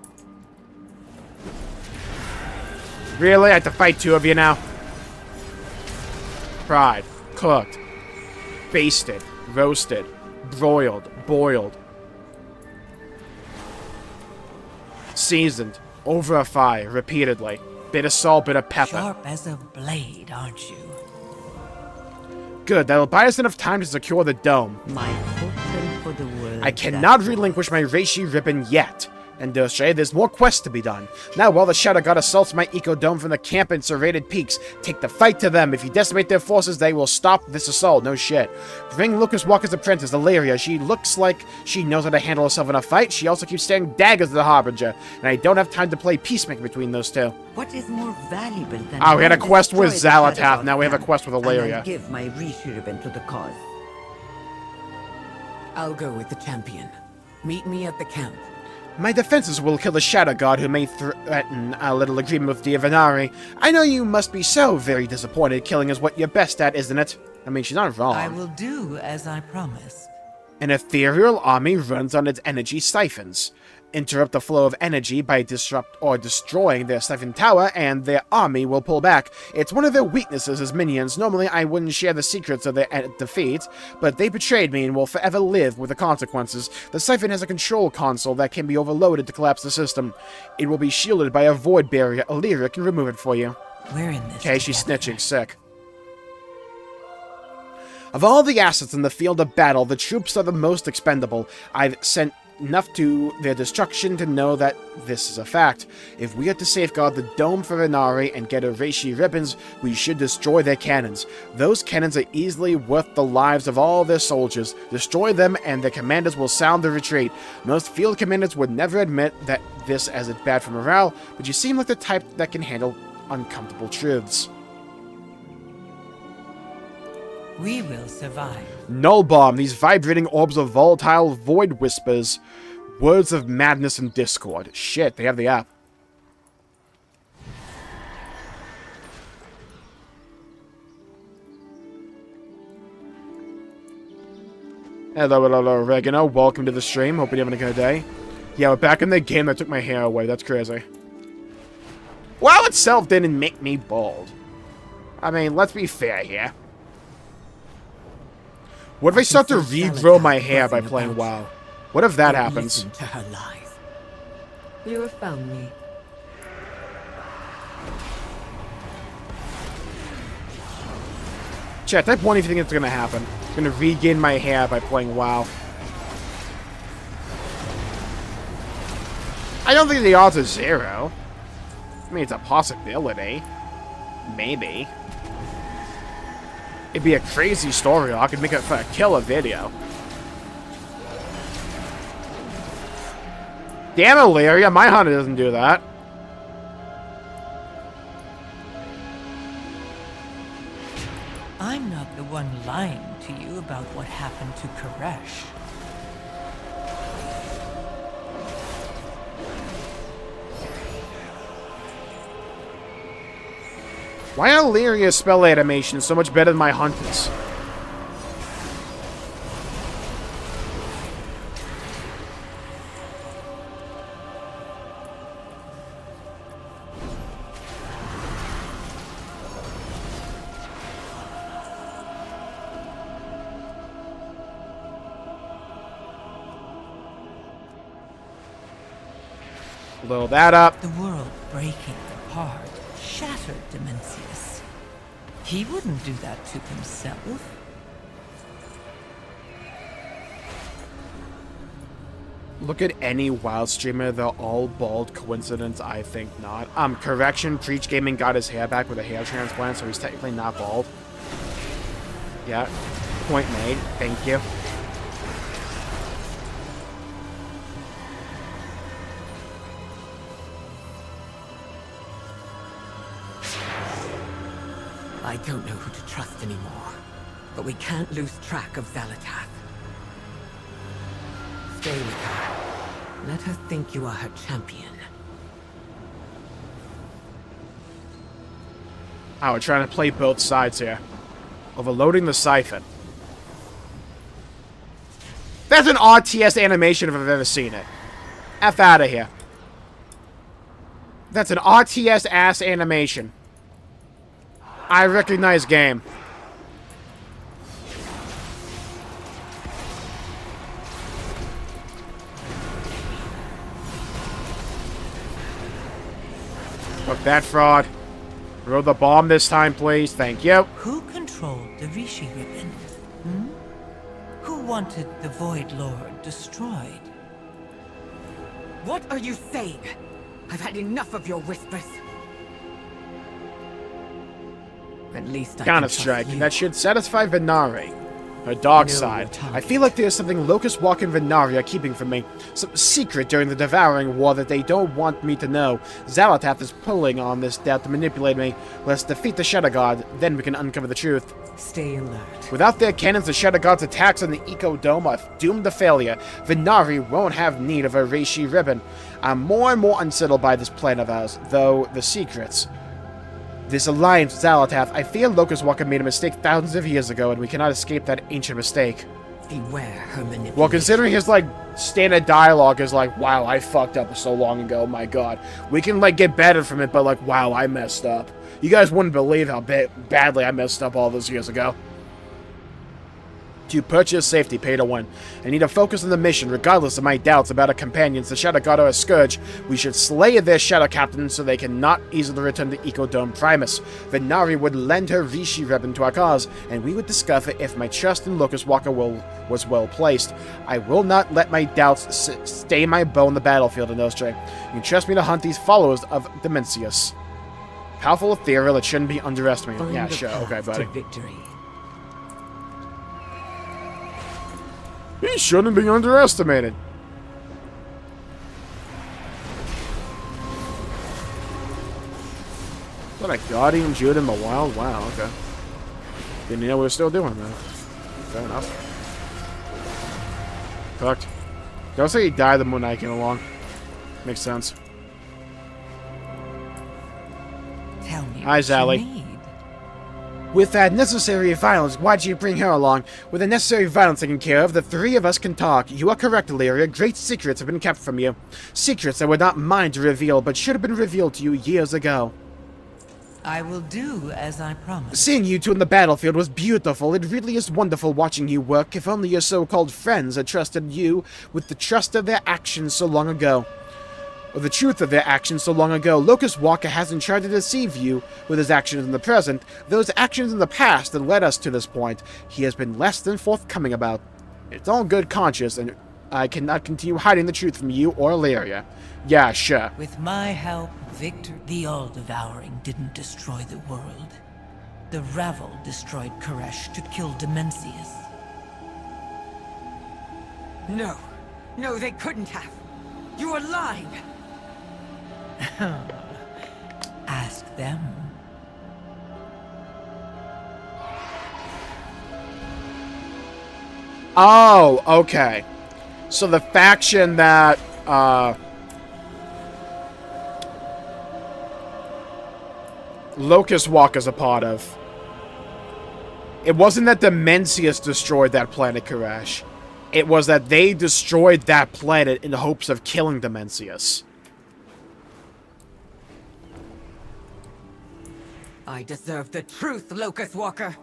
S1: Really? I have to fight two of you now? Fried, cooked, basted, roasted, broiled, boiled, seasoned, over a fire, repeatedly. Bit of salt, bit of pepper.
S5: Sharp as a blade, aren't you?
S1: Good, that'll buy us enough time to secure the dome.
S8: My fortune for the world.
S1: I cannot
S8: that
S1: relinquish my Rishi ribbon yet. And there's more quests to be done. Now, while the Shadow God assaults my eco-dome from the camp in serrated peaks, take the fight to them. If you decimate their forces, they will stop this assault. No shit. Bring Lucas Walker's apprentice, Illyria. She looks like she knows how to handle herself in a fight. She also keeps staring daggers at the Harbinger. And I don't have time to play peacemaker between those two.
S8: What is more valuable than
S1: Oh, we had a
S8: one
S1: quest with
S8: destroy the
S1: Zalatath.
S8: Shadow
S1: Now we have a
S8: camp,
S1: quest with
S8: and
S1: Illyria.
S8: I'll give my Rishi ribbon to the cause.
S4: I'll go with the champion. Meet me at the camp.
S1: My defenses will kill the Shadow God who may threaten a little agreement with Diavanari. I know you must be so very disappointed. Killing is what you're best at, isn't it? I mean, she's not wrong.
S5: I will do as I promised.
S1: An ethereal army runs on its energy siphons. Interrupt the flow of energy by destroying their siphon tower, and their army will pull back. It's one of their weaknesses as minions. Normally, I wouldn't share the secrets of their defeat, but they betrayed me and will forever live with the consequences. The siphon has a control console that can be overloaded to collapse the system. It will be shielded by a void barrier. Illyria can remove it for you.
S5: We're in this.
S1: Okay, she's snitching. Sick. Of all the assets in the field of battle, the troops are the most expendable. I've sent enough to their destruction to know that this is a fact. If we are to safeguard the dome for Menagerie and get Rishi ribbons, we should destroy their cannons. Those cannons are easily worth the lives of all their soldiers. Destroy them and their commanders will sound the retreat. Most field commanders would never admit that this as it's bad for morale, but you seem like the type that can handle uncomfortable truths.
S5: We will survive.
S1: Null Bomb, these vibrating orbs of volatile void whispers. Words of madness and discord. Shit, they have the app. Hello, Oregano. Welcome to the stream. Hope you're having a good day. Yeah, we're back in the game that took my hair away. That's crazy. WoW itself didn't make me bald. I mean, let's be fair here. What if I start to regrow my hair by playing WoW? What if that happens?
S4: Listen to her lies. You have found me.
S1: Chat, type 1 if you think it's gonna happen. I'm gonna regain my hair by playing WoW. I don't think the odds are 0. I mean, it's a possibility. Maybe. It'd be a crazy story. I could make it for a killer video. Damn, Illyria, my hunter doesn't do that.
S5: I'm not the one lying to you about what happened to Koresh.
S1: Why are Illyria's spell animations so much better than my hunters? Blow that up.
S5: The world breaking apart shattered Dimensius. He wouldn't do that to himself.
S1: Look at any WoW streamer, they're all bald. Coincidence? I think not. Correction, Preach Gaming got his hair back with a hair transplant, so he's technically not bald. Yeah, point made. Thank you.
S4: I don't know who to trust anymore, but we can't lose track of Xalatath. Stay with her. Let her think you are her champion.
S1: Oh, we're trying to play both sides here. Overloading the siphon. That's an RTS animation if I've ever seen it. F out of here. That's an RTS ass animation. I recognize game. Fuck that fraud. Throw the bomb this time, please. Thank you.
S5: Who controlled the Rishi ribbon? Hmm? Who wanted the Void Lord destroyed?
S4: What are you saying? I've had enough of your whispers. At least I
S1: Counter-Strike. That should satisfy Venari. Her dark side. I feel like there's something Locust Walk and Venari are keeping from me. Some secret during the Devouring War that they don't want me to know. Xalatath is pulling on this doubt to manipulate me. Let's defeat the Shadow God, then we can uncover the truth.
S4: Stay alert.
S1: Without their cannons, the Shadow God's attacks on the Eco Dome are doomed to failure. Venari won't have need of a Rishi ribbon. I'm more and more unsettled by this plan of ours, though the secrets. This alliance with Xalatath, I fear Locust Walker made a mistake thousands of years ago, and we cannot escape that ancient mistake.
S4: Beware her manipulation.
S1: Well, considering his, like, standard dialogue is like, wow, I fucked up so long ago, my god. We can, like, get better from it, but, like, wow, I messed up. You guys wouldn't believe how badly I messed up all those years ago. To purchase safety, pay to win. I need to focus on the mission, regardless of my doubts about our companions, the Shadow God or a Scourge. We should slay their Shadow Captain so they cannot easily return to Ecodome Primus. Venari would lend her Rishi ribbon to our cause, and we would discover if my trust in Locust Walker was well placed. I will not let my doubts stay my bow on the battlefield in Nostra. You can trust me to hunt these followers of Dimensius. Powerful ethereal, it shouldn't be underestimated.
S4: Find
S1: Yeah,
S4: the
S1: sure, okay,
S4: path
S1: buddy.
S4: to victory.
S1: He shouldn't be underestimated. What a Guardian Jude in the wild? Wow, okay. Didn't know we were still doing that. Fair enough. Fucked. Don't say he died the Moon Knight came along. Makes sense.
S5: Tell me
S1: Hi,
S5: what
S1: Sally.
S5: you need.
S1: With that necessary violence, why'd you bring her along? With the necessary violence taken care of, the three of us can talk. You are correct, Illyria. Great secrets have been kept from you. Secrets that were not mine to reveal, but should have been revealed to you years ago.
S5: I will do as I promised.
S1: Seeing you two on the battlefield was beautiful. It really is wonderful watching you work. If only your so-called friends had trusted you with the trust of their actions so long ago. Or the truth of their actions so long ago. Locust Walker hasn't tried to deceive you with his actions in the present. Those actions in the past that led us to this point, he has been less than forthcoming about. It's all good conscience, and I cannot continue hiding the truth from you or Illyria. Yeah, sure.
S5: With my help, Victor, the All-Devouring didn't destroy the world. The Ravel destroyed Koresh to kill Dimensius.
S4: No. No, they couldn't have. You are lying.
S5: Ask them.
S1: Oh, okay. So the faction that, Locust Walker's a part of. It wasn't that Dimensius destroyed that planet, Koresh. It was that they destroyed that planet in the hopes of killing Dimensius.
S4: I deserve the truth, Locust Walker.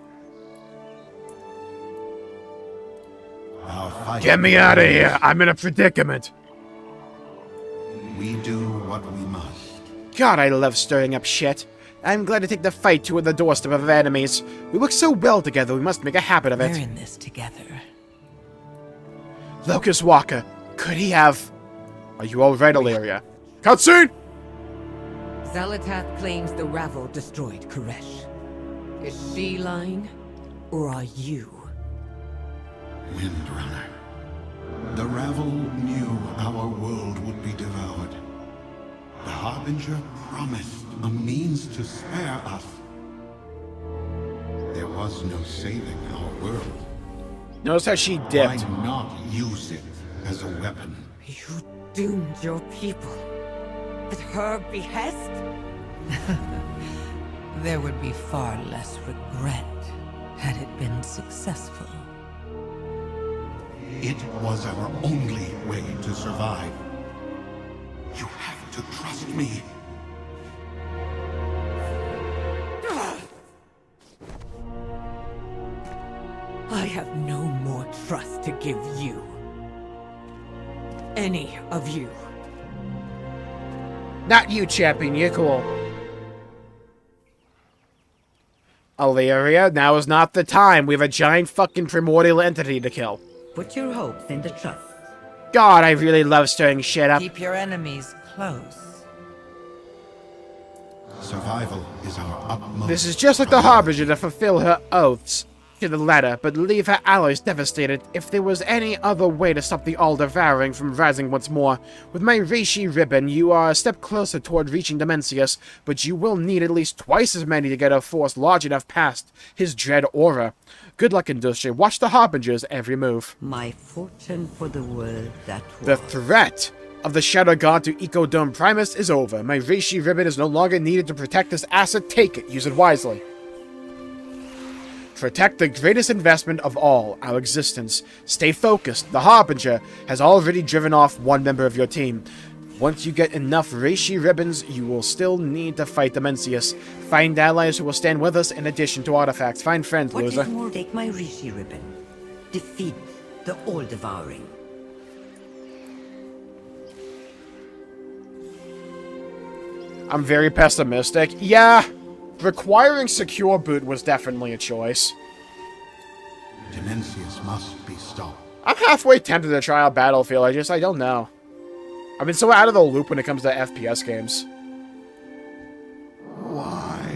S2: Our fight.
S1: Get me out of here! I'm in a predicament!
S2: We do what we must.
S1: God, I love stirring up shit. I'm glad to take the fight to the doorstep of enemies. We work so well together, we must make a habit of
S5: We're
S1: it.
S5: in this together.
S1: Locust Walker, could he have... Are you alright, Illyria? Cutscene!
S4: Zalatath claims the Ravel destroyed Koresh. Is she lying? Or are you?
S2: Windrunner. The Ravel knew our world would be devoured. The Harbinger promised a means to spare us. There was no saving our world.
S1: Notice how she
S2: Why
S1: dipped.
S2: not use it as a weapon?
S4: You doomed your people. At her behest?
S5: There would be far less regret had it been successful.
S2: It was our only way to survive. You have to trust me.
S4: I have no more trust to give you. Any of you.
S1: Not you, champion, you're cool. Illyria, now is not the time. We have a giant fucking primordial entity to kill.
S8: Put your hopes in the trust.
S1: God, I really love stirring shit up.
S5: Keep your enemies close.
S2: Survival is our utmost.
S1: This is just like the Harbinger to fulfill her oaths to the letter, but leave her allies devastated. If there was any other way to stop the All-Devouring from rising once more, with my Rishi ribbon, you are a step closer toward reaching Dimensius, but you will need at least twice as many to get a force large enough past his dread aura. Good luck, Industry. Watch the Harbinger's every move.
S8: My fortune for the world that was.
S1: The threat of the Shadow God to Ecodome Primus is over. My Rishi ribbon is no longer needed to protect this asset. Take it. Use it wisely. Protect the greatest investment of all, our existence. Stay focused. The Harbinger has already driven off one member of your team. Once you get enough Rishi ribbons, you will still need to fight the Mencius. Find allies who will stand with us in addition to artifacts. Find friends,
S8: What
S1: loser.
S8: is more, take my Rishi ribbon. Defeat the all-devouring.
S1: I'm very pessimistic. Yeah, requiring secure boot was definitely a choice.
S2: Mencius must be stopped.
S1: I'm halfway tempted to try out Battlefield. I don't know. I've been so out of the loop when it comes to FPS games.
S2: Why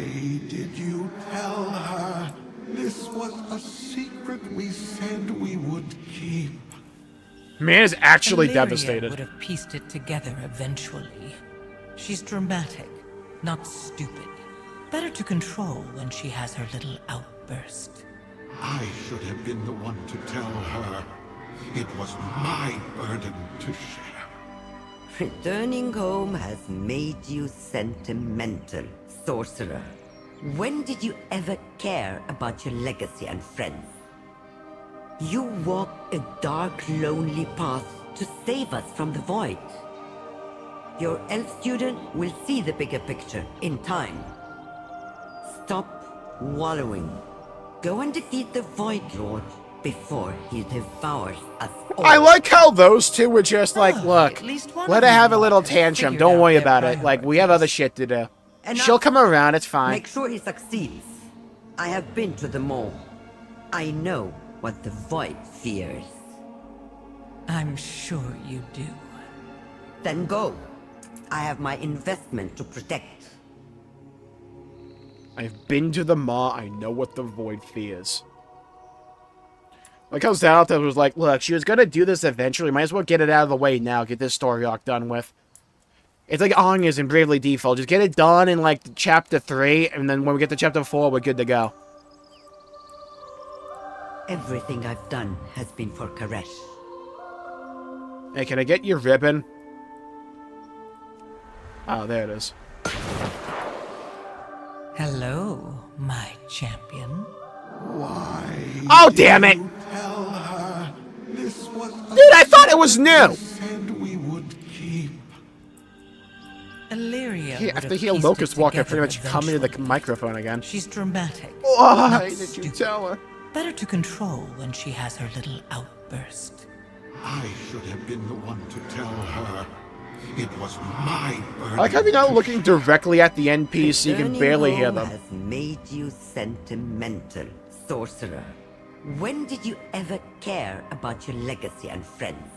S2: did you tell her? This was a secret we said we would keep.
S1: Man is actually
S5: Illyria
S1: devastated.
S5: would have pieced it together eventually. She's dramatic, not stupid. Better to control when she has her little outburst.
S2: I should have been the one to tell her. It was my burden to share.
S8: Returning home has made you sentimental, sorcerer. When did you ever care about your legacy and friends? You walked a dark, lonely path to save us from the void. Your elf student will see the bigger picture in time. Stop wallowing. Go and defeat the Void Lord before he devours us all.
S1: I like how those two were just like, look,
S5: at least one
S1: let
S5: of
S1: her
S5: you
S1: have a little
S5: has
S1: tantrum.
S5: figured
S1: Don't
S5: out
S1: worry
S5: their
S1: about it. Like, we have other shit to do.
S8: Enough.
S1: She'll come around. It's fine.
S8: Make sure he succeeds. I have been to them all. I know what the Void fears.
S5: I'm sure you do.
S8: Then go. I have my investment to protect.
S1: I've been to the Maw. I know what the Void fears. Like how Zalta was like, look, she was going to do this eventually. Might as well get it out of the way now. Get this story arc done with. It's like Anya's in Bravely Default. Just get it done in, like, Chapter 3, and then when we get to Chapter 4, we're good to go.
S8: Everything I've done has been for Koresh.
S1: Hey, can I get your ribbon? Oh, there it is.
S5: Hello, my champion.
S2: Why?
S1: Oh, damn it!
S2: You tell her this was a
S1: Dude, I thought it was new!
S2: said we would keep.
S5: Illyria
S1: Yeah,
S5: would
S1: after
S5: have
S1: he and
S5: pieced
S1: Locust
S5: it
S1: Walker
S5: together
S1: pretty much come into the
S5: eventually.
S1: microphone again.
S5: She's dramatic.
S1: Why
S5: not
S1: did you
S5: stupid.
S1: tell her?
S5: Better to control when she has her little outburst.
S2: I should have been the one to tell her. It was my burden.
S1: I like how you're not
S2: to
S1: looking directly at the NPC, so you can
S8: Returning
S1: barely hear
S8: home
S1: them.
S8: has made you sentimental, sorcerer. When did you ever care about your legacy and friends?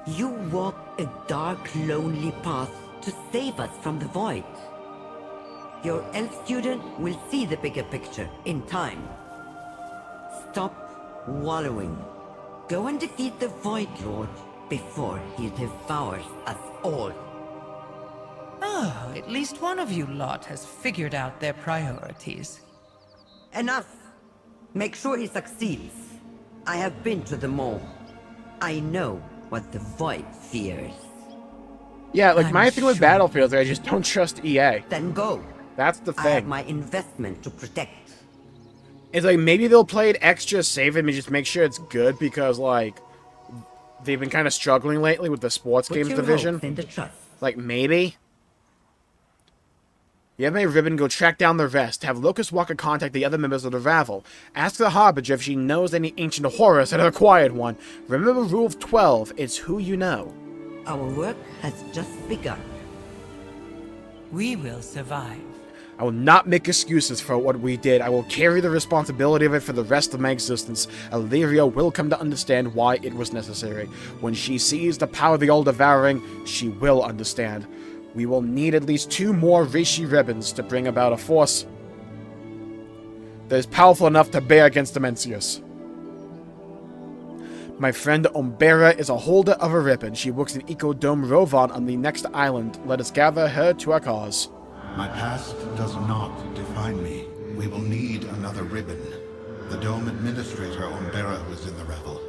S8: You walked a dark, lonely path to save us from the void. Your elf student will see the bigger picture in time. Stop wallowing. Go and defeat the Void Lord before he devours us all.
S5: Oh, at least one of you lot has figured out their priorities.
S8: Enough! Make sure he succeeds. I have been to them all. I know what the Void fears.
S1: Yeah, like,
S5: I'm
S1: my thing with
S5: sure.
S1: Battlefield is I just don't trust EA.
S8: Then go.
S1: That's the
S8: I have
S1: thing.
S8: my investment to protect.
S1: It's like, maybe they'll play it extra safe and just make sure it's good because, like, they've been kind of struggling lately with the sports
S8: Put
S1: games
S8: your
S1: division.
S8: hopes in the trust.
S1: Like, maybe? You have my ribbon, go track down the rest. Have Locust Walker contact the other members of the Ravel. Ask the Harbinger if she knows any ancient horrors that have acquired one. Remember Rule of 12, it's who you know.
S8: Our work has just begun.
S5: We will survive.
S1: I will not make excuses for what we did. I will carry the responsibility of it for the rest of my existence. Illyria will come to understand why it was necessary. When she sees the power of the All-Devouring, she will understand. We will need at least 2 more Rishi ribbons to bring about a force that is powerful enough to bear against the Mencius. My friend Umbera is a holder of a ribbon. She works in Ecodome Rovan on the next island. Let us gather her to our cause.
S2: My past does not define me. We will need another ribbon. The Dome Administrator Umbera was in the Ravel.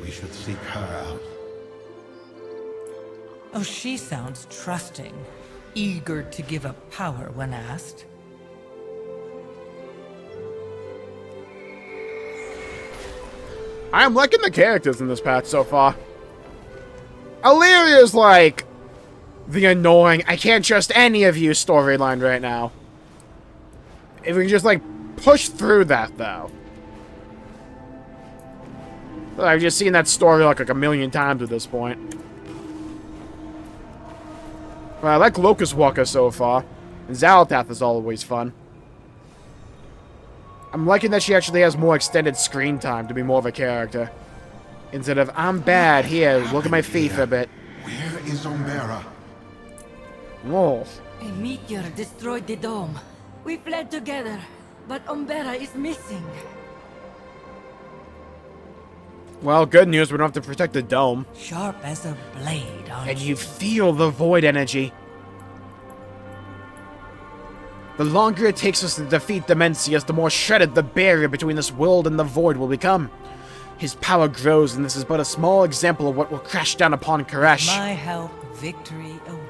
S2: We should seek her out.
S5: Oh, she sounds trusting, eager to give up power when asked.
S1: I'm liking the characters in this patch so far. Illyrio's like the annoying, I can't trust any of you storyline right now. If we can just, like, push through that, though. I've just seen that story like a million times at this point. But I like Locust Walker so far. And Xalatath is always fun. I'm liking that she actually has more extended screen time to be more of a character. Instead of, I'm bad, here, look at my feet for a bit.
S2: Where is Umbera?
S1: Whoa.
S9: A meteor destroyed the dome. We fled together, but Umbera is missing.
S1: Well, good news, we don't have to protect the dome.
S5: Sharp as a blade, aren't
S1: And you feel the void energy. The longer it takes us to defeat Demencius, the more shredded the barrier between this world and the void will become. His power grows, and this is but a small example of what will crash down upon Koresh.
S5: My help, victory awaits.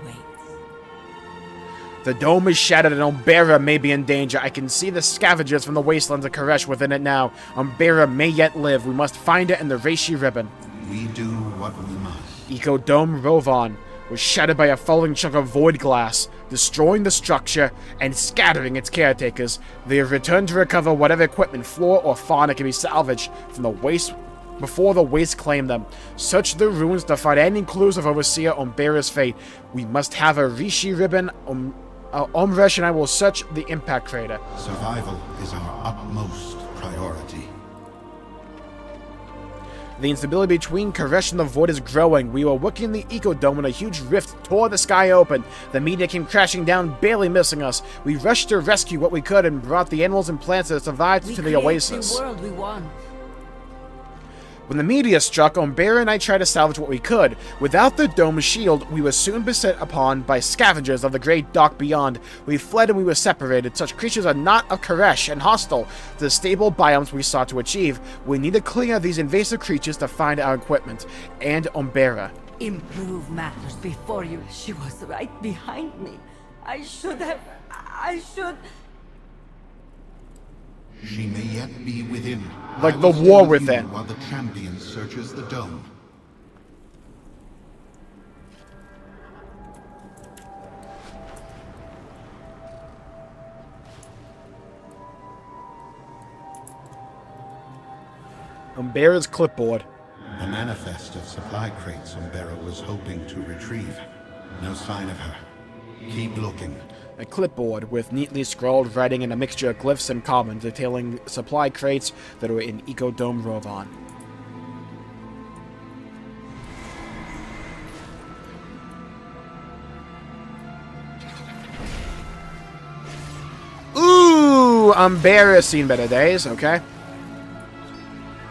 S1: The dome is shattered and Umbera may be in danger. I can see the scavengers from the wastelands of Koresh within it now. Umbera may yet live. We must find it in the Rishi ribbon.
S2: We do what we must.
S1: Eco Dome Rovan was shattered by a falling chunk of void glass, destroying the structure and scattering its caretakers. They have returned to recover whatever equipment, flora or fauna can be salvaged from the waste before the waste claimed them. Search the ruins to find any clues of Overseer Umbera's fate. We must have a Rishi ribbon. Umresh and I will search the impact crater.
S2: Survival is our utmost priority.
S1: The instability between Koresh and the void is growing. We were working in the Ecodome when a huge rift tore the sky open. The meteor came crashing down, barely missing us. We rushed to rescue what we could and brought the animals and plants that survived to the oasis.
S9: The world we want.
S1: When the meteor struck, Umbera and I tried to salvage what we could. Without the dome's shield, we were soon beset upon by scavengers of the great dark beyond. We fled and we were separated. Such creatures are not of Koresh and hostile to the stable biomes we sought to achieve. We need to clear these invasive creatures to find our equipment. And Umbera.
S9: Improve matters before you. She was right behind me. I should.
S2: She may yet be within.
S1: Like
S2: I
S1: the
S2: will
S1: war
S2: stay with you
S1: within.
S2: while the champion searches the dome.
S1: Umbera's clipboard.
S2: The manifest of supply crates Umbera was hoping to retrieve. No sign of her. Keep looking.
S1: A clipboard with neatly scrawled writing and a mixture of glyphs and comments detailing supply crates that were in Ecodome Rovan. Ooh, Umbera's seen better days, okay.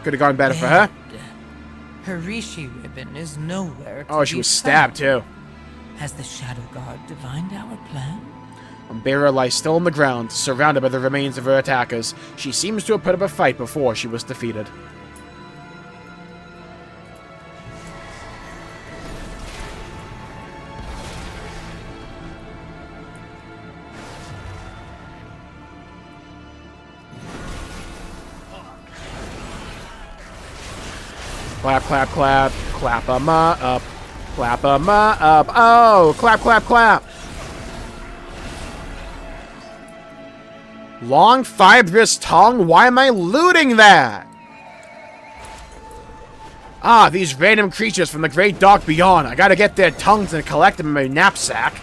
S1: Could have gone better for her.
S5: Her Rishi ribbon is nowhere to
S1: Oh, she
S5: be
S1: was stabbed
S5: found.
S1: too.
S5: Has the Shadow Guard divined our plan?
S1: Umbera lies still on the ground, surrounded by the remains of her attackers. She seems to have put up a fight before she was defeated. Clap, clap, clap. Clap 'em up. Clap 'em up. Oh, clap, clap, clap. Long fibrous tongue? Why am I looting that? Ah, these random creatures from the great dark beyond. I gotta get their tongues and collect them in my knapsack.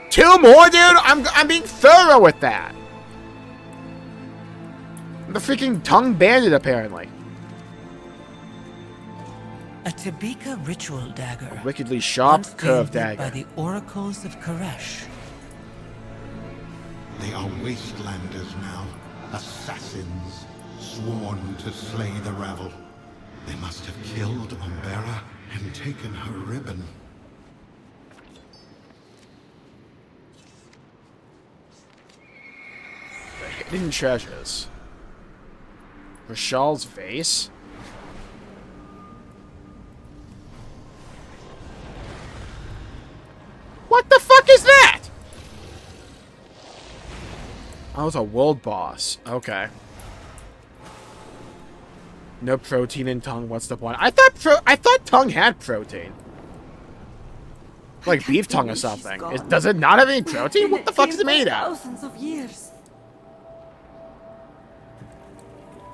S1: 2 more, dude? I'm being thorough with that. I'm the freaking tongue bandit, apparently.
S5: A Tika ritual dagger.
S1: A wickedly sharp,
S5: once
S1: curved
S5: wielded
S1: dagger.
S5: by the oracles of Koresh.
S2: They are wastelanders now. Assassins. Sworn to slay the Ravel. They must have killed Umbera and taken her ribbon.
S1: Hidden treasures. Rashal's vase. What the fuck is that? Oh, it's a world boss. Okay. No protein in tongue. What's the point? I thought tongue had protein. Like beef tongue or something. Does it not have any protein? What the fuck is it made out?
S9: Thousands of years.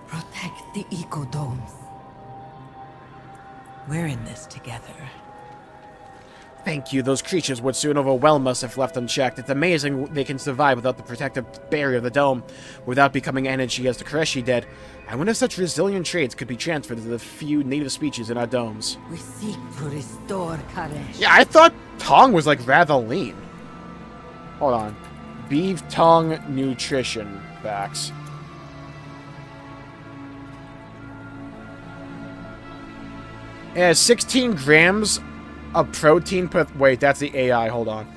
S9: Protect the ecodomes.
S5: We're in this together.
S1: Thank you. Those creatures would soon overwhelm us if left unchecked. It's amazing they can survive without the protective barrier of the dome, without becoming energy as the Koreshi did. I wonder if such resilient traits could be transferred to the few native species in our domes.
S9: We seek to restore Karesh.
S1: Yeah, I thought tongue was like rather lean. Hold on. Beef tongue nutrition facts. It has 16 grams of protein per... Wait, that's the AI. Hold on.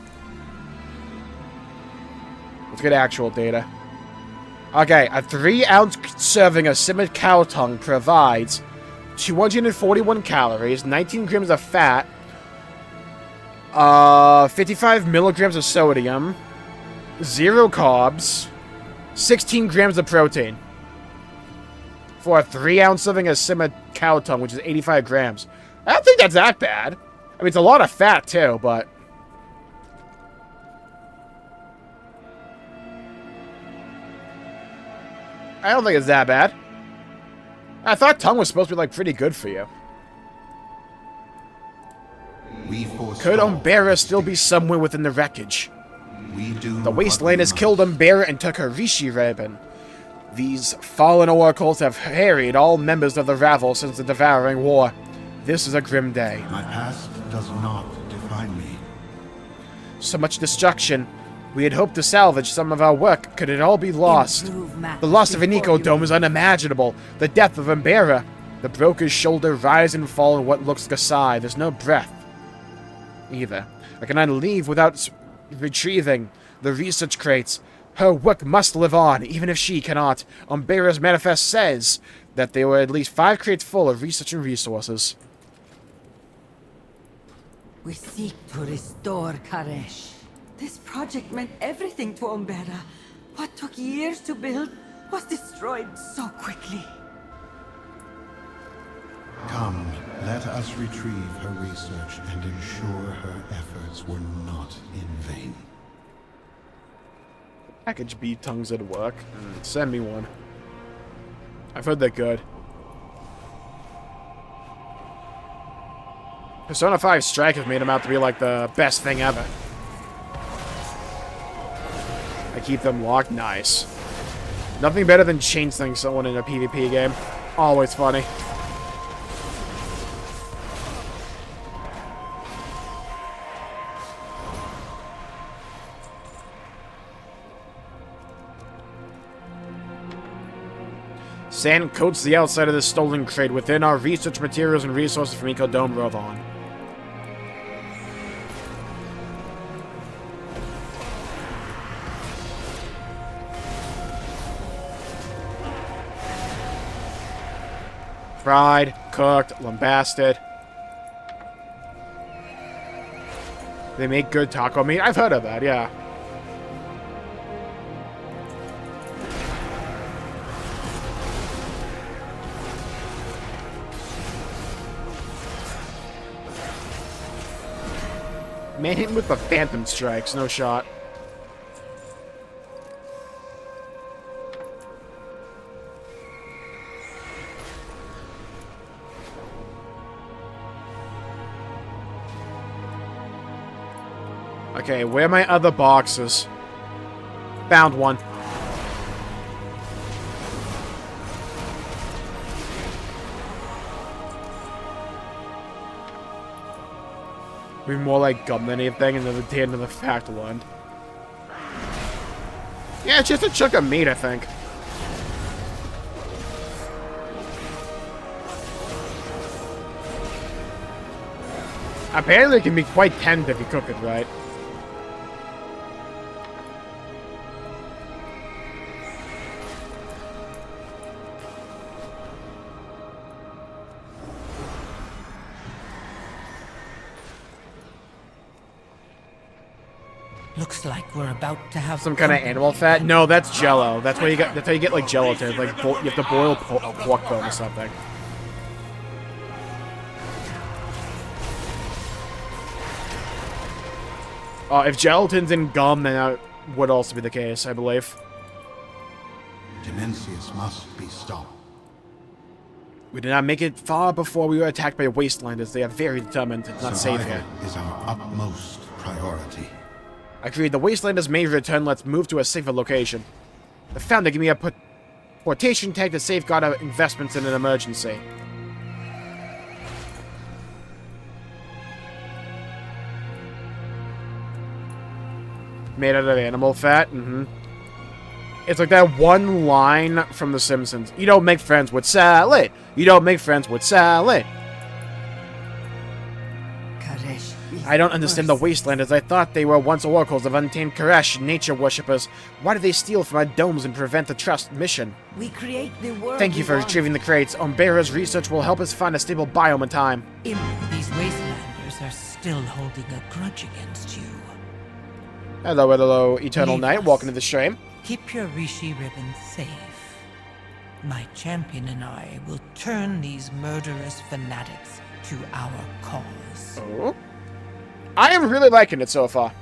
S1: Let's get actual data. Okay, a 3-ounce serving of simmered cow tongue provides 241 calories, 19 grams of fat, 55 milligrams of sodium, 0 carbs, 16 grams of protein. For a 3-ounce serving of simmered cow tongue, which is 85 grams. I don't think that's that bad. I mean, it's a lot of fat, too, but... I don't think it's that bad. I thought tongue was supposed to be, like, pretty good for you. Could Umbera still be somewhere within the wreckage? The wastelanders killed Umbera and took her Rishi ribbon. These fallen oracles have harried all members of the Ravel since the Devouring War. This is a grim day.
S2: My past does not define me.
S1: So much destruction. We had hoped to salvage some of our work. Could it all be lost? The loss of an eco-dome is unimaginable. The death of Umbera. The broker's shoulder rise and fall in what looks like a sigh. There's no breath. Either. I cannot leave without retrieving the research crates. Her work must live on, even if she cannot. Umbera's manifest says that there were at least 5 crates full of research and resources.
S9: We seek to restore Karesh. This project meant everything to Umbera. What took years to build was destroyed so quickly.
S2: Come, let us retrieve her research and ensure her efforts were not in vain.
S1: Package beef tongues at work. Send me one. I've heard they're good. Persona 5 Strike has made them out to be like the best thing ever. I keep them locked. Nice. Nothing better than chainsling someone in a PvP game. Always funny. Sand coats the outside of the stolen crate within our research materials and resources from Ecodome Rovon. Fried, cooked, lambasted. They make good taco meat? I've heard of that, yeah. Man with the phantom strikes, no shot. Okay, where are my other boxes? Found one. Be more like gum than anything, and then the end of the fact one. Yeah, it's just a chunk of meat, I think. Apparently it can be quite tender if you cook it right.
S5: Looks like we're about to have
S1: Some kind of animal fat? No, that's Jello. That's why you get. That's how you get like gelatin. Like you have to boil pork bone or something. If gelatin's in gum, then that would also be the case, I believe.
S2: Dimensius must be stopped.
S1: We did not make it far before we were attacked by wastelanders. They are very determined. It's not safe here.
S2: Survival is our utmost priority.
S1: Agreed. The wastelanders may return. Let's move to a safer location. The founder gave me a portation tag to safeguard our investments in an emergency. Made out of animal fat? Mm-hmm. It's like that one line from The Simpsons. You don't make friends with salad. You don't make friends with salad.
S9: Karesh.
S1: I don't understand the wastelanders. I thought they were once oracles of untamed Karesh, nature worshippers. Why do they steal from our domes and prevent the trust mission?
S9: We create the world.
S1: Thank you for retrieving the crates. Umbera's research will help us find a stable biome in time.
S5: These wastelanders are still holding a grudge against you.
S1: Hello, hello, Eternal
S5: Leave
S1: Knight.
S5: us.
S1: Welcome to the stream.
S5: Keep your Rishi ribbon safe. My champion and I will turn these murderous fanatics to our cause.
S1: Oh. I am really liking it so far.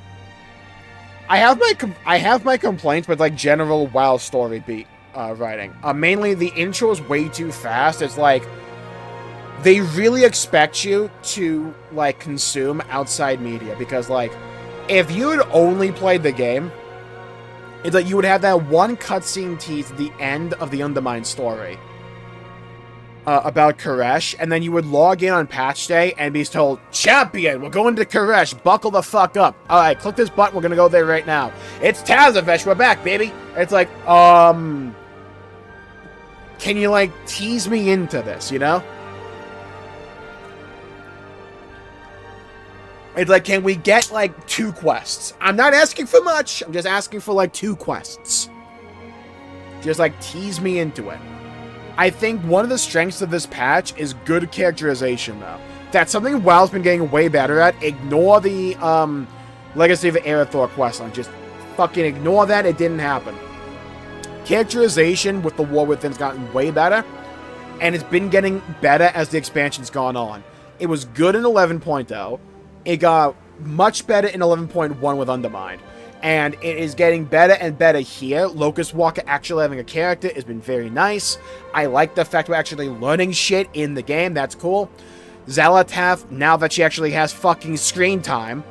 S1: I have my complaints with like general WoW story beat writing. Mainly the intro is way too fast. It's like they really expect you to like consume outside media because like if you had only played the game, it's like you would have that one cutscene tease at the end of the Undermine story about Karesh, and then you would log in on patch day and be told, "Champion, we're going to Karesh, buckle the fuck up. Alright, click this button, we're gonna go there right now. It's Tazavesh, we're back, baby." It's like, can you like tease me into this, you know? It's like, can we get like 2 quests? I'm not asking for much, I'm just asking for like 2 quests. Just like tease me into it. I think one of the strengths of this patch is good characterization, though. That's something WoW's been getting way better at. Ignore the Legacy of Arathor questline. Just fucking ignore that. It didn't happen. Characterization with the War Within's gotten way better, and it's been getting better as the expansion's gone on. It was good in 11.0. It got much better in 11.1 with Undermined. And it is getting better and better here. Locust Walker actually having a character has been very nice. I like the fact we're actually learning shit in the game. That's cool. Xalatath, now that she actually has fucking screen time,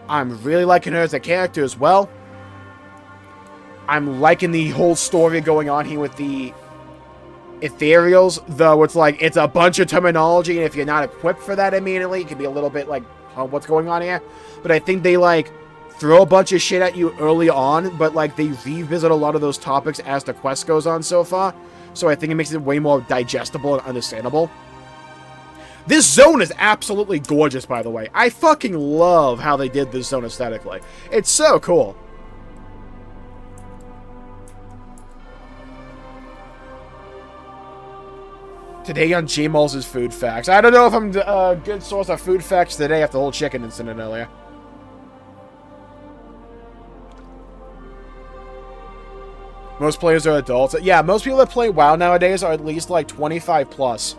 S1: I'm really liking her as a character as well. I'm liking the whole story going on here with the ethereals, though it's like, it's a bunch of terminology, and if you're not equipped for that immediately, it can be a little bit like, oh, what's going on here? But I think they, like, throw a bunch of shit at you early on, but, like, they revisit a lot of those topics as the quest goes on so far, so I think it makes it way more digestible and understandable. This zone is absolutely gorgeous, by the way. I fucking love how they did this zone aesthetically. It's so cool. Today on Jmulls is food facts. I don't know if I'm a good source of food facts today after the whole chicken incident earlier. Most players are adults. Yeah, most people that play WoW nowadays are at least like 25 plus.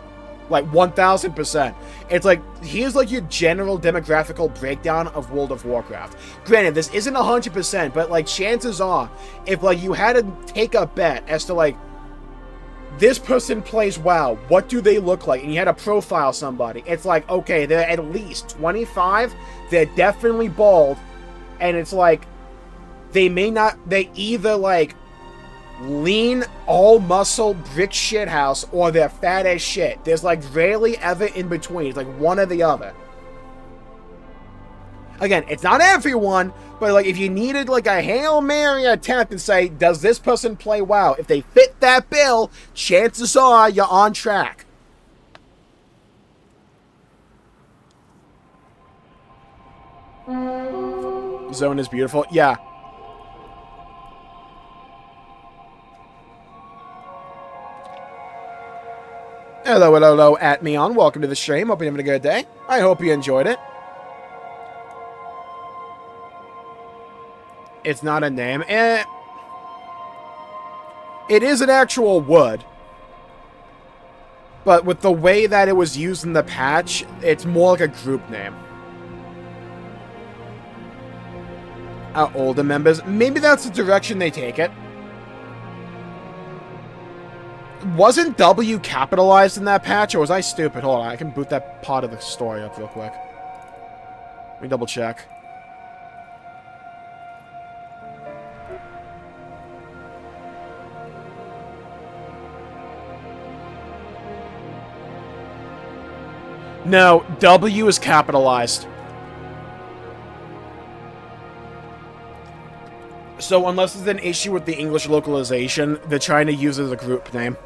S1: Like 1000%. It's like, here's like your general demographical breakdown of World of Warcraft. Granted, this isn't 100%, but like chances are, if like you had to take a bet as to like, this person plays WoW, what do they look like? And you had to profile somebody. It's like, okay, they're at least 25, they're definitely bald, and it's like, they may not, they either like, lean, all muscle, brick shithouse, or they're fat as shit. There's like rarely ever in between. It's like one or the other. Again, it's not everyone, but like if you needed like a Hail Mary attempt and say, does this person play WoW? If they fit that bill, chances are you're on track. Zone is beautiful. Yeah. Hello, hello, hello, at me on. Welcome to the stream. Hope you're having a good day. I hope you enjoyed it. It's not a name. It is an actual wood. But with the way that it was used in the patch, it's more like a group name. Our older members. Maybe that's the direction they take it. Wasn't W capitalized in that patch, or was I stupid? Hold on, I can boot that part of the story up real quick. Let me double check. No, W is capitalized. So unless there's an issue with the English localization, they're trying to use it as a group name.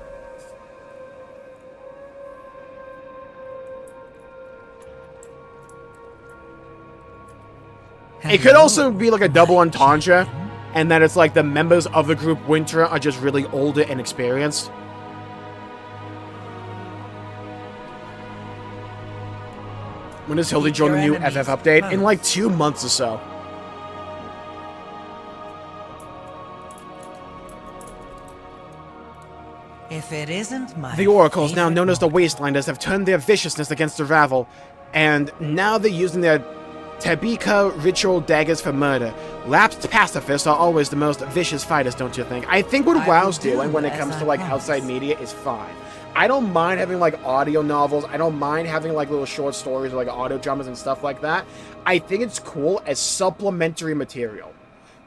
S1: It could also be like a double entendre, and that it's like the members of the group Winter are just really older and experienced. When does Hildy join the new FF update? In like 2 months or so.
S5: If it isn't my
S1: The Oracles, now known as the Wastelanders, have turned their viciousness against the Ravel, and now they're using their Tabika ritual daggers for murder. Lapsed pacifists are always the most vicious fighters, don't you think? I think what WoW's doing when it comes to like outside media is fine. I don't mind having like audio novels. I don't mind having like little short stories or like audio dramas and stuff like that. I think it's cool as supplementary material.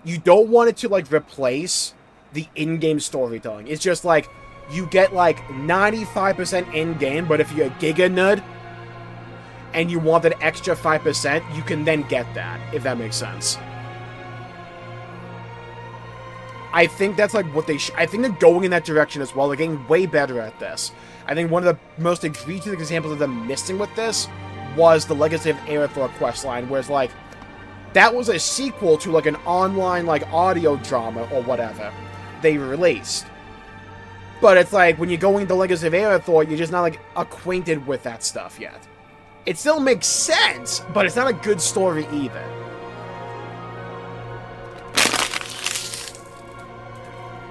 S1: You don't want it to like replace the in-game storytelling. It's just like you get like 95% in-game, but if you're a Giga nerd and you want that extra 5%, you can then get that, if that makes sense. I think that's like what they I think they're going in that direction as well. They're getting way better at this. I think one of the most egregious examples of them missing with this was the Legacy of Aerithor questline, where it's like, that was a sequel to like an online like audio drama or whatever they released. But it's like, when you're going to Legacy of Aerithor, you're just not like acquainted with that stuff yet. It still makes sense, but it's not a good story either.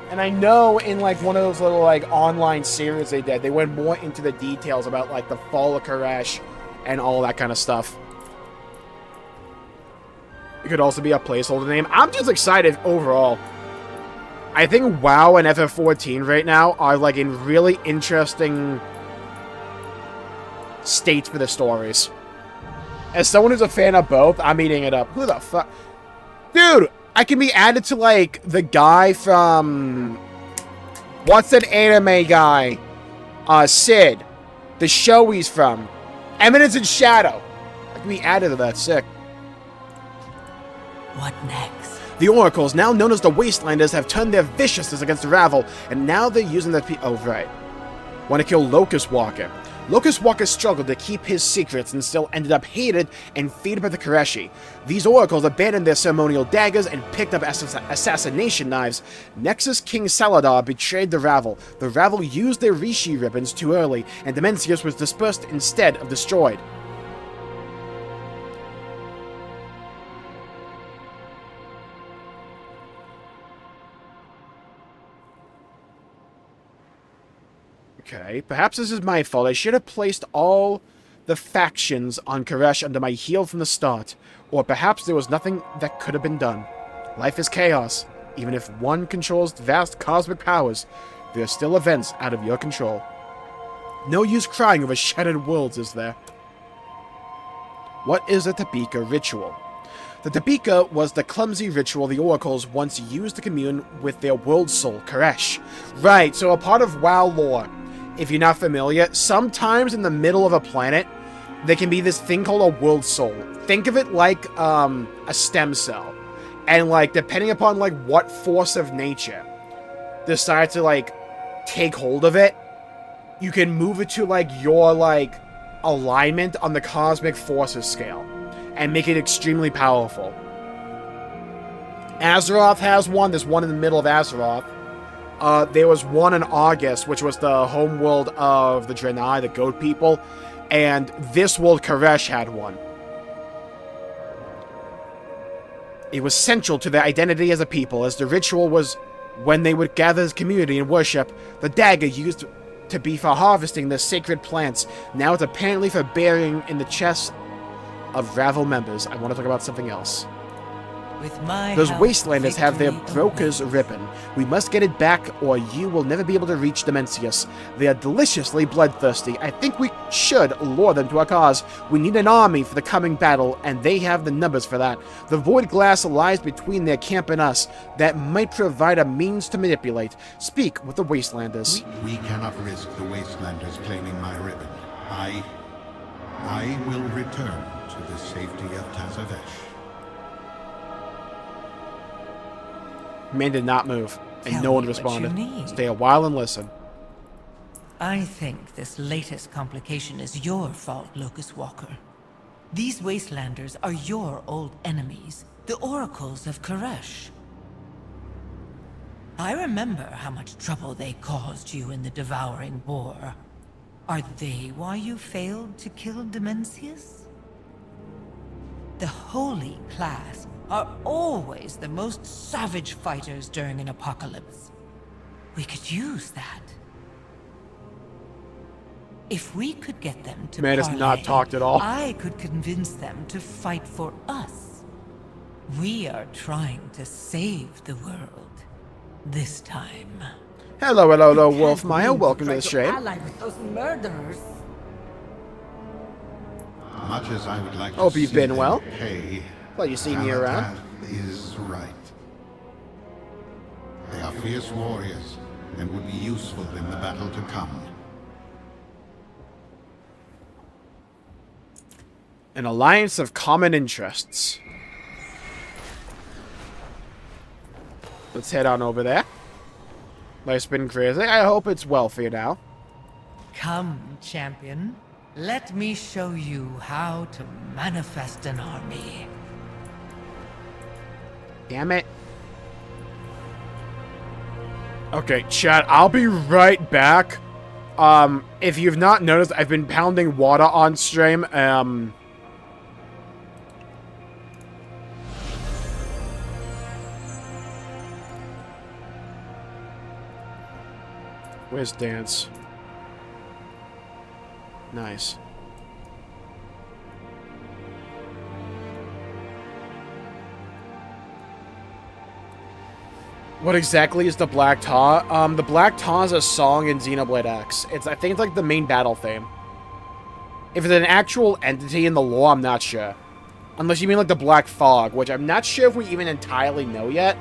S1: And I know in like one of those little like online series they did, they went more into the details about like the fall of Koresh and all that kind of stuff. It could also be a placeholder name. I'm just excited overall. I think WoW and FF14 right now are like in really interesting states for the stories. As someone who's a fan of both, I'm eating it up. Who the fuck? Dude, I can be added to like the guy from... What's that anime guy? Sid. The show he's from. Eminence in Shadow. I can be added to that. Sick.
S5: What next?
S1: The Oracles, now known as the Wastelanders, have turned their viciousness against the Ravel, and now they're using the... Oh, right. Want to kill Locust Walker. Locust Walker struggled to keep his secrets and still ended up hated and feared by the Koreshi. These Oracles abandoned their ceremonial daggers and picked up assassination knives. Nexus King Saladar betrayed the Ravel. The Ravel used their Rishi ribbons too early, and Demencius was dispersed instead of destroyed. Okay, perhaps this is my fault. I should have placed all the factions on Koresh under my heel from the start. Or perhaps there was nothing that could have been done. Life is chaos. Even if one controls vast cosmic powers, there are still events out of your control. No use crying over shattered worlds, is there? What is a Tabika ritual? The Tabika was the clumsy ritual the Oracles once used to commune with their world soul, Koresh. Right, so a part of WoW lore. If you're not familiar, sometimes in the middle of a planet, there can be this thing called a world soul. Think of it like a stem cell. And like, depending upon like what force of nature decides to like take hold of it, you can move it to like your like alignment on the cosmic forces scale and make it extremely powerful. Azeroth has one. There's one in the middle of Azeroth. There was one in August, which was the homeworld of the Draenei, the goat people, and this world, Koresh, had one. It was central to their identity as a people, as the ritual was when they would gather as a community and worship. The dagger used to be for harvesting the sacred plants. Now it's apparently for burying in the chests of Ravel members. I want to talk about something else.
S5: With my
S1: Those
S5: help,
S1: wastelanders have their
S5: victory
S1: broker's
S5: awaits.
S1: ribbon. We must get it back, or you will never be able to reach Dimensius. They are deliciously bloodthirsty. I think we should lure them to our cause. We need an army for the coming battle, and they have the numbers for that. The void glass lies between their camp and us. That might provide a means to manipulate. Speak with the wastelanders.
S2: We cannot risk the wastelanders claiming my ribbon. I will return to the safety of Tazavesh.
S1: Man did not move, and
S5: Tell
S1: no one
S5: me what you
S1: responded.
S5: need.
S1: Stay a while and listen.
S5: I think this latest complication is your fault, Locust Walker. These wastelanders are your old enemies, the oracles of Koresh. I remember how much trouble they caused you in the Devouring War. Are they why you failed to kill Dimensius? The Holy Class are always the most savage fighters during an apocalypse. We could use that. If we could get them to
S1: Man has not
S5: parlay,
S1: talked at all.
S5: I could convince them to fight for us. We are trying to save the world. This time.
S1: Hello,
S9: Can't
S1: Wolfmeyer.
S9: believe
S1: Welcome
S9: you
S1: to the
S9: tried
S1: stream.
S9: ally with those murderers.
S2: Much as I would like to
S1: Hope you've
S2: see
S1: been
S2: them
S1: well.
S2: pay,
S1: Well, you see me around.
S2: Alatath is right. They are fierce warriors and would be useful in the battle to come.
S1: An alliance of common interests. Let's head on over there. Life's been crazy. I hope it's well for you now.
S5: Come, champion. Let me show you how to manifest an army.
S1: Damn it. Okay, chat, I'll be right back. If you've not noticed, I've been pounding water on stream. Where's Dance? Nice. What exactly is the Black Taa? The Black Taa is a song in Xenoblade X. I think it's like the main battle theme. If it's an actual entity in the lore, I'm not sure. Unless you mean like the Black Fog, which I'm not sure if we even entirely know yet.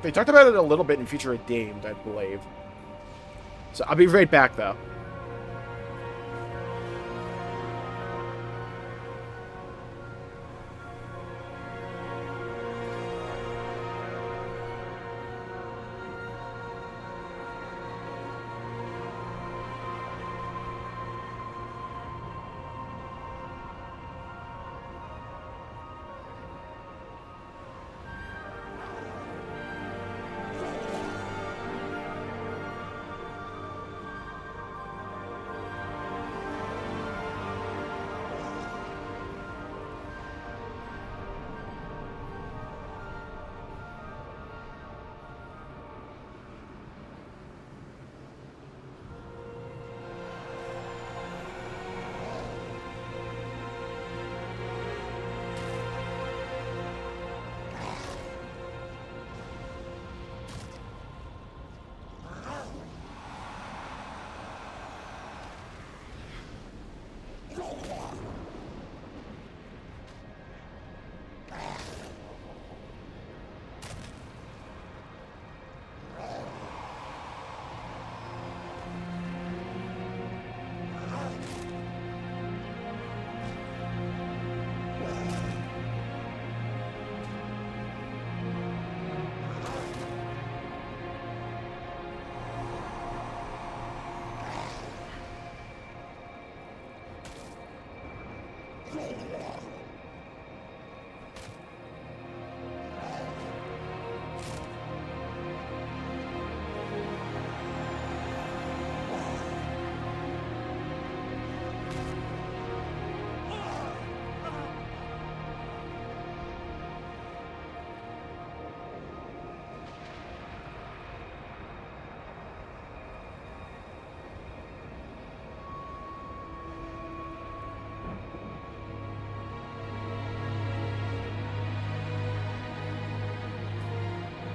S1: They talked about it a little bit in Future Redeemed, I believe. So I'll be right back, though.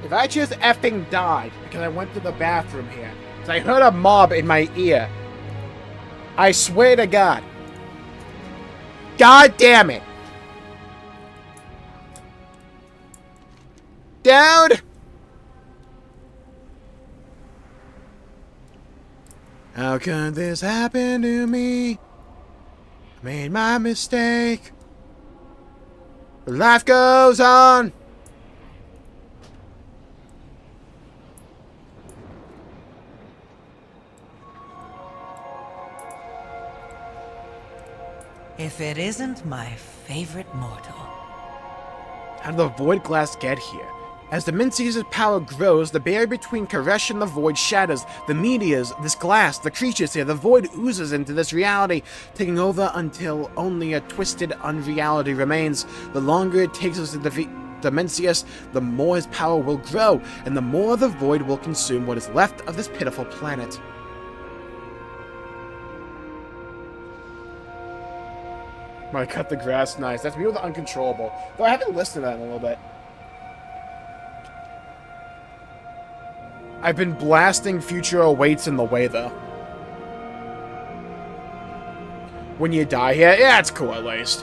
S1: If I just effing died because I went to the bathroom here, because I heard a mob in my ear, I swear to God. God damn it. Dude! How could this happen to me? I made my mistake. But life goes on.
S5: If it isn't my favorite mortal.
S1: How did the Void Glass get here? As the Menagerie's power grows, the barrier between Koresh and the Void shatters. The meteors, this glass, the creatures here, the Void oozes into this reality, taking over until only a twisted unreality remains. The longer it takes us to defeat Dimensius, the more his power will grow, and the more the Void will consume what is left of this pitiful planet. Might cut the grass nice. That's me with the uncontrollable. Though I haven't listened to that in a little bit. I've been blasting Future Awaits in the way, though. When you die here, yeah, it's cool at least.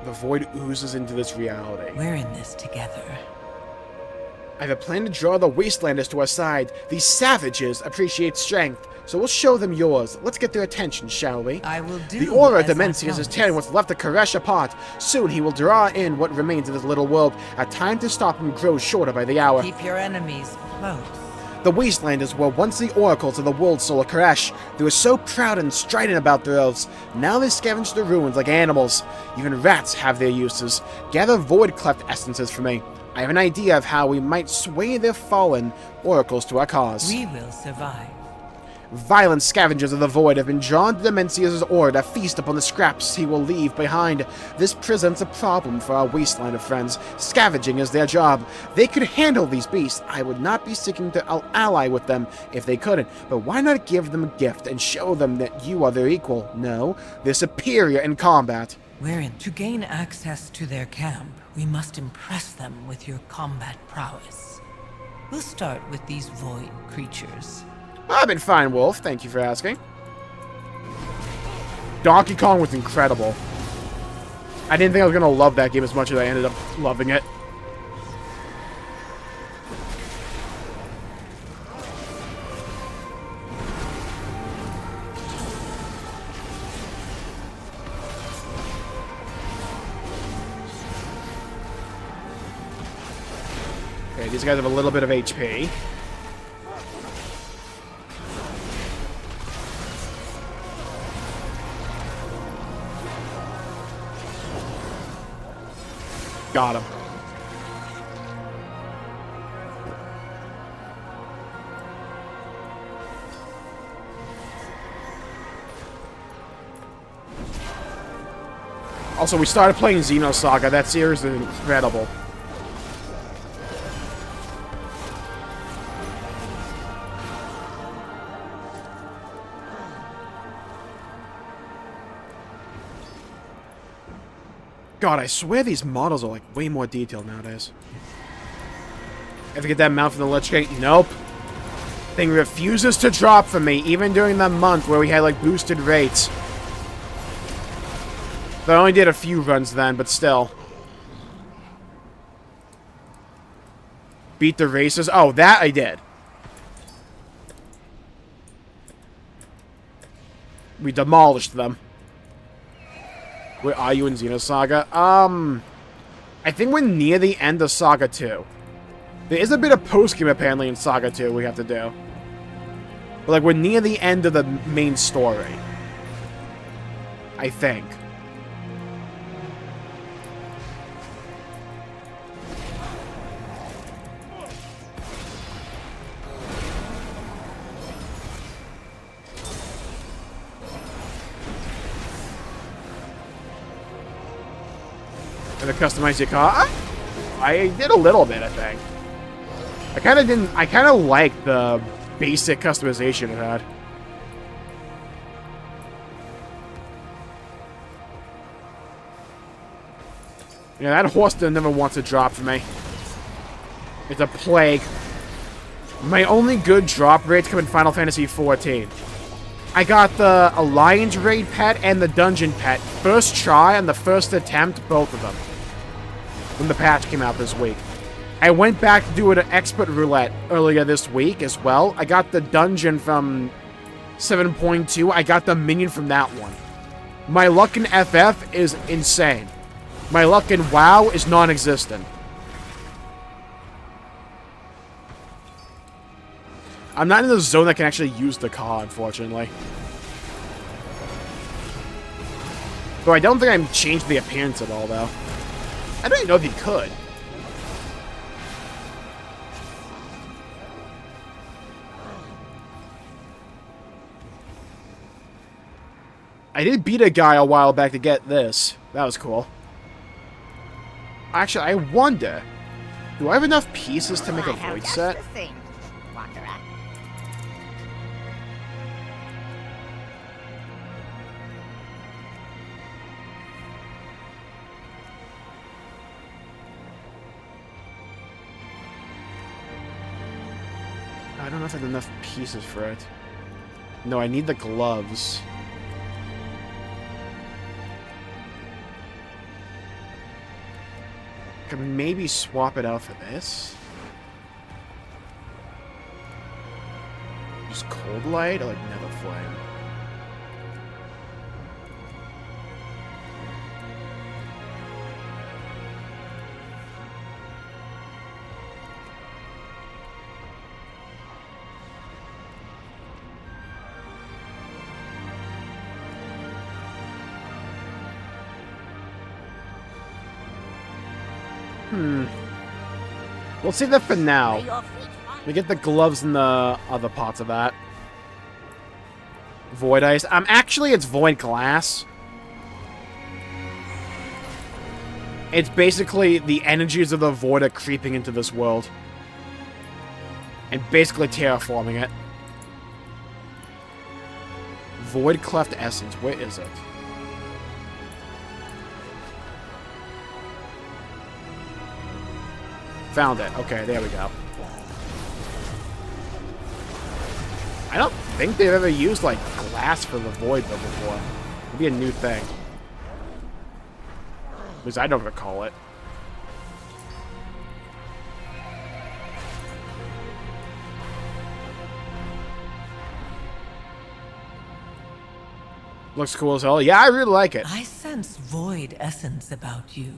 S1: The Void oozes into this reality.
S5: We're in this together.
S1: I have a plan to draw the wastelanders to our side. These savages appreciate strength, so we'll show them yours. Let's get their attention, shall we?
S5: I will do.
S1: The aura of
S5: as I
S1: Dimensius is
S5: promised.
S1: tearing what's left of Koresh apart. Soon he will draw in what remains of this little world. Our time to stop him grows shorter by the hour.
S5: Keep your enemies close.
S1: The Wastelanders were once the oracles of the world soul of Koresh. They were so proud and strident about their oaths. Now they scavenge the ruins like animals. Even rats have their uses. Gather void cleft essences for me. I have an idea of how we might sway their fallen oracles to our cause.
S5: We will survive.
S1: Violent scavengers of the void have been drawn to Dimensius' aura to feast upon the scraps he will leave behind. This presents a problem for our Wastelander friends. Scavenging is their job. They could handle these beasts. I would not be seeking to ally with them if they couldn't. But why not give them a gift and show them that you are their equal? No, they're superior in combat.
S5: To gain access to their camp, we must impress them with your combat prowess. We'll start with these void creatures.
S1: I've been fine, Wolf. Thank you for asking. Donkey Kong was incredible. I didn't think I was going to love that game as much as I ended up loving it. Okay, these guys have a little bit of HP. Got him. Also, we started playing Xenosaga. That series is incredible. God, I swear these models are like way more detailed nowadays. Ever get that mount from the Lich King? Nope. Thing refuses to drop for me, even during the month where we had like boosted rates. But I only did a few runs then, but still. Beat the races? Oh, that I did. We demolished them. Where are you in Xenosaga? I think we're near the end of Saga 2. There is a bit of post-game apparently in Saga 2 we have to do. But like we're near the end of the main story. I think. And to customize your car? I did a little bit, I think. I kind of like the basic customization it had. Yeah, that horse never wants to drop for me. It's a plague. My only good drop rates come in Final Fantasy XIV. I got the Alliance Raid pet and the Dungeon pet. First try on the first attempt, both of them. When the patch came out this week. I went back to do an expert roulette earlier this week as well. I got the Dungeon from 7.2. I got the minion from that one. My luck in FF is insane. My luck in WoW is non-existent. I'm not in the zone that can actually use the car, unfortunately. Though I don't think I'm changed the appearance at all, though. I don't even know if he could. I did beat a guy a while back to get this. That was cool. Actually, I wonder, do I have enough pieces to make a void set? I don't know if I have enough pieces for it. No, I need the gloves. Could maybe swap it out for this. Just cold light or like nether flame. We'll save that for now. We get the gloves and the other parts of that. Void ice. Actually, it's void glass. It's basically the energies of the void are creeping into this world. And basically terraforming it. Void cleft essence. Where is it? Found it. Okay, there we go. I don't think they've ever used, like, glass for the void, though, before. It'd be a new thing. At least I don't recall it. Looks cool as hell. Yeah, I really like it.
S5: I sense void essence about you.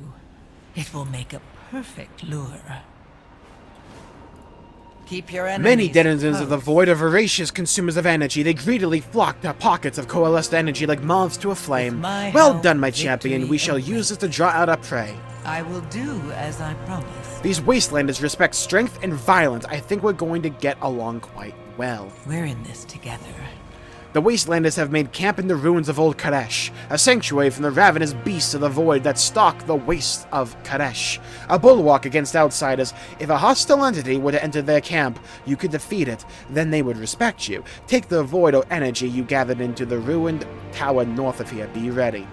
S5: It will make a perfect lure. Keep your enemies
S1: Many denizens
S5: close.
S1: of the void are voracious consumers of energy. They greedily flock to pockets of coalesced energy like moths to a flame. Well done, my champion. We shall use this to draw out our prey.
S5: I will do as I promised.
S1: These wastelanders respect strength and violence. I think we're going to get along quite well.
S5: We're in this together.
S1: The wastelanders have made camp in the ruins of Old Kadesh, a sanctuary from the ravenous beasts of the void that stalk the wastes of Kadesh. A bulwark against outsiders. If a hostile entity were to enter their camp, you could defeat it. Then they would respect you. Take the void or energy you gathered into the ruined tower north of here. Be ready.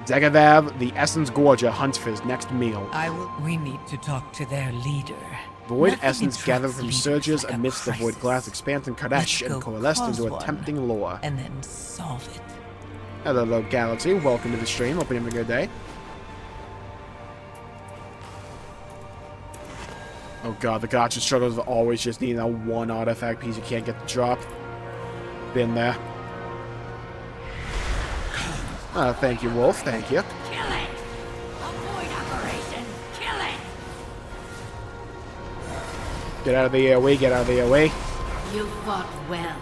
S1: Zagavav, the Essence Gorger, hunts for his next meal.
S5: We need to talk to their leader.
S1: Void
S5: Nothing
S1: essence gathered
S5: attracts
S1: from
S5: leaders
S1: surges
S5: like a
S1: amidst the void
S5: crisis.
S1: glass expanse in Kadesh
S5: Let's
S1: and
S5: go
S1: coalesced
S5: cause
S1: into a
S5: one,
S1: tempting lure.
S5: and then solve it.
S1: Hello, Galaxy. Welcome to the stream. Hope you're having a good day. Oh god, the gotcha struggles with always just needing that one artifact piece you can't get to drop. Been there. Thank you, Wolf. Thank you.
S10: Kill it! Avoid operation! Kill it!
S1: Get out of the way, get out of the way.
S10: You fought well.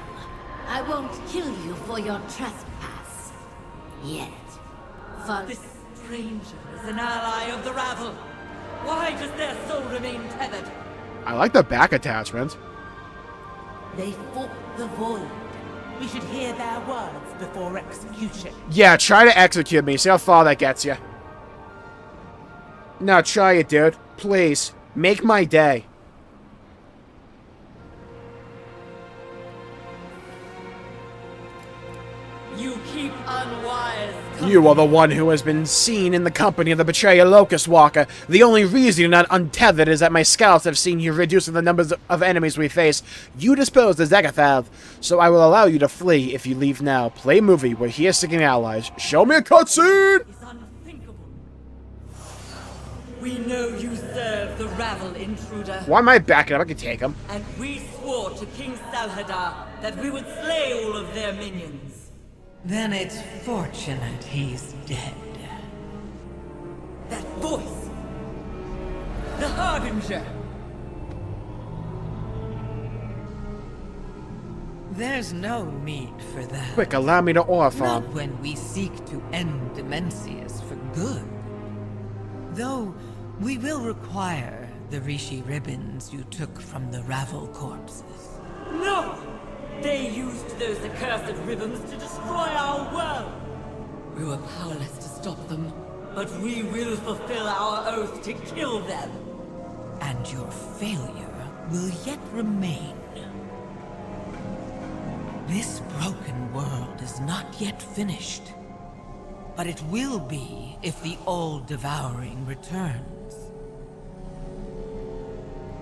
S10: I won't kill you for your trespass. Yet. For
S9: This stranger is an ally of the Ravel. Why does their soul remain tethered?
S1: I like the back attachment.
S10: they fought the void.
S9: We should hear their words before execution.
S1: Yeah, try to execute me. See how far that gets you. No, try it, dude. Please. Make my day.
S9: You keep unwise
S1: You are the one who has been seen in the company of the betrayer Locust Walker. The only reason you're not untethered is that my scouts have seen you reducing the numbers of enemies we face. You disposed of Zagathal, so I will allow you to flee if you leave now. Play movie. We're here seeking allies. Show me a cutscene!
S9: It's unthinkable. We know you serve the Ravel intruder.
S1: Why am I backing up? I can take him.
S9: And we swore to King Salhadar that we would slay all of their minions.
S5: Then it's fortunate he's dead.
S9: That voice! The Harbinger!
S5: There's no need for that.
S1: Quick, allow me to ore farm.
S5: Not when we seek to end Demencius for good. Though, we will require the Rishi ribbons you took from the Ravel corpses.
S9: No! They used those accursed ribbons to destroy our world! We were powerless to stop them, but we will fulfill our oath to kill them!
S5: And your failure will yet remain. This broken world is not yet finished. But it will be if the all-devouring returns.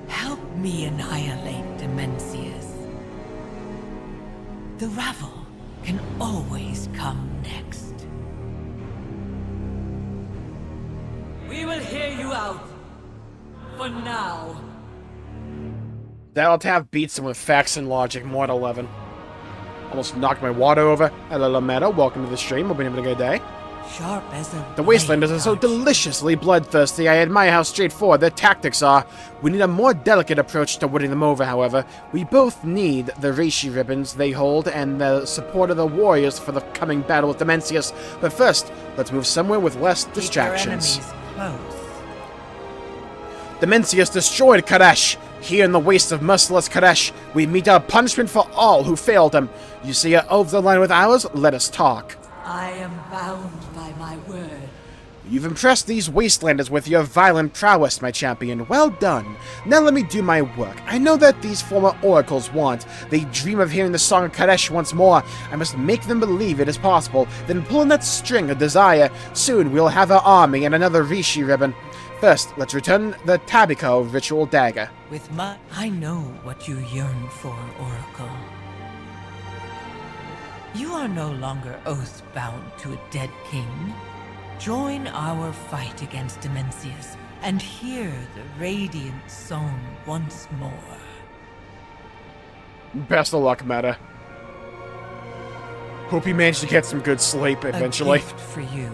S5: Help me annihilate Demencius. The Ravel can always come next.
S9: We will hear you out. For now.
S1: That'll have beats him with facts and logic. Mod 11. Almost knocked my water over. Hello, Meta. Welcome to the stream. Hope you're having a good day.
S5: Sharp as a
S1: The wastelanders are so deliciously bloodthirsty. I admire how straightforward their tactics are. We need a more delicate approach to winning them over, however. We both need the Rishi ribbons they hold and the support of the warriors for the coming battle with Demencius. But first, let's move somewhere with less distractions.
S5: Keep your enemies close.
S1: Demencius destroyed Kadesh. Here in the wastes of merciless Kadesh, we meet our punishment for all who failed him. You see your oaths align with ours? Let us talk.
S9: I am bound by my word.
S1: You've impressed these wastelanders with your violent prowess, my champion. Well done. Now let me do my work. I know that these former oracles want. They dream of hearing the song of Kadesh once more. I must make them believe it is possible, then pull in that string of desire. Soon we'll have our army and another Rishi ribbon. First, let's return the Tabiko ritual dagger.
S5: With I know what you yearn for, Oracle. You are no longer oath-bound to a dead king. Join our fight against Demencius and hear the radiant song once more.
S1: Best of luck, Meta. Hope you manage to get some good sleep eventually.
S5: A gift for you.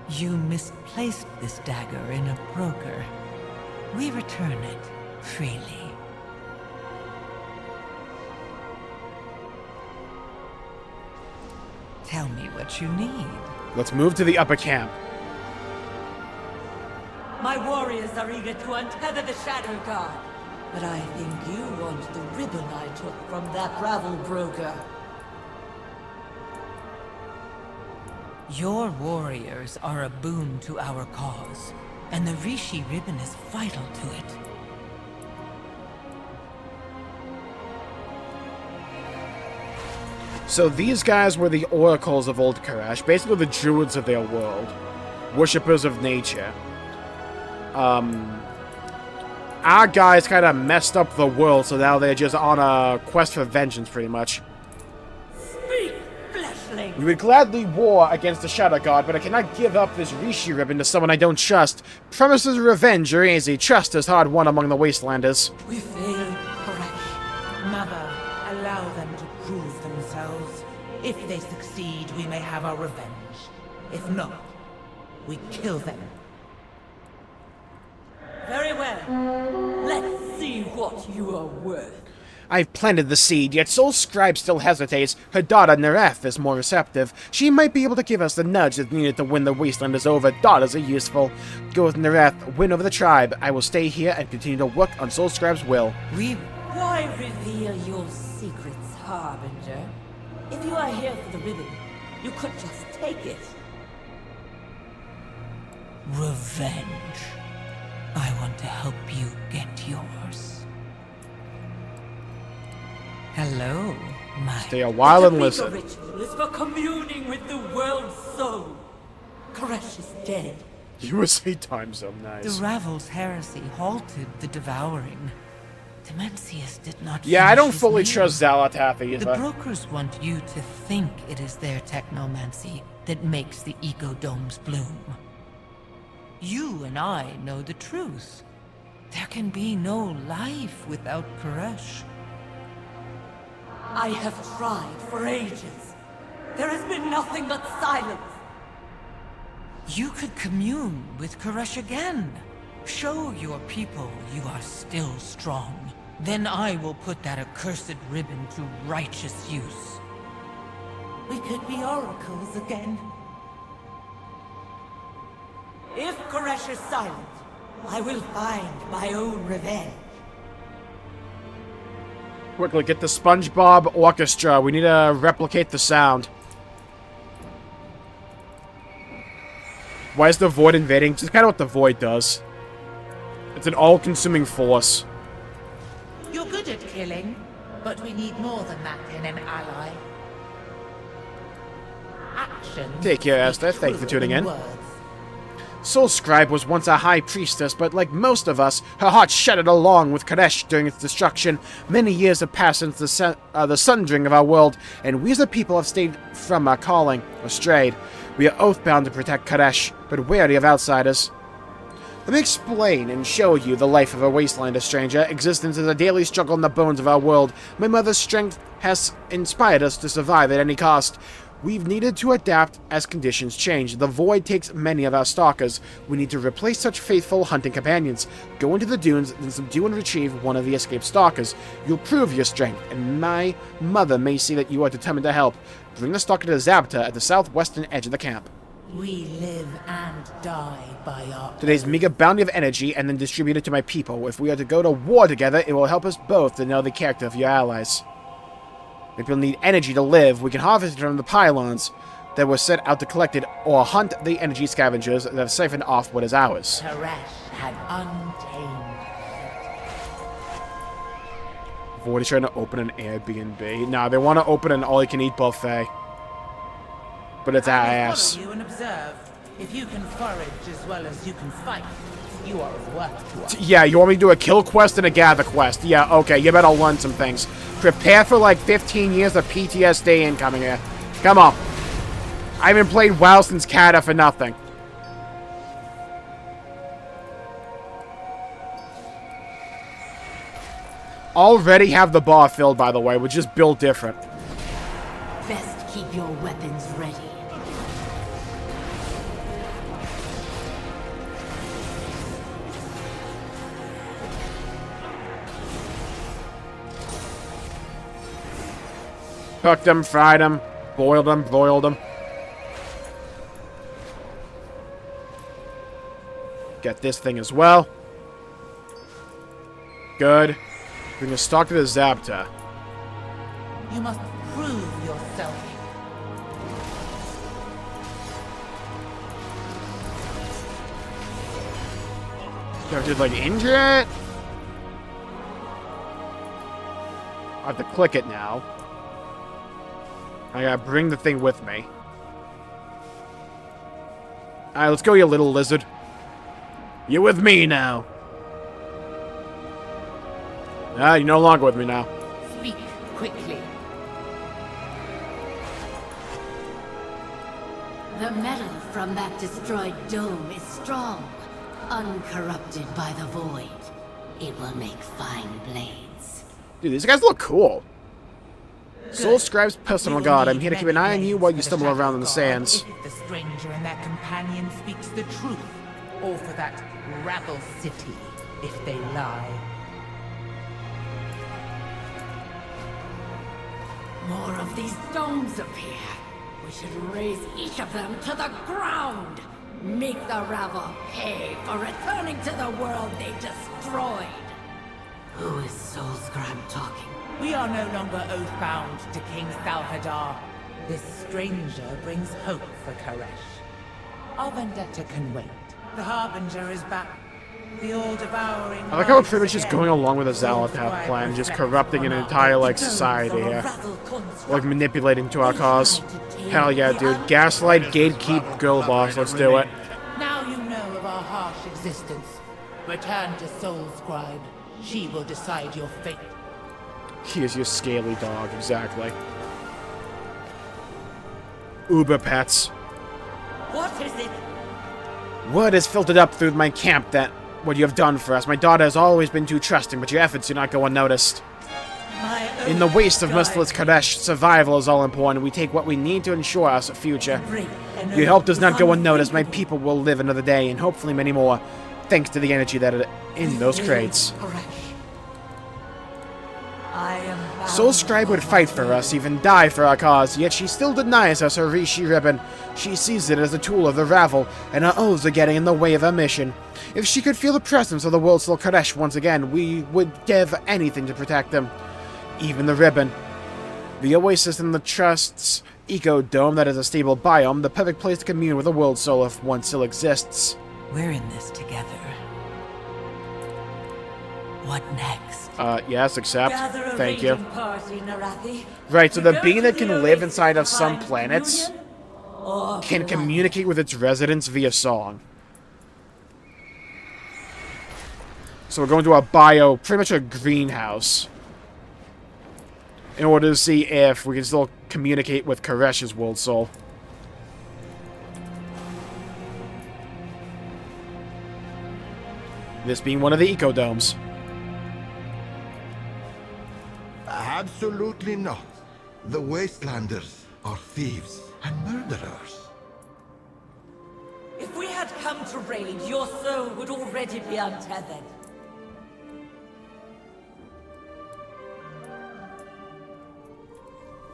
S5: You misplaced this dagger in a broker. We return it freely. Tell me what you need.
S1: Let's move to the upper camp.
S9: My warriors are eager to untether the Shadow God. But I think you want the ribbon I took from that Ravel broker.
S5: Your warriors are a boon to our cause, and the Rishi ribbon is vital to it.
S1: So these guys were the oracles of Old Karash, basically the druids of their world. Worshippers of nature. Our guys kind of messed up the world, so now they're just on a quest for vengeance, pretty much.
S9: Speak, fleshling!
S1: We would gladly war against the Shadow God, but I cannot give up this Rishi ribbon to someone I don't trust. Promises of revenge are easy. Trust is hard won among the Wastelanders.
S9: We failed, Koresh.
S11: Mother, allow them to prove themselves. If they succeed, we may have our revenge. If not, we kill them.
S9: Very well. Let's see what you are worth.
S1: I've planted the seed, yet Soul Scribe still hesitates. Her daughter, Nereth, is more receptive. She might be able to give us the nudge that's needed to win the Wastelanders over. Daughters are useful. Go with Nereth, win over the tribe. I will stay here and continue to work on Soul Scribe's will.
S9: Why reveal your secrets, Harbinger? If you are here for the ribbon, you could just take it.
S5: Revenge. I want to help you get yours. Hello, my...
S1: Stay a while and listen.
S9: The ritual is for communing with the world's soul.
S11: Koresh is dead.
S1: USA time zone,
S5: The
S1: nice.
S5: Ravel's heresy halted the devouring. Dimensius did not
S1: Yeah, I
S5: finish
S1: don't
S5: his
S1: fully
S5: meal.
S1: trust Zalatatha either.
S5: The brokers want you to think it is their technomancy that makes the ecodomes bloom. You and I know the truth. There can be no life without Koresh.
S9: I have tried for ages. There has been nothing but silence.
S5: You could commune with Koresh again. Show your people you are still strong. Then I will put that accursed ribbon to righteous use.
S11: We could be oracles again.
S9: If Koresh is silent, I will find my own revenge.
S1: Quickly, get the SpongeBob orchestra. We need to replicate the sound. Why is the Void invading? Just kind of what the Void does. It's an all-consuming force.
S11: You're good at killing, but we need more than that in an ally. Action.
S1: Take care, Esther. Thank you for tuning in.
S11: Words.
S1: Soul Scribe was once a high priestess, but like most of us, her heart shattered along with Kadesh during its destruction. Many years have passed since the sundering of our world, and we as a people have stayed from our calling, or strayed. We are oath-bound to protect Kadesh, but wary of outsiders. Let me explain and show you the life of a wastelander, stranger. Existence is a daily struggle in the bones of our world. My mother's strength has inspired us to survive at any cost. We've needed to adapt as conditions change. The Void takes many of our stalkers. We need to replace such faithful hunting companions. Go into the dunes, then subdue and retrieve one of the escaped stalkers. You'll prove your strength, and my mother may see that you are determined to help. Bring the stalker to Zabta at the southwestern edge of the camp.
S11: We live and die by our
S1: Today's meager bounty of energy, and then distribute it to my people. If we are to go to war together, it will help us both to know the character of your allies. If we'll need energy to live, we can harvest it from the pylons that were set out to collect it, or hunt the energy scavengers that have siphoned off what is ours.
S11: Koresh had untamed.
S1: Void is trying to open an Airbnb. Nah, they want to open an all-you-can-eat buffet. But it's ass.
S11: Follow you and observe. If you can forage as well as you can fight, you are of worth to us.
S1: Yeah, you want me to do a kill quest and a gather quest? Yeah, okay, you better learn some things. Prepare for like 15 years of PTSD incoming here. Come on. I haven't played WoW since Kata for nothing. Already have the bar filled, by the way. We're just built different.
S10: Best keep your weapons ready.
S1: Cooked them, fried them, boiled them, broiled them. Get this thing as well. Good. Bring a stock to the Zabta.
S11: You must prove yourself.
S1: Do I have to, like, injure it? I have to click it now. I gotta bring the thing with me. Alright, let's go, you little lizard. You're with me now. Ah, you're no longer with me now.
S11: Speak quickly.
S10: The metal from that destroyed dome is strong, uncorrupted by the void. It will make fine blades.
S1: Dude, these guys look cool. Soul Scribe's personal god. I'm here to keep an eye on you while you stumble around in the sands.
S11: If the stranger and their companion speaks the truth, or for that Ravel city, if they lie.
S10: More of these domes appear. We should raise each of them to the ground. Make the Ravel pay for returning to the world they destroyed. Who is Soul Scribe talking?
S11: We are no longer oath-bound to King Salhadar. This stranger brings hope for Koresh. Our vendetta can wait. The Harbinger is back. The all-devouring...
S1: I like how it's pretty much just going along with the Zalatat plan, just corrupting an entire, like, society here. Like, manipulating to our cause. Hell yeah, dude. Gaslight, gatekeep, girl boss, let's do it.
S11: of our harsh existence. Return to Soul Scribe. She will decide your fate.
S1: He is your scaly dog, exactly. Uber pets.
S9: What is it?
S1: Word has filtered up through my camp that what you have done for us. My daughter has always been too trusting, but your efforts do not go unnoticed. In the waste of merciless Kadesh, survival is all important. We take what we need to ensure our future. Your help does not go unnoticed. My people will live another day, and hopefully many more, thanks to the energy that is in those crates. Soul Scribe would fight for us, even die for our cause, yet she still denies us her Rishi ribbon. She sees it as a tool of the Ravel, and her oaths are getting in the way of her mission. If she could feel the presence of the World Soul Kadesh once again, we would give anything to protect them. Even the ribbon. The oasis in the Trust's eco-dome that is a stable biome, the perfect place to commune with the World Soul if one still exists.
S5: We're in this together. What next?
S1: Yes, accept. Thank you.
S9: Party, Narathi.
S1: Right, so the being that can live inside of some planets can communicate with its residents via song. So we're going to a pretty much a greenhouse, in order to see if we can still communicate with Koresh's World Soul. This being one of the eco-domes.
S12: Absolutely not. The wastelanders are thieves and murderers.
S9: If we had come to raid, your soul would already be untethered.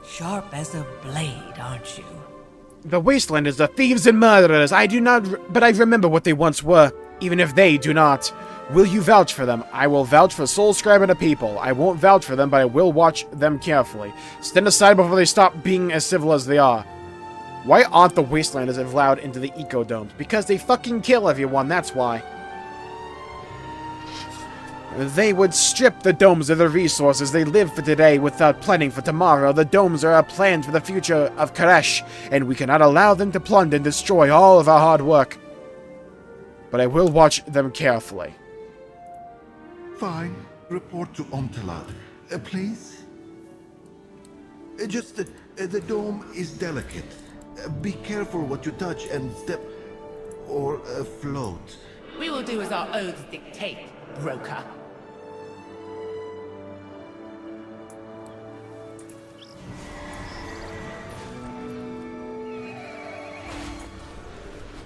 S5: Sharp as a blade, aren't you?
S1: The wastelanders are thieves and murderers. I do not, but I remember what they once were, even if they do not. Will you vouch for them? I will vouch for Soul Scribe and the people. I won't vouch for them, but I will watch them carefully. Stand aside before they stop being as civil as they are. Why aren't the wastelanders allowed into the eco-domes? Because they fucking kill everyone, that's why. They would strip the domes of the resources they live for today without planning for tomorrow. The domes are our plans for the future of Koresh, and we cannot allow them to plunder and destroy all of our hard work. But I will watch them carefully.
S12: Fine. Report to Omtalad. Please? The dome is delicate. Be careful what you touch and step or float.
S11: We will do as our oaths dictate, broker.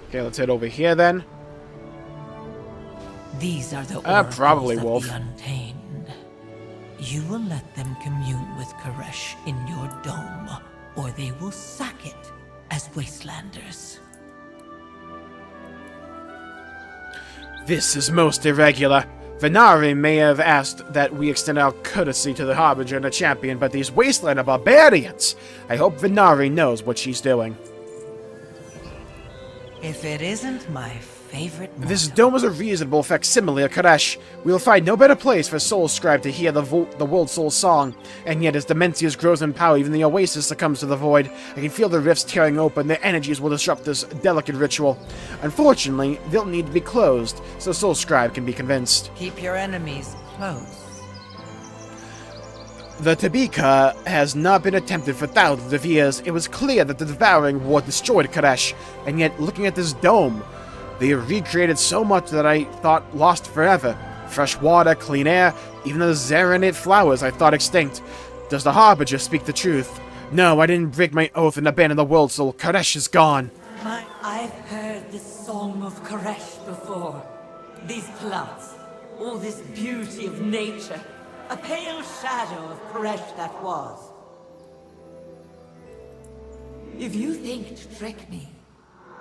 S1: Okay, let's head over here then.
S5: These are the
S1: probably
S5: oracles of
S1: Wolf.
S5: the Untamed. You will let them commune with Koresh in your dome, or they will sack it as wastelanders.
S1: This is most irregular. Venari may have asked that we extend our courtesy to the Harbinger and the Champion, but these Wastelander barbarians! I hope Venari knows what she's doing.
S5: If it isn't my favorite motto.
S1: This dome is a reasonable facsimile of Koresh. We will find no better place for Soul Scribe to hear the World Soul song, and yet as Demencius grows in power, even the Oasis succumbs to the void. I can feel the rifts tearing open, their energies will disrupt this delicate ritual. Unfortunately, they'll need to be closed, so Soul Scribe can be convinced.
S5: Keep your enemies close.
S1: The Tika has not been attempted for thousands of years. It was clear that the Devouring War destroyed Koresh, and yet looking at this dome, they have recreated so much that I thought lost forever. Fresh water, clean air, even the Zaranite flowers I thought extinct. Does the Harbinger speak the truth? No, I didn't break my oath and abandon the World Soul. Koresh is gone.
S9: I've heard the song of Koresh before. These plants, all this beauty of nature. A pale shadow of Koresh that was. If you think to trick me,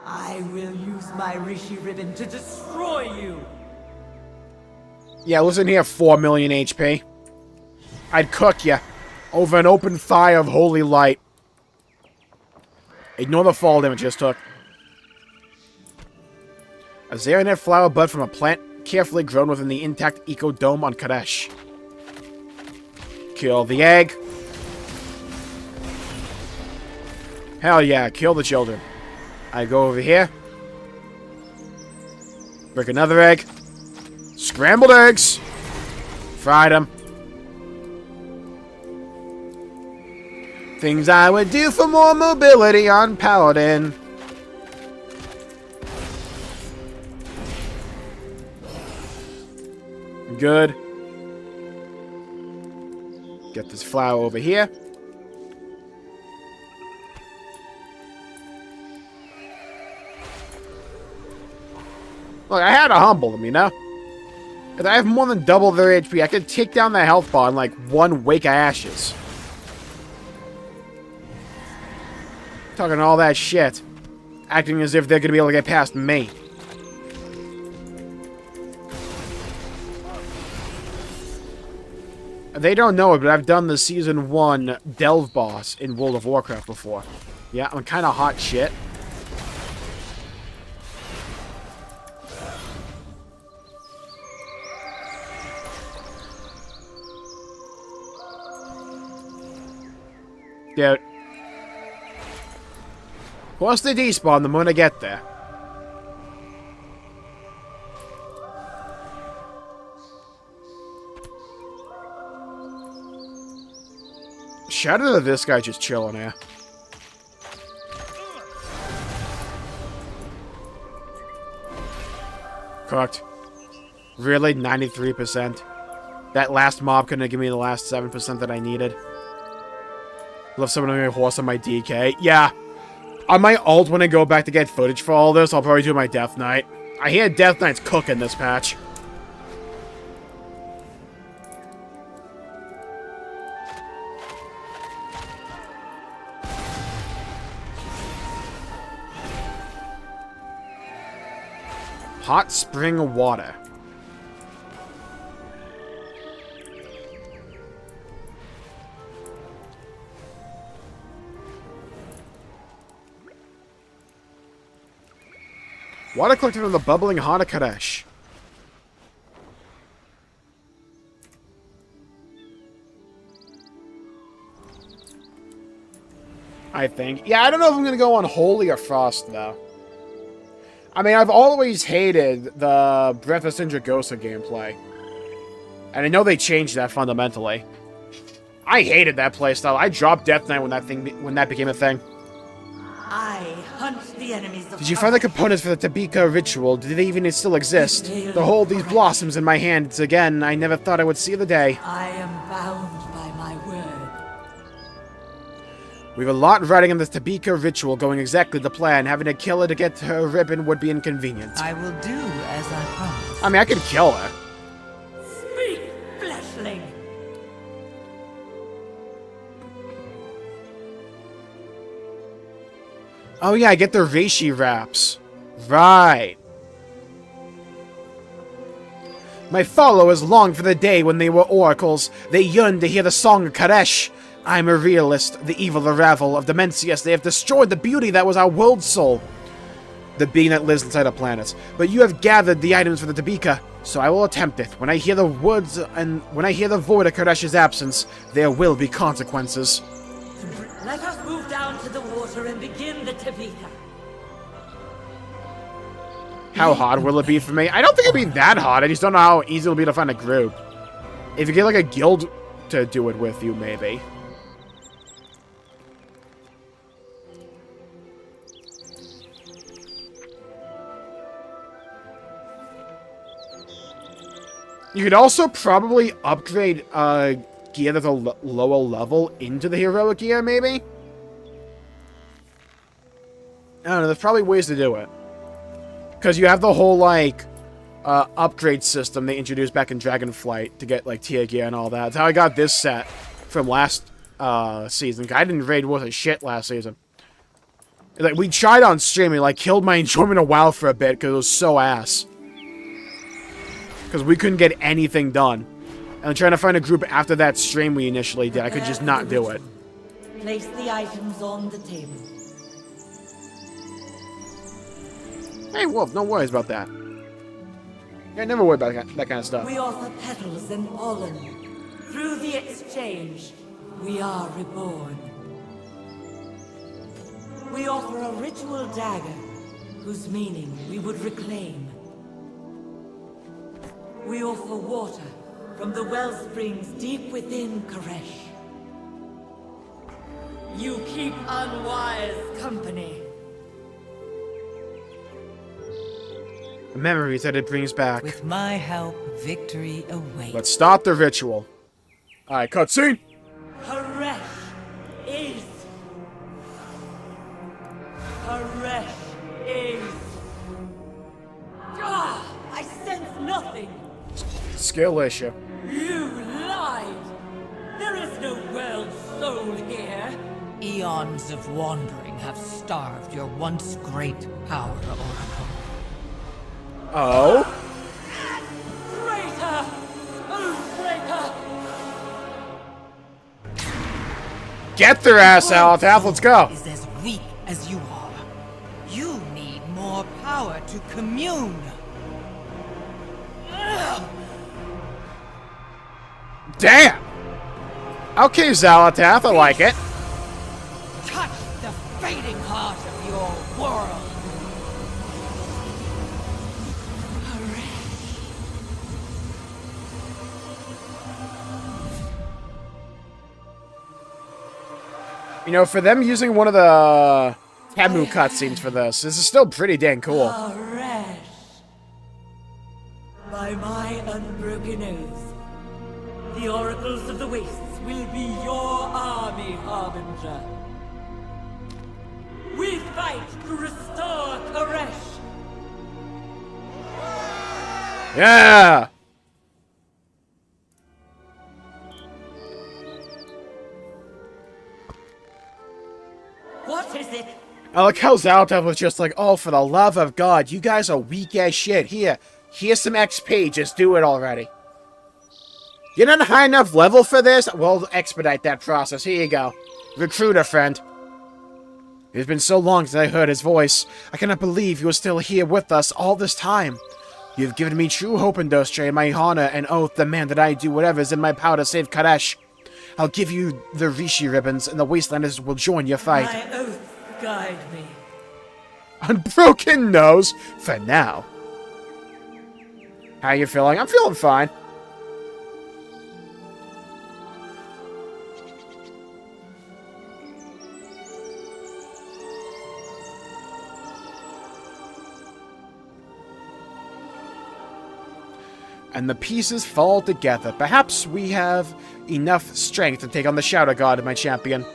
S9: I will use my Rishi ribbon to destroy you!
S1: Yeah, listen here, 4 million HP. I'd cook ya over an open fire of holy light. Ignore the fall damage just took. A Zaranite flower bud from a plant carefully grown within the intact eco-dome on Koresh. Kill the egg. Hell yeah, kill the children. I go over here. Break another egg. Scrambled eggs. Fried them. Things I would do for more mobility on Paladin. Good. Get this flower over here. Look, I had to humble them, you know? If I have more than double their HP, I could take down the health bar in like one wake of ashes. Talking all that shit. Acting as if they're gonna be able to get past me. They don't know it, but I've done the Season 1 Delve boss in World of Warcraft before. Yeah, I'm kind of hot shit. Dude. Once they despawn, the moment I get there. Shout out to this guy just chilling here. Cooked. Really? 93%? That last mob couldn't give me the last 7% that I needed. Left someone on my horse on my DK. Yeah. On my ult, when I go back to get footage for all this, I'll probably do my Death Knight. I hear Death Knight's cooking this patch. Hot spring water. Water collected from the bubbling heart of Kadesh. I think. Yeah, I don't know if I'm going to go on Holy or Frost, though. I mean, I've always hated the Breath of Sindragosa gameplay. And I know they changed that fundamentally. I hated that playstyle. I dropped Death Knight when that became a thing.
S10: I hunt the enemies of...
S1: Did you find the components for the Tika ritual? Do they even still exist? To hold these blossoms in my hands again, I never thought I would see the day.
S10: I am bound by my word.
S1: We have a lot riding on this Tika ritual going exactly to plan. Having to kill her to get her ribbon would be inconvenient.
S5: I will do as I promised.
S1: I mean, I could kill her.
S10: Speak, fleshling!
S1: Oh yeah, I get the Rishi wraps. Right. My followers long for the day when they were oracles. They yearn to hear the song of Kadesh. I'm a realist, the evil of Ravel, of Dimensius. They have destroyed the beauty that was our world soul. The being that lives inside a planet. But you have gathered the items for the Tika, so I will attempt it. When I hear the words and when I hear the void of Kadesh's absence, there will be consequences.
S9: Let us move down to the water and begin the Tika.
S1: How hard will it be for me? I don't think it'll be that hard. I just don't know how easy it'll be to find a group. If you get like a guild to do it with you, maybe. You could also probably upgrade gear that's a lower level into the heroic gear, maybe? I don't know, there's probably ways to do it. Because you have the whole, like, upgrade system they introduced back in Dragonflight to get, like, tier gear and all that. That's how I got this set from last season. I didn't raid worth a shit last season. Like, we tried on stream, it, like, killed my enjoyment of WoW for a bit because it was so ass. Because we couldn't get anything done. And I'm trying to find a group after that stream we initially did. I could just not do it.
S9: Place the items on the table.
S1: Hey, Wolf, no worries about that. I never worry about that kind of stuff.
S9: We offer petals and pollen. Through the exchange, we are reborn. We offer a ritual dagger, whose meaning we would reclaim. We offer water from the wellsprings deep within Koresh. You keep unwise company.
S1: The memories that it brings back.
S5: With my help, victory awaits.
S1: Let's start the ritual. Alright, cutscene.
S9: Koresh is. Koresh is. Ah! I sense nothing.
S1: Skill issue.
S9: You lied. There is no world soul here.
S5: Eons of wandering have starved your once great power, Oracle.
S1: Oh?
S9: Traitor! Oathbreaker!
S1: Get their ass out, Alf. Let's go.
S5: Is as weak as you are. You need more power to commune.
S1: Damn. Okay, Zalatath, I like it.
S5: Touch the fading heart of your world.
S1: You know, for them using one of the Tamu cutscenes for this is still pretty dang cool.
S9: Koresh. By my unbroken oath, the oracles of the wastes will be your army, Harbinger. We fight to restore Koresh.
S1: Yeah!
S9: What is it?
S1: I like how Zalatath was just like, oh, for the love of God, you guys are weak as shit. Here's some XP, just do it already. You're not a high enough level for this? We'll expedite that process. Here you go. Recruiter friend. It has been so long since I heard his voice. I cannot believe you are still here with us all this time. You have given me true hope in Dostre, and my honor and oath demand that I do whatever is in my power to save Kadesh. I'll give you the Rishi ribbons, and the Wastelanders will join your fight.
S9: My oath guide me.
S1: Unbroken nose, for now. How you feeling? I'm feeling fine. And the pieces fall together. Perhaps we have enough strength to take on the Shadow God, my champion.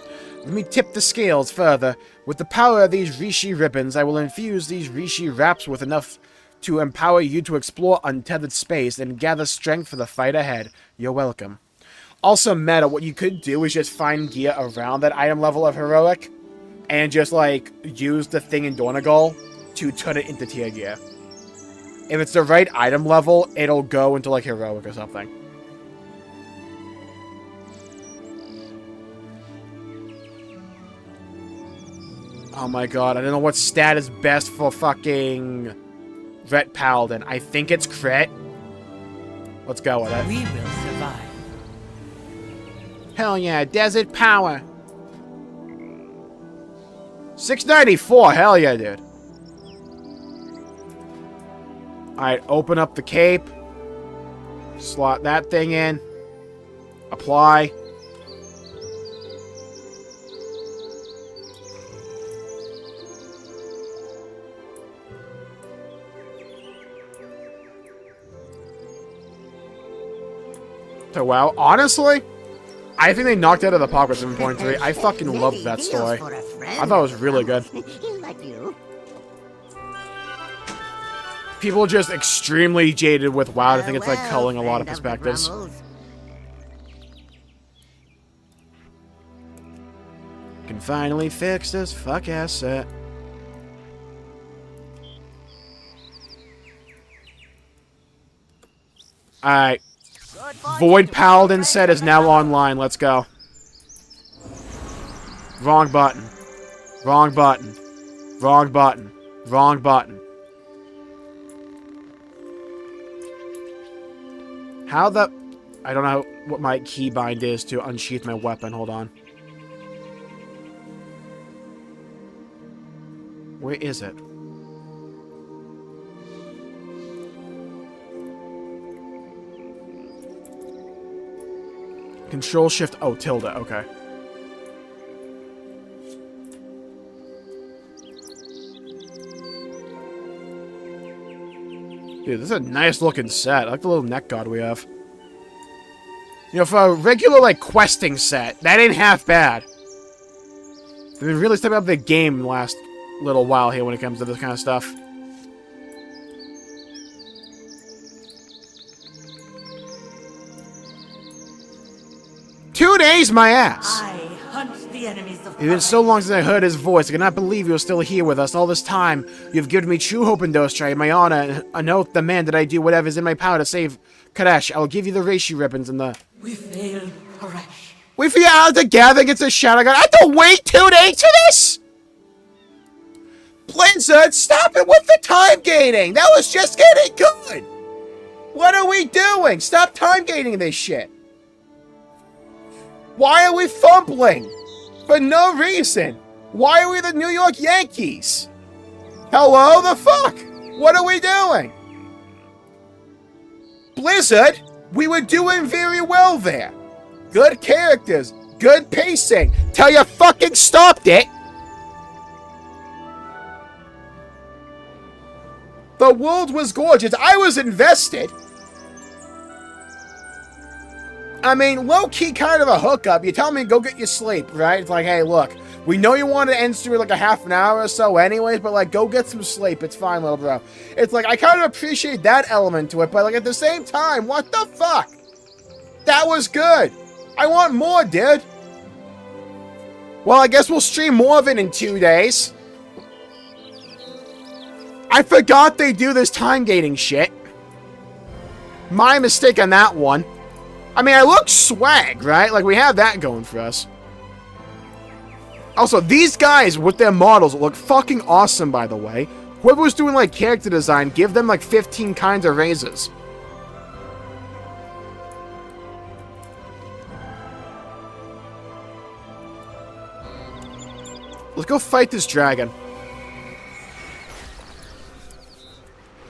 S1: Let me tip the scales further. With the power of these Rishi ribbons, I will infuse these Rishi wraps with enough to empower you to explore untethered space and gather strength for the fight ahead. You're welcome. Also, meta, what you could do is just find gear around that item level of Heroic and just, like, use the thing in Dornagal to turn it into tier gear. If it's the right item level, it'll go into, like, Heroic or something. Oh my god, I don't know what stat is best for fucking Ret Paladin. I think it's crit. Let's go with it.
S5: We will survive.
S1: Hell yeah, Desert Power. 694, hell yeah, dude. Alright, open up the cape. Slot that thing in. Apply. So, wow, honestly, I think they knocked out of the park with 7.3. I fucking loved that story. I thought it was really good. People are just extremely jaded with WoW. I think it's like culling a lot of perspectives. Can finally fix this fuck ass set. Alright. Void Paladin set is now online. Let's go. Wrong button. Wrong button. Wrong button. Wrong button. How the... I don't know what my keybind is to unsheath my weapon. Hold on. Where is it? Control Shift. Oh, tilde. Okay. Dude, this is a nice looking set. I like the little neck guard we have. You know, for a regular, like, questing set, that ain't half bad. They've been really stepping up the game the last little while here when it comes to this kind of stuff. Two days, my ass!
S9: I hunt the enemies of
S1: It's been so long since I heard his voice. I cannot believe you're still here with us all this time. You've given me true hope and Dostra in my honor, and an oath demand that I do whatever is in my power to save Kadesh. I will give you the Rishi ribbons and the...
S9: We failed, Koresh.
S1: We figured out together against a shadow god. I have to wait 2 days for this? Blizzard, stop it with the time gating. That was just getting good. What are we doing? Stop time gating this shit. Why are we fumbling? For no reason. Why are we the New York Yankees? Hello, the fuck? What are we doing? Blizzard, we were doing very well there. Good characters, good pacing, till you fucking stopped it. The world was gorgeous. I was invested. I mean, low-key kind of a hookup. You tell me to go get your sleep, right? It's like, hey, look, we know you want to end stream like a half an hour or so anyways, but, like, go get some sleep. It's fine, little bro. It's like, I kind of appreciate that element to it, but, like, at the same time, what the fuck? That was good. I want more, dude. Well, I guess we'll stream more of it in 2 days. I forgot they do this time gating shit. My mistake on that one. I mean, I look swag, right? Like, we have that going for us. Also, these guys with their models look fucking awesome, by the way. Whoever was doing, like, character design, give them, like, 15 kinds of raises. Let's go fight this dragon.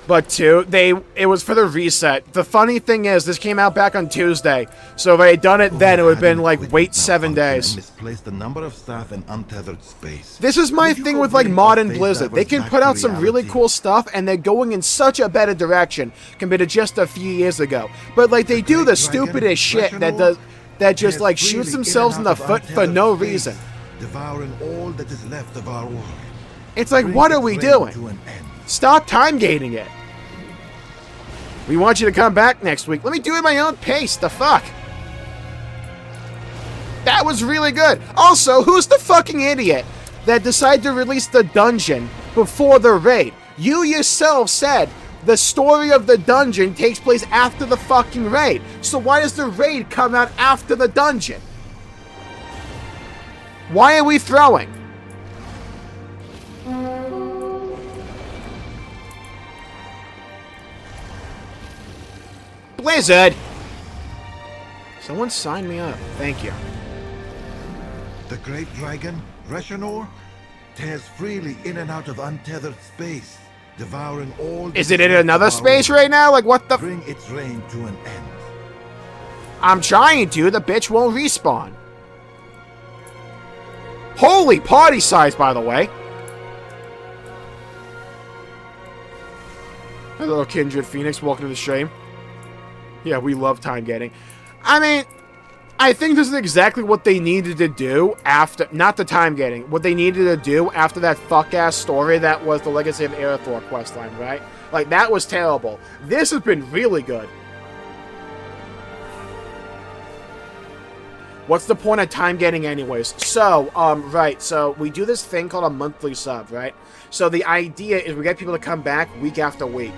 S1: But two, it was for the reset. The funny thing is, this came out back on Tuesday. So if I had done it then, it would have been like, wait 7 days.
S12: Misplaced the number of staff in untethered space.
S1: This is my thing with like modern Blizzard. They can put out some really cool stuff and they're going in such a better direction compared to just a few years ago. But like they do the stupidest shit that just like shoots themselves in the foot for no reason.
S12: Devouring all that is left of our world.
S1: It's like, what are we doing? Stop time gating it. We want you to come back next week. Let me do it at my own pace. The fuck? That was really good. Also, who's the fucking idiot that decided to release the dungeon before the raid? You yourself said the story of the dungeon takes place after the fucking raid. So why does the raid come out after the dungeon? Why are we throwing? Blizzard! Someone sign me up. Thank you.
S12: The great dragon, Reshanor, tears freely in and out of untethered space, devouring all...
S1: Is it in another space right now? Like, what the...
S12: Bring its reign to an end.
S1: I'm trying to. The bitch won't respawn. Holy party size, by the way. Hello, Kindred Phoenix. Welcome to the stream. Yeah, we love time gating. I mean, I think this is exactly what they needed to do after... Not the time gating. What they needed to do after that fuck-ass story that was the Legacy of Aerithor questline, right? Like, that was terrible. This has been really good. What's the point of time gating anyways? So, right, so we do this thing called a monthly sub, right? So the idea is we get people to come back week after week.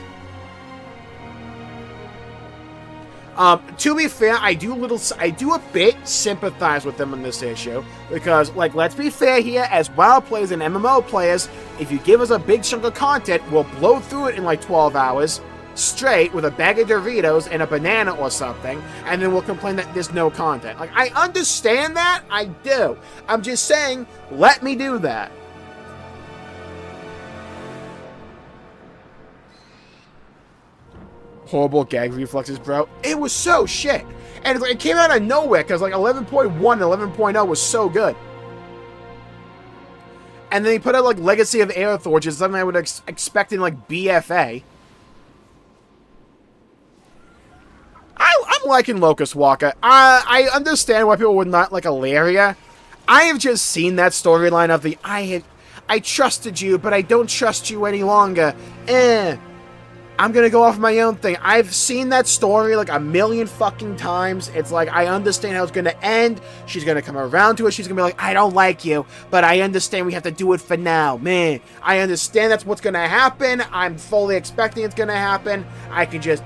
S1: To be fair, I do a bit sympathize with them on this issue, because, like, let's be fair here, as WoW players and MMO players, if you give us a big chunk of content, we'll blow through it in, like, 12 hours, straight, with a bag of Doritos and a banana or something, and then we'll complain that there's no content. Like, I understand that, I do. I'm just saying, let me do that. horrible gag reflexes, bro. It was so shit. And it came out of nowhere because like 11.1 and 11.0 was so good. And then he put out like Legacy of Aerithor, which is something I would expect in like BFA. I'm liking Locust Walker. I understand why people would not like Alaria. I have just seen that storyline of the I trusted you, but I don't trust you any longer. I'm gonna go off my own thing. I've seen that story like a million fucking times. It's like, I understand how it's gonna end. She's gonna come around to it. She's gonna be like, I don't like you, but I understand we have to do it for now. Man, I understand that's what's gonna happen. I'm fully expecting it's gonna happen. I can just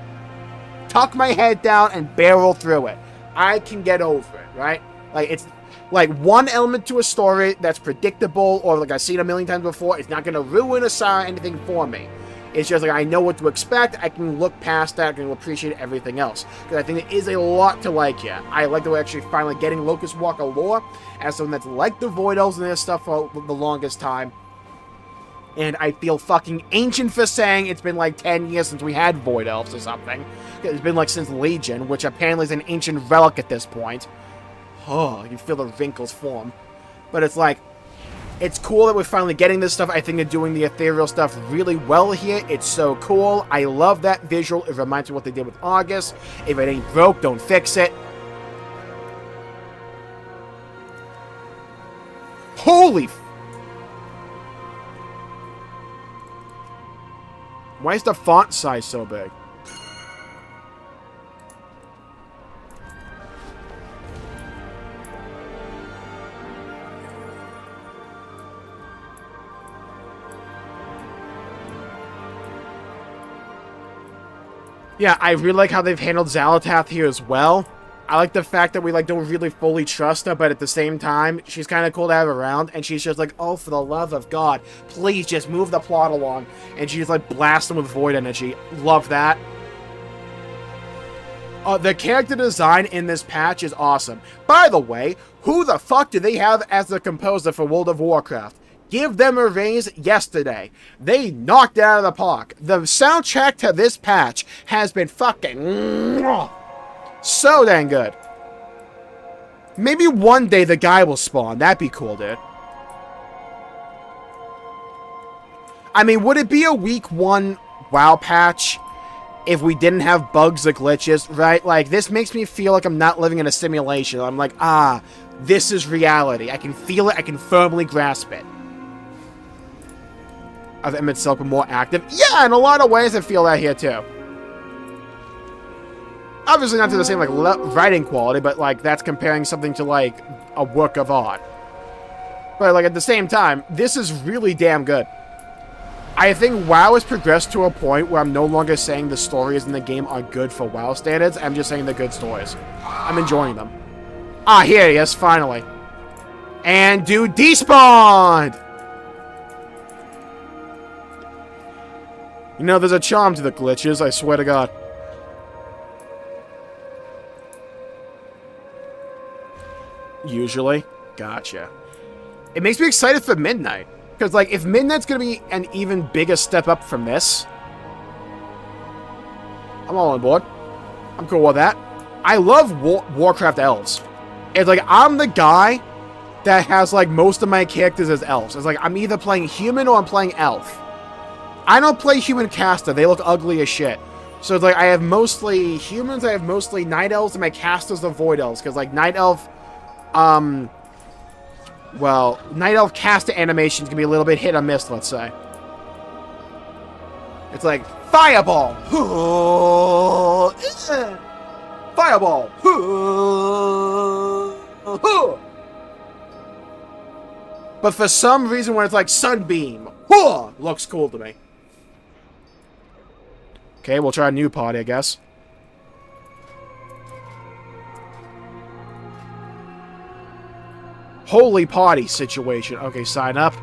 S1: tuck my head down and barrel through it. I can get over it, right? Like, it's like one element to a story that's predictable or like I've seen a million times before. It's not gonna ruin or anything for me. It's just like I know what to expect. I can look past that. I can appreciate everything else. Because I think there is a lot to like here. I like that we're actually finally getting Locust Walker lore as someone that's liked the Void Elves and their stuff for the longest time. And I feel fucking ancient for saying it's been like 10 years since we had Void Elves or something. It's been like since Legion, which apparently is an ancient relic at this point. Oh, you feel the wrinkles form. But it's like, it's cool that we're finally getting this stuff. I think they're doing the ethereal stuff really well here. It's so cool. I love that visual. It reminds me of what they did with August. If it ain't broke, don't fix it. Holy why is the font size so big? Yeah, I really like how they've handled Xalatath here as well. I like the fact that we like don't really fully trust her, but at the same time, she's kind of cool to have around, and she's just like, oh, for the love of God, please just move the plot along. And she's like blasting with void energy. Love that. The character design in this patch is awesome. By the way, who the fuck do they have as the composer for World of Warcraft? Give them a raise yesterday. They knocked it out of the park. The soundtrack to this patch has been fucking so dang good. Maybe one day the guy will spawn. That'd be cool, dude. I mean, would it be a week 1 WoW patch if we didn't have bugs or glitches, right? Like, this makes me feel like I'm not living in a simulation. I'm like, this is reality. I can feel it. I can firmly grasp it. Of Emmett Silk more active. Yeah, in a lot of ways I feel that here too. Obviously not to the same like writing quality, but like that's comparing something to like a work of art. But like at the same time, this is really damn good. I think WoW has progressed to a point where I'm no longer saying the stories in the game are good for WoW standards. I'm just saying they're good stories. I'm enjoying them. Here he is, finally. And dude despawned! You know, there's a charm to the glitches, I swear to God. Usually. Gotcha. It makes me excited for Midnight. Because, like, if Midnight's going to be an even bigger step up from this, I'm all on board. I'm cool with that. I love Warcraft elves. It's like, I'm the guy that has, like, most of my characters as elves. It's like, I'm either playing human or I'm playing elf. I don't play human caster. They look ugly as shit. So it's like I have mostly humans, I have mostly night elves, and my casters are void elves. Because like night elf, well, night elf caster animations can be a little bit hit or miss, let's say. It's like fireball, fireball, but for some reason when it's like sunbeam, looks cool to me. Okay, we'll try a new party, I guess. Holy party situation. Okay, sign up.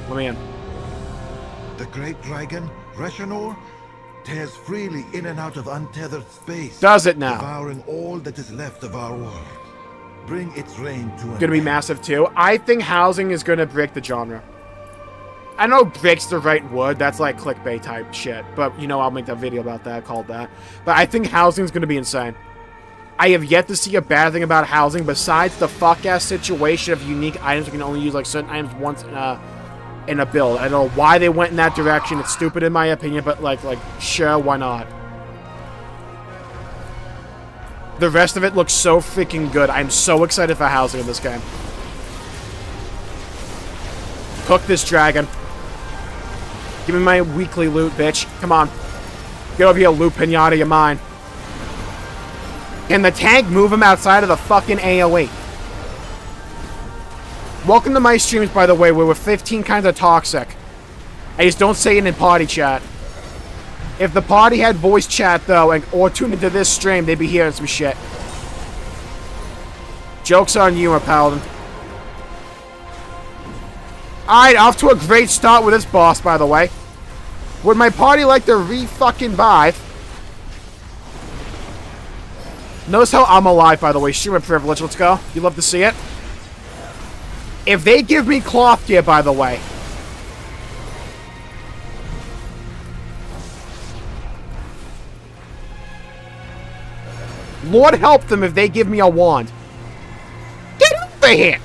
S1: Let me in.
S12: The great dragon, Reshanor, tears freely in and out of untethered space.
S1: Does it now?
S12: Devouring all that is left of our world. Bring its reign to an
S1: Gonna be massive too. I think housing is gonna break the genre. I know breaks the right word. That's like clickbait type shit. But, you know, I'll make that video about that, called that. But I think housing's gonna be insane. I have yet to see a bad thing about housing besides the fuck-ass situation of unique items. We can only use, like, certain items once in a build. I don't know why they went in that direction. It's stupid in my opinion, but, like, sure, why not? The rest of it looks so freaking good. I'm so excited for housing in this game. Cook this dragon. Give me my weekly loot, bitch. Come on. Get over here, loot pinata, you're mine. Can the tank move him outside of the fucking AoE? Welcome to my streams, by the way, where we're 15 kinds of toxic. I just don't say it in party chat. If the party had voice chat, though, or tuned into this stream, they'd be hearing some shit. Joke's on you, Paladin. Alright, off to a great start with this boss, by the way. Would my party like to re-fucking-vive? Notice how I'm alive, by the way. Streamer privilege, let's go. You love to see it? If they give me cloth gear, by the way. Lord help them if they give me a wand. Get over here!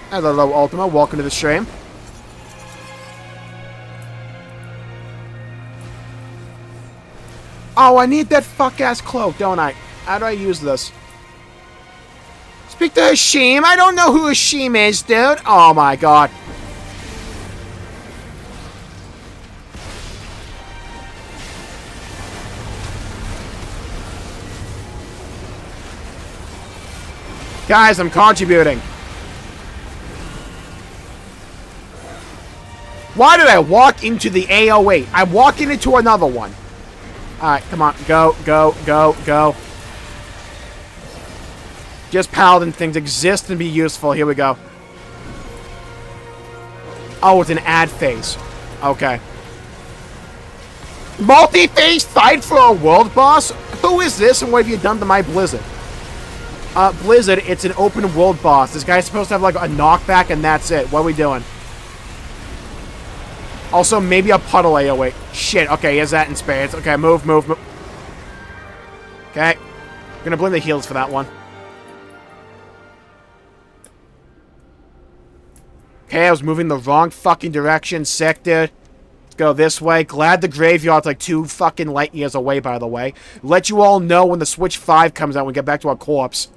S1: Hello, Ultima. Welcome to the stream. Oh, I need that fuck-ass cloak, don't I? How do I use this? Speak to Hashim. I don't know who Hashim is, dude. Oh, my God. Guys, I'm contributing. Why did I walk into the AO8? I'm walking into another one. Alright, come on. Go, go, go, go. Just paladin things exist and be useful. Here we go. Oh, it's an ad phase. Okay. Multi-phase fight for a world boss? Who is this and what have you done to my Blizzard? Blizzard, it's an open world boss. This guy's supposed to have like a knockback and that's it. What are we doing? Also, maybe a puddle AoE. Shit, okay, here's that in spades. Okay, move, move, move. Okay. I'm gonna blame the heals for that one. Okay, I was moving the wrong fucking direction. Sick, dude. Let's go this way. Glad the graveyard's like 2 fucking light years away, by the way. Let you all know when the Switch 5 comes out when we get back to our corpse.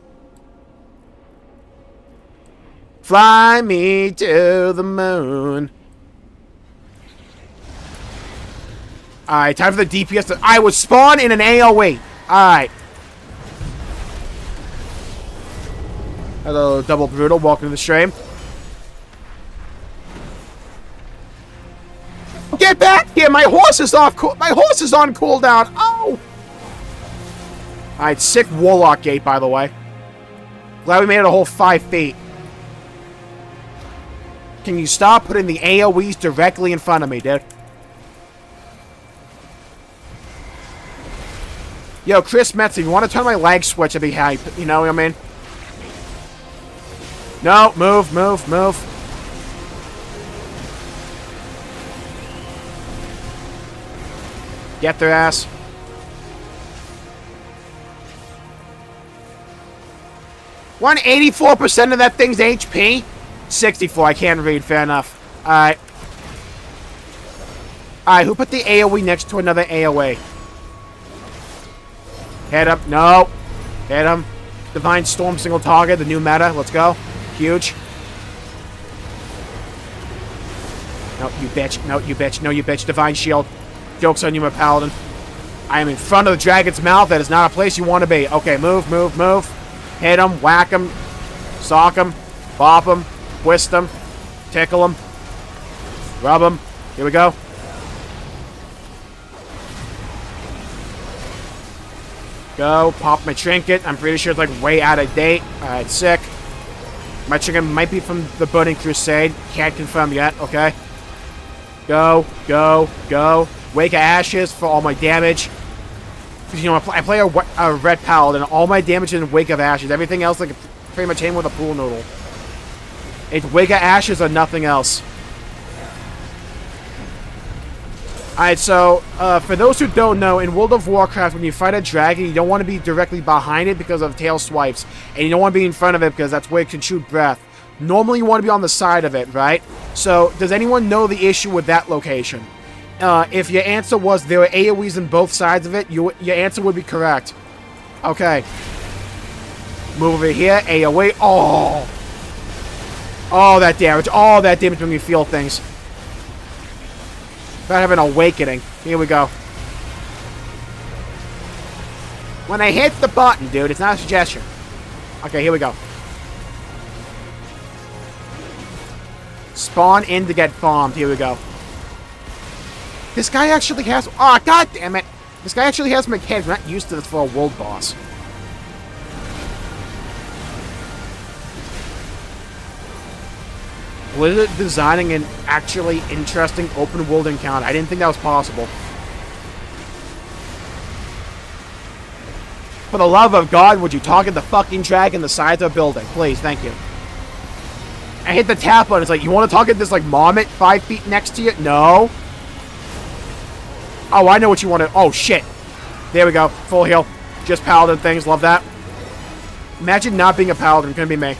S1: Fly me to the moon. Alright, time for the DPS. I was spawned in an AoE. Alright. Hello, Double Brutal. Welcome to the stream. Get back here! My horse is off. My horse is on cooldown. Oh! Alright, sick Warlock Gate, by the way. Glad we made it a whole 5 feet. Can you stop putting the AoEs directly in front of me, dude? Yo, Chris Metz, if you want to turn my lag switch, I'd be hype. You know what I mean? No, move, move, move. Get their ass. One 84% of that thing's HP? 64, I can't read, fair enough. Alright. Alright, who put the AoE next to another AoE? Hit him. No. Hit him. Divine Storm, single target, the new meta. Let's go. Huge. No, you bitch. No, you bitch. No, you bitch. Divine Shield. Joke's on you, my paladin. I am in front of the dragon's mouth. That is not a place you want to be. Okay, move, move, move. Hit him. Whack him. Sock him. Bop him. Twist him. Tickle him. Rub him. Here we go. Go. Pop my trinket. I'm pretty sure it's like way out of date. Alright, sick. My trinket might be from the Burning Crusade. Can't confirm yet. Okay. Go. Go. Go. Wake of Ashes for all my damage. Because, you know, I play a red paladin. All my damage is in Wake of Ashes. Everything else, like, pretty much hit with a pool noodle. It's wig of ashes or nothing else. Alright, so, for those who don't know, in World of Warcraft, when you fight a dragon, you don't want to be directly behind it because of tail swipes. And you don't want to be in front of it because that's where it can shoot breath. Normally, you want to be on the side of it, right? So, does anyone know the issue with that location? If your answer was there were AoEs on both sides of it, your answer would be correct. Okay. Move over here, AoE. Oh! Oh, that damage. Oh, that damage when you feel things. About to have an awakening. Here we go. When I hit the button, dude, it's not a suggestion. Okay, here we go. Spawn in to get farmed. Here we go. This guy actually has... Oh, god damn it. This guy actually has mechanics. I'm not used to this for a world boss. Was it designing an actually interesting open world encounter? I didn't think that was possible. For the love of God, would you target the fucking dragon the sides of a building? Please, thank you. I hit the tap button. It's like, you want to target this, like, marmot 5 feet next to you? No. Oh, I know what you want to... Oh, shit. There we go. Full heal. Just paladin things. Love that. Imagine not being a paladin. Couldn't be me.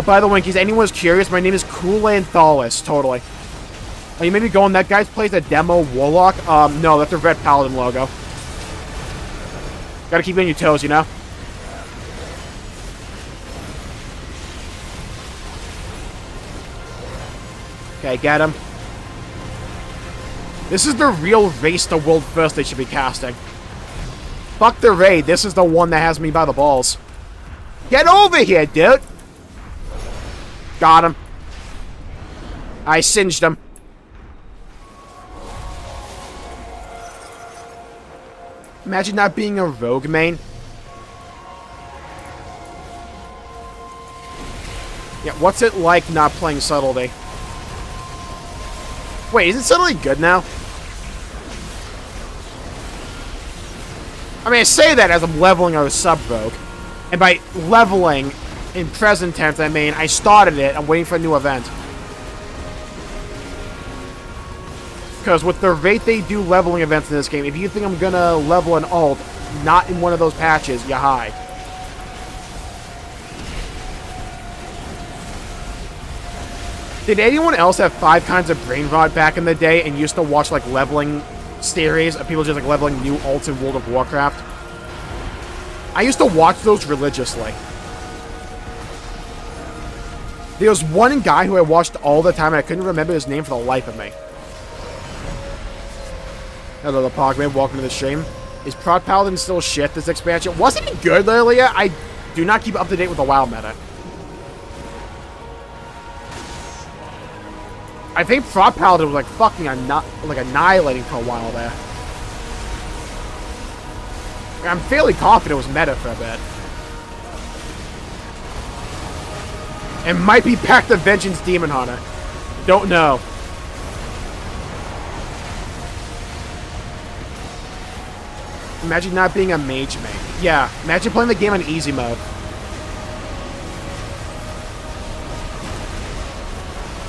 S1: By the way, in case anyone's curious, my name is Kool-Aid Thalis. Totally. Oh, you may be going, that guy's plays a demo warlock? No, that's a red paladin logo. Gotta keep you on your toes, you know? Okay, get him. This is the real race to world first they should be casting. Fuck the raid. This is the one that has me by the balls. Get over here, dude! Got him. I singed him. Imagine not being a rogue main. Yeah, what's it like not playing Subtlety? Wait, isn't Subtlety good now? I mean, I say that as I'm leveling a sub-rogue. And by leveling... in present tense, I mean, I started it. I'm waiting for a new event. Because with the rate they do leveling events in this game, if you think I'm gonna level an alt, not in one of those patches, you're high. Did anyone else have 5 kinds of brain rot back in the day and used to watch, like, leveling series of people just, like, leveling new alts in World of Warcraft? I used to watch those religiously. There was one guy who I watched all the time, and I couldn't remember his name for the life of me. Hello, the Pogman. Welcome to the stream. Is Prod Paladin still shit, this expansion? Wasn't it good earlier? I do not keep up to date with the WoW meta. I think Prod Paladin was, like, fucking annihilating for a while there. I'm fairly confident it was meta for a bit. It might be Pact of Vengeance Demon Hunter. Don't know. Imagine not being a mage main. Yeah, imagine playing the game on easy mode.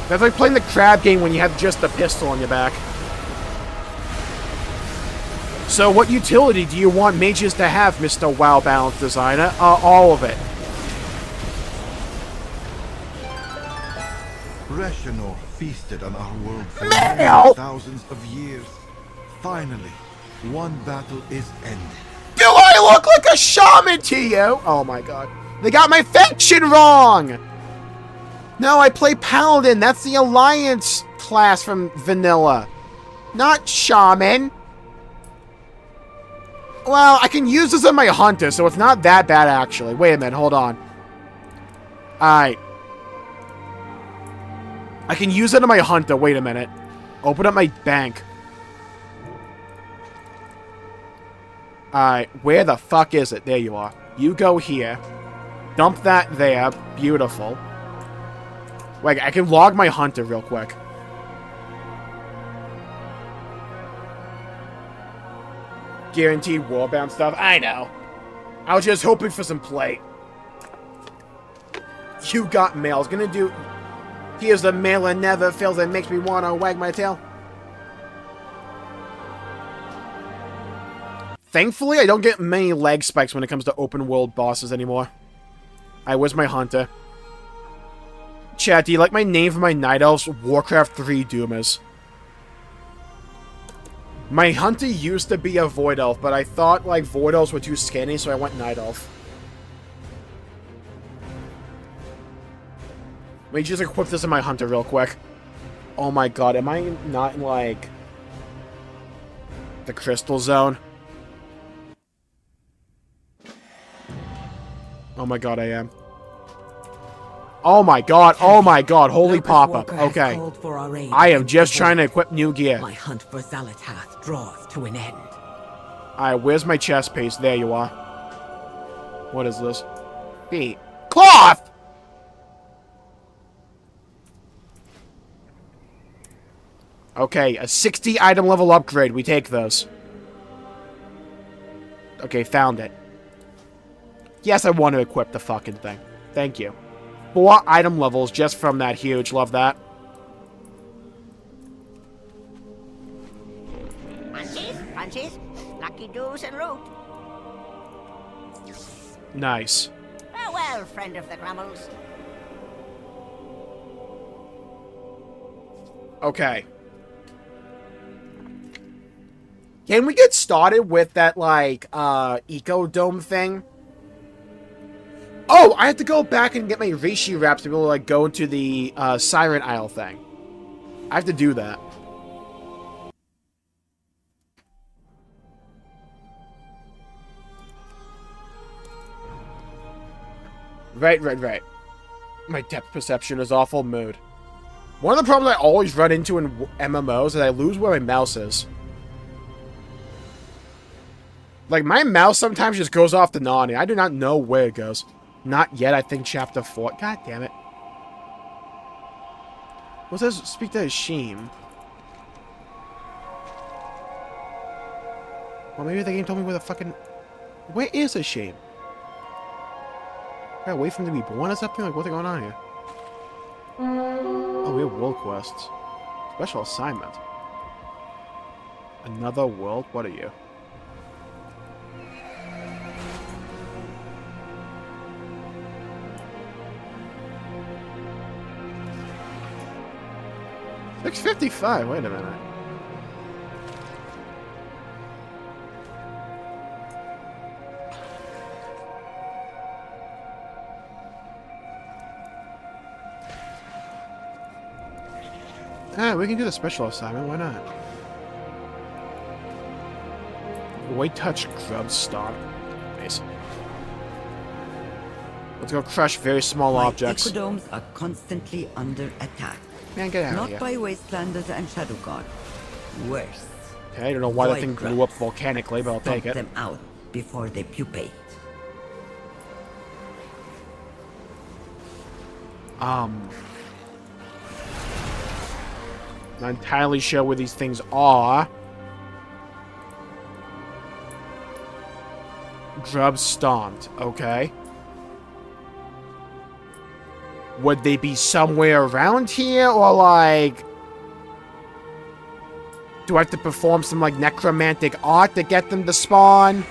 S1: That's like playing the crab game when you have just a pistol on your back. So what utility do you want mages to have, Mr. WoW Balance Designer? All of it.
S12: Reshenor feasted on our world for thousands of years. Finally, one battle is ended.
S1: Do I look like a shaman to you? Oh my god. They got my faction wrong! No, I play Paladin. That's the Alliance class from Vanilla. Not Shaman. Well, I can use this on my Hunter, so it's not that bad, actually. Wait a minute, hold on. Alright. I can use it on my Hunter. Wait a minute. Open up my bank. Alright, where the fuck is it? There you are. You go here. Dump that there. Beautiful. Wait, I can log my Hunter real quick. Guaranteed warbound stuff. I know. I was just hoping for some play. You got mail. I was gonna do... Here's the mail that never fails that makes me wanna wag my tail. Thankfully, I don't get many leg spikes when it comes to open world bosses anymore. Where's my hunter? Chat, do you like my name for my Night Elves? Warcraft 3 Doomers. My hunter used to be a Void Elf, but I thought, like, Void Elves were too skinny, so I went Night Elf. Let me just equip this in my hunter real quick. Oh my god, am I not in, like, the crystal zone? Oh my god, I am. Oh my god, holy pop-up. Okay. I am just trying to equip new gear.
S4: My hunt for Xalatath draws to an end.
S1: Alright, where's my chest piece? There you are. What is this? Feet. Cloth! Okay, a 60 item level upgrade. We take those. Okay, found it. Yes, I want to equip the fucking thing. Thank you. 4 item levels just from that. Huge. Love that.
S13: Punches, lucky doos and root.
S1: Nice.
S13: Farewell, friend of the Grummles.
S1: Okay. Can we get started with that, like, Eco Dome thing? Oh, I have to go back and get my Rishi wraps to be able to, like, go to the, Siren Isle thing. I have to do that. Right. My depth perception is awful. Mood. One of the problems I always run into in MMOs is I lose where my mouse is. Like, my mouse sometimes just goes off the Nani. I do not know where it goes. Not yet, I think chapter 4. God damn it. What says speak to Hashim? Well, maybe the game told me where the fucking... Where is Hashim? Gotta wait for him to be born or something? Like, what's going on here? Oh, we have world quests. Special assignment. Another world? What are you? $6.55. Wait a minute. We can do the special assignment. Why not? White touch grub stomp. Nice. Let's go crush very small objects.
S8: Ecodomes are constantly under attack.
S1: Man, get out of here.
S8: Not by wastelanders and shadow god. Worse.
S1: Okay, I don't know why that thing blew up volcanically, but I'll take it.
S8: Them out before they pupate.
S1: Not entirely sure where these things are. Grub stomped. Okay. Would they be somewhere around here, or like... Do I have to perform some, like, necromantic art to get them to spawn?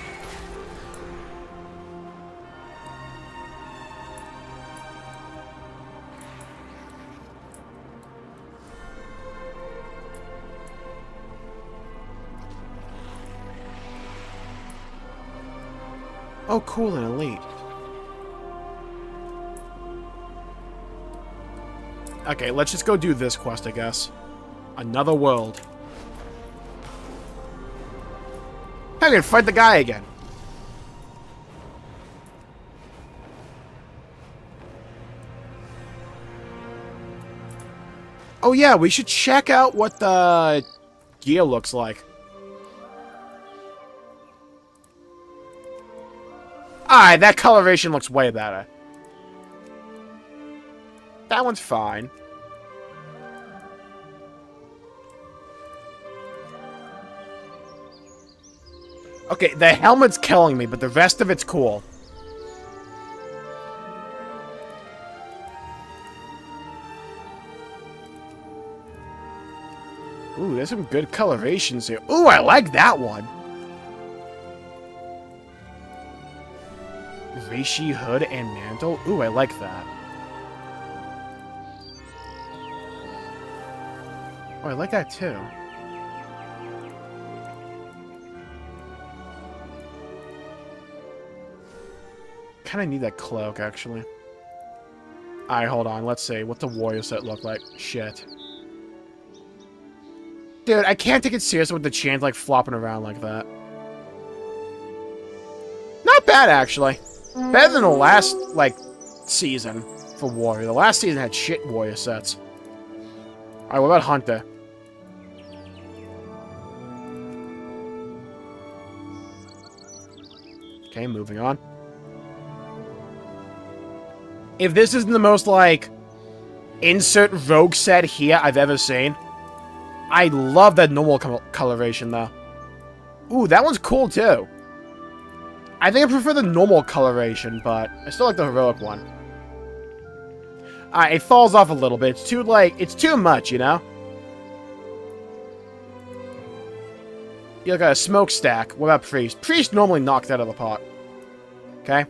S1: Oh, cool, and elite. Okay, let's just go do this quest, I guess. Another world. I can fight the guy again. Oh yeah, we should check out what the gear looks like. Alright, that coloration looks way better. That one's fine. Okay, the helmet's killing me, but the rest of it's cool. Ooh, there's some good colorations here. Ooh, I like that one. Rishi hood and mantle. Ooh, I like that. Oh, I like that too. Kind of need that cloak, actually. Alright, hold on. Let's see. What's the warrior set look like? Shit. Dude, I can't take it seriously with the chains, like, flopping around like that. Not bad, actually. Better than the last, like, season for warrior. The last season had shit warrior sets. Alright, what about hunter? Okay, moving on. If this isn't the most, like, insert rogue set here I've ever seen. I love that normal coloration, though. Ooh, that one's cool, too. I think I prefer the normal coloration, but I still like the heroic one. It falls off a little bit. It's too, like, it's too much, you know? You look at a smokestack. What about priest? Priest normally knocks out of the park. Okay.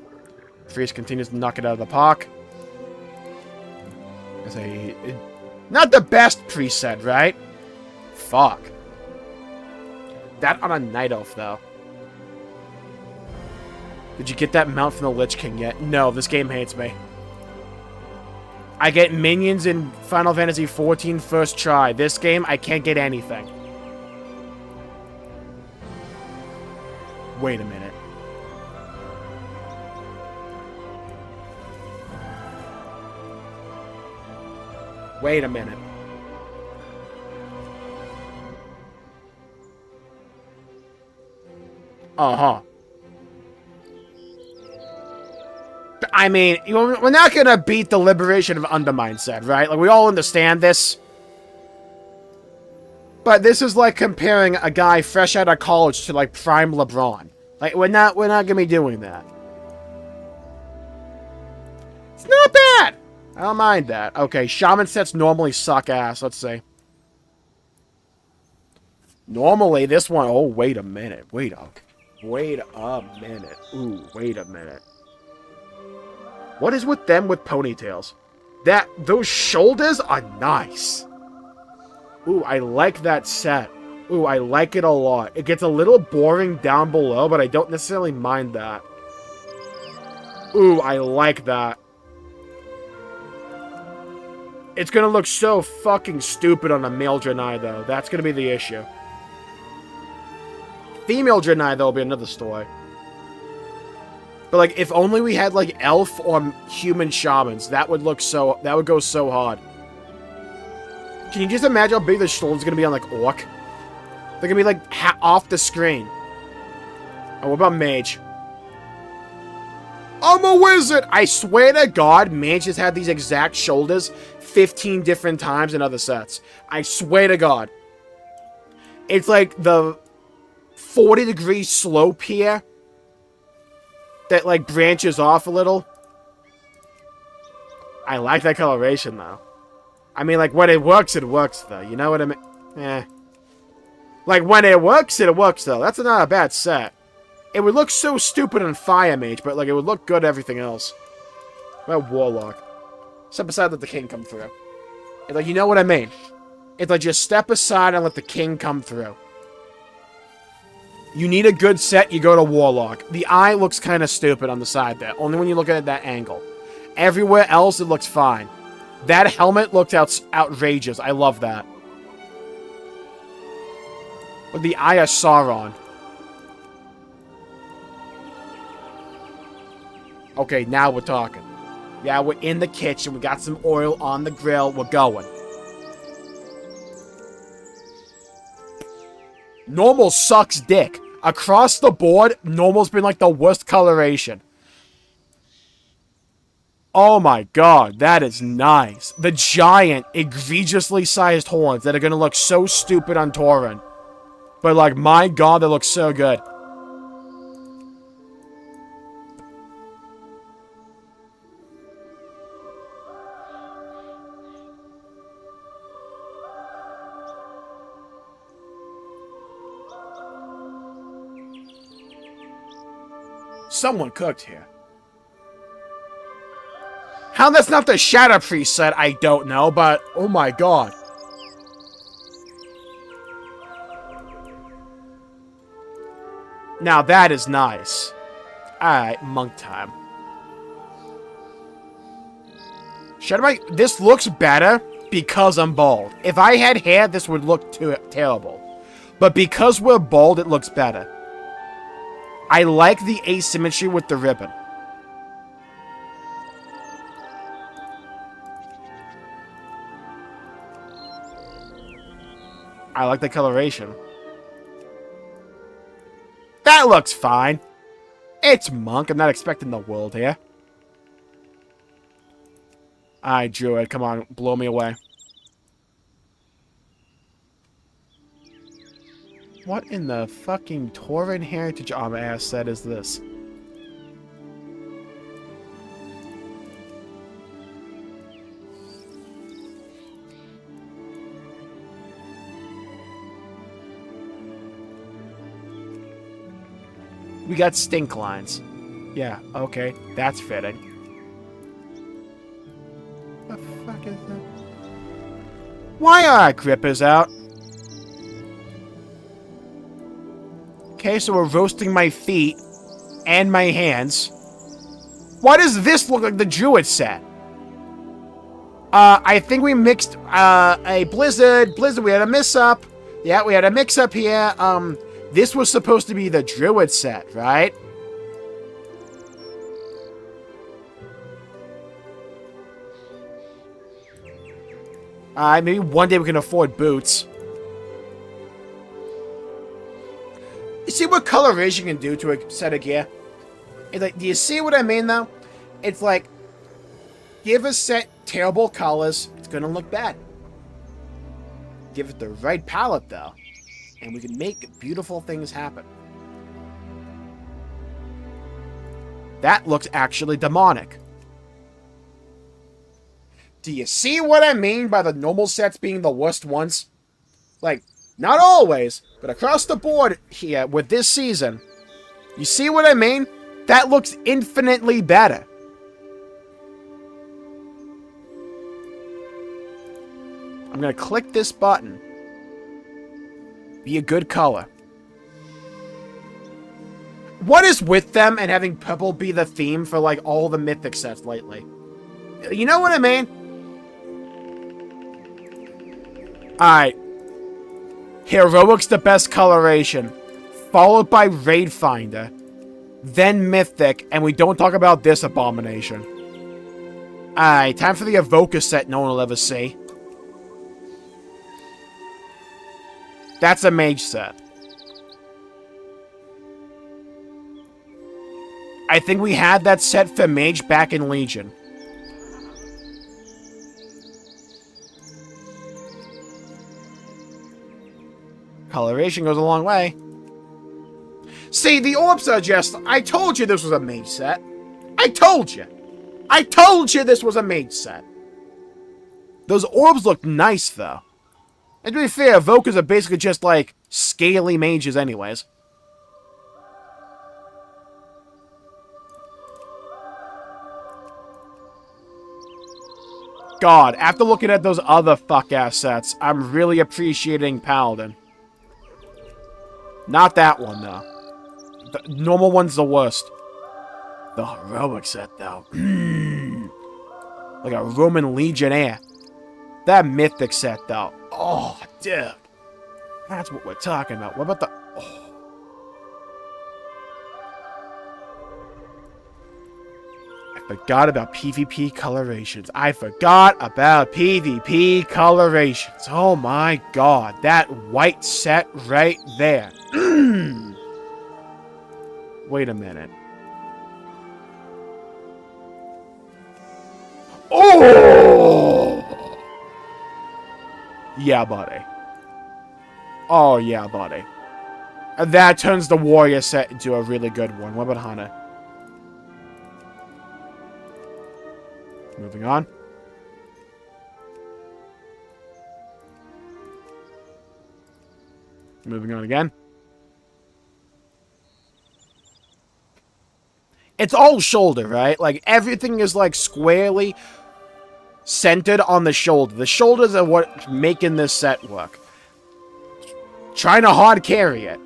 S1: Priest continues to knock it out of the park. Not the best preset, right? Fuck. That on a night elf, though. Did you get that mount from the Lich King yet? No, this game hates me. I get minions in Final Fantasy XIV first try. This game, I can't get anything. Wait a minute. Wait a minute. Uh-huh. I mean, we're not gonna beat the Liberation of Undermine set, right? Like, we all understand this. But this is like comparing a guy fresh out of college to, like, prime LeBron. Like, we're not gonna be doing that. It's not bad! I don't mind that. Okay, shaman sets normally suck ass. Let's see. Normally, this one... Oh, wait a minute. Wait a minute. Ooh, wait a minute. What is with them with ponytails? Those shoulders are nice. Ooh, I like that set. Ooh, I like it a lot. It gets a little boring down below, but I don't necessarily mind that. Ooh, I like that. It's gonna look so fucking stupid on a male Draenei, though. That's gonna be the issue. Female Draenei, though, will be another story. But, like, if only we had, like, elf or human shamans, that would go so hard. Can you just imagine how big the shoulders are gonna be on, like, orc? They're gonna be, like, off the screen. Oh, what about mage? I'm a wizard! I swear to God, mage has had these exact shoulders 15 different times in other sets. I swear to God. It's like the 40-degree slope here that, like, branches off a little. I like that coloration, though. I mean, like, when it works, though. You know what I mean? Eh. Like, when it works, though. That's not a bad set. It would look so stupid on Fire Mage, but, like, it would look good everything else. What about Warlock? Step aside, let the king come through. It's like, you know what I mean? It's like, just step aside and let the king come through. You need a good set, you go to Warlock. The eye looks kind of stupid on the side there. Only when you look at it at that angle. Everywhere else, it looks fine. That helmet looked outrageous. I love that. With the Eye of Sauron. Okay, now we're talking. Yeah, we're in the kitchen. We got some oil on the grill. We're going. Normal sucks dick. Across the board, normal's been like the worst coloration. Oh my god, that is nice. The giant, egregiously sized horns that are gonna look so stupid on Tauren. But, like, my god, they look so good. Someone cooked here. How that's not the Shadow Priest set, I don't know, but oh my god. Now that is nice. Alright, monk time. This looks better because I'm bald. If I had hair, this would look terrible. But because we're bald, it looks better. I like the asymmetry with the ribbon. I like the coloration. That looks fine. It's monk. I'm not expecting the world here. Alright, Druid. Come on. Blow me away. What in the fucking Tauren Heritage Armor ass set is this? We got stink lines. Yeah, okay. That's fitting. What the fuck is that? Why are our grippers out? Okay, so we're roasting my feet and my hands. Why does this look like the Druid set? I think we mixed a Blizzard. We had a mix-up. Yeah, we had a mix-up here. This was supposed to be the Druid set, right? Maybe one day we can afford boots. You see what coloration can do to a set of gear? It's like, do you see what I mean, though? It's like, give a set terrible colors, it's gonna look bad. Give it the right palette, though, and we can make beautiful things happen. That looks actually demonic. Do you see what I mean by the normal sets being the worst ones? Like, not always, but across the board here with this season. You see what I mean? That looks infinitely better. I'm going to click this button. Be a good color. What is with them and having purple be the theme for, like, all the mythic sets lately? You know what I mean? Alright. Heroic's the best coloration. Followed by Raid Finder. Then Mythic, and we don't talk about this abomination. Alright, time for the Evoker set no one will ever see. That's a mage set. I think we had that set for mage back in Legion. Coloration goes a long way. See, the orbs are just... I told you this was a mage set. I told you. I told you this was a mage set. Those orbs look nice, though. And to be fair, Evokers are basically just, like, scaly mages anyways. God, after looking at those other fuck-ass sets, I'm really appreciating Paladin. Not that one, though. The normal one's the worst. The heroic set, though. Like a Roman Legionnaire. That mythic set, though. Oh, dude. That's what we're talking about. What about the... Oh. I forgot about PvP colorations. I forgot about PvP colorations. Oh my god. That white set right there. Wait a minute. Oh! Yeah, buddy. Oh, yeah, buddy. And that turns the warrior set into a really good one. What about Hana? Moving on. Moving on again. It's all shoulder, right? Like, everything is, like, squarely centered on the shoulder. The shoulders are what making this set work. Trying to hard carry it.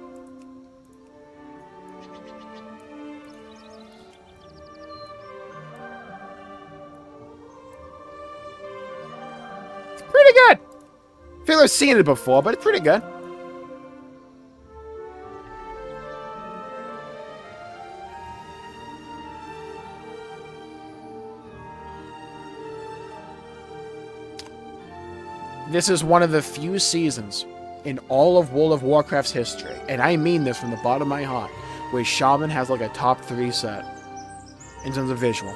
S1: It's pretty good. I feel like I've seen it before, but it's pretty good. This is one of the few seasons in all of World of Warcraft's history, and I mean this from the bottom of my heart, where Shaman has like a top 3 set in terms of visual.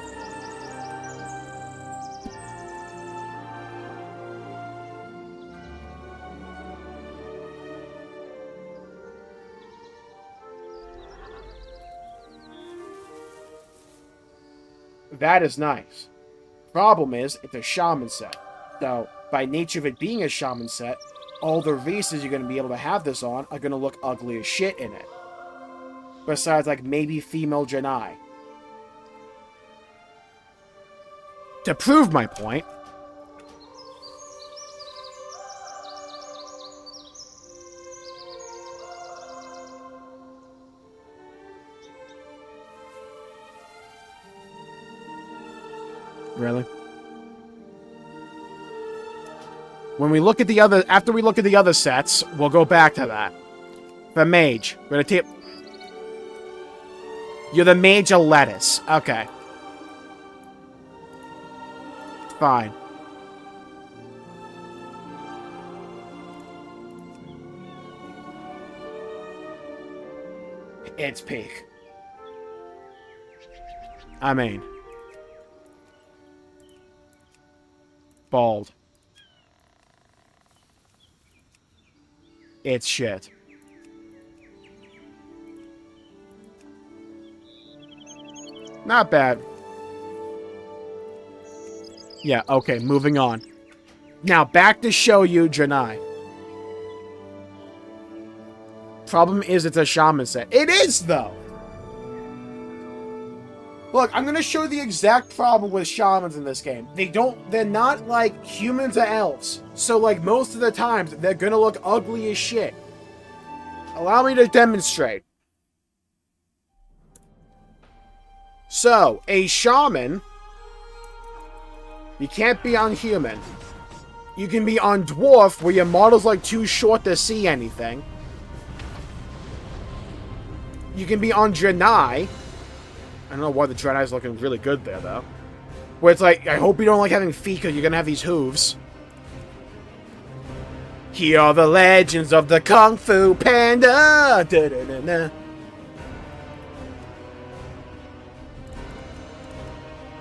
S1: That is nice. Problem is, it's a Shaman set. So, by nature of it being a Shaman set, all the races you're going to be able to have this on are going to look ugly as shit in it. Besides, like, maybe female Janai. To prove my point, really? When we look at the other, after we look at the other sets, we'll go back to that. The mage. We're gonna take... You're the mage of lettuce. Okay. Fine. It's peak. I mean... Bald. It's shit. Not bad. Yeah, okay, moving on. Now, back to show you Janai. Problem is, it's a Shaman set. It is, though! Look, I'm gonna show you the exact problem with Shamans in this game. They're not like humans or elves. So, like, most of the times, they're gonna look ugly as shit. Allow me to demonstrate. So, a Shaman, you can't be on human. You can be on Dwarf, where your model's like too short to see anything. You can be on Janai. I don't know why the Draenei's looking really good there, though. Where it's like, I hope you don't like having feet, because you're going to have these hooves. Here are the legends of the Kung Fu Panda! Da-da-da-da.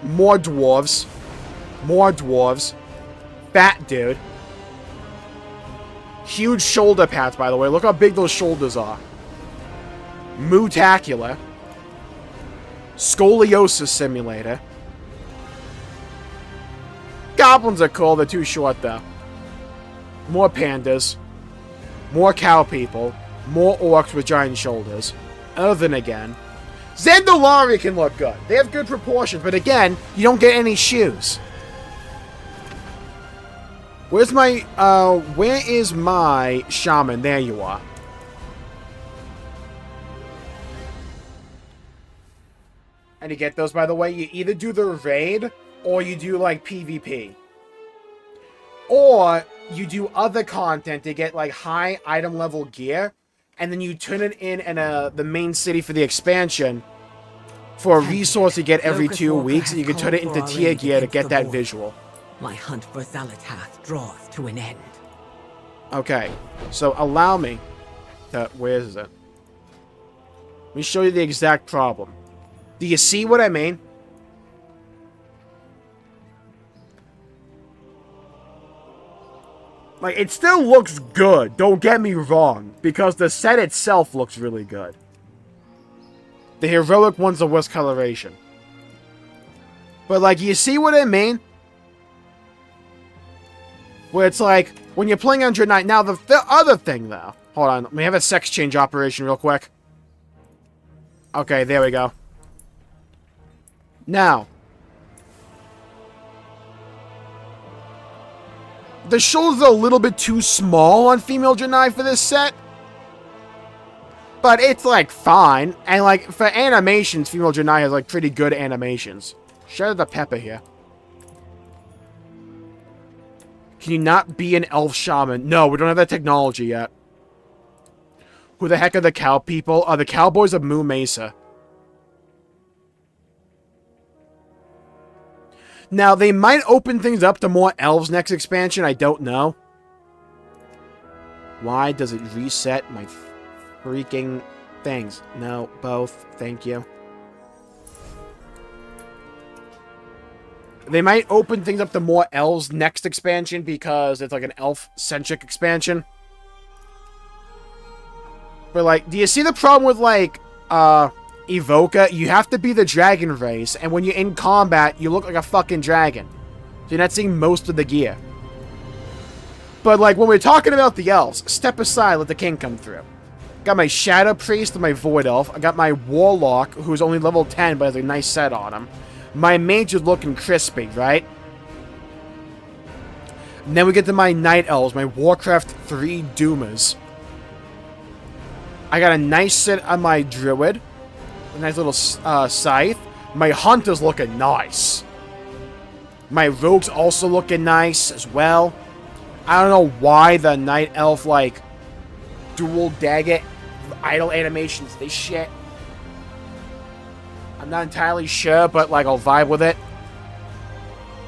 S1: More dwarves. More dwarves. Fat dude. Huge shoulder pads, by the way. Look how big those shoulders are. Mutacular. Scoliosis simulator. Goblins are cool, they're too short though. More pandas. More cow people. More orcs with giant shoulders. Other than again. Zandalari can look good. They have good proportions, but again, you don't get any shoes. Where is my Shaman? There you are. And to get those, by the way, you either do the raid, or you do, like, PvP. Or you do other content to get, like, high item level gear, and then you turn it in the main city for the expansion for a resource you get every 2 weeks, and you can turn it into tier gear to get that visual.
S4: My hunt for Xalatath draws to an end.
S1: Okay, so allow me to... Where is it? Let me show you the exact problem. Do you see what I mean? Like, it still looks good, don't get me wrong, because the set itself looks really good. The heroic one's the worst coloration. But, like, you see what I mean? Where it's like, when you're playing on Dreadnought... Now, the other thing, though... Hold on, let me have a sex change operation real quick. Okay, there we go. Now, the shoulders are a little bit too small on female Janai for this set. But it's, like, fine. And, like, for animations, female Janai has, like, pretty good animations. Shout out to Pepper here. Can you not be an elf shaman? No, we don't have that technology yet. Who the heck are the cow people? The cowboys of Moo Mesa. Now, they might open things up to more elves next expansion. I don't know. Why does it reset my freaking things? No, both. Thank you. They might open things up to more elves next expansion because it's like an elf-centric expansion. But, like, do you see the problem with, like, Evoca? You have to be the dragon race, and when you're in combat, you look like a fucking dragon. So you're not seeing most of the gear. But, like, when we're talking about the elves, step aside, let the king come through. Got my Shadow Priest and my Void Elf. I got my Warlock, who's only level 10, but has a nice set on him. My mage is looking crispy, right? And then we get to my Night Elves, my Warcraft 3 Doomers. I got a nice set on my Druid. A nice little Scythe. My Hunter's looking nice. My Rogue's also looking nice as well. I don't know why the Night Elf, like, dual dagger idle animations, this shit. I'm not entirely sure, but, like, I'll vibe with it.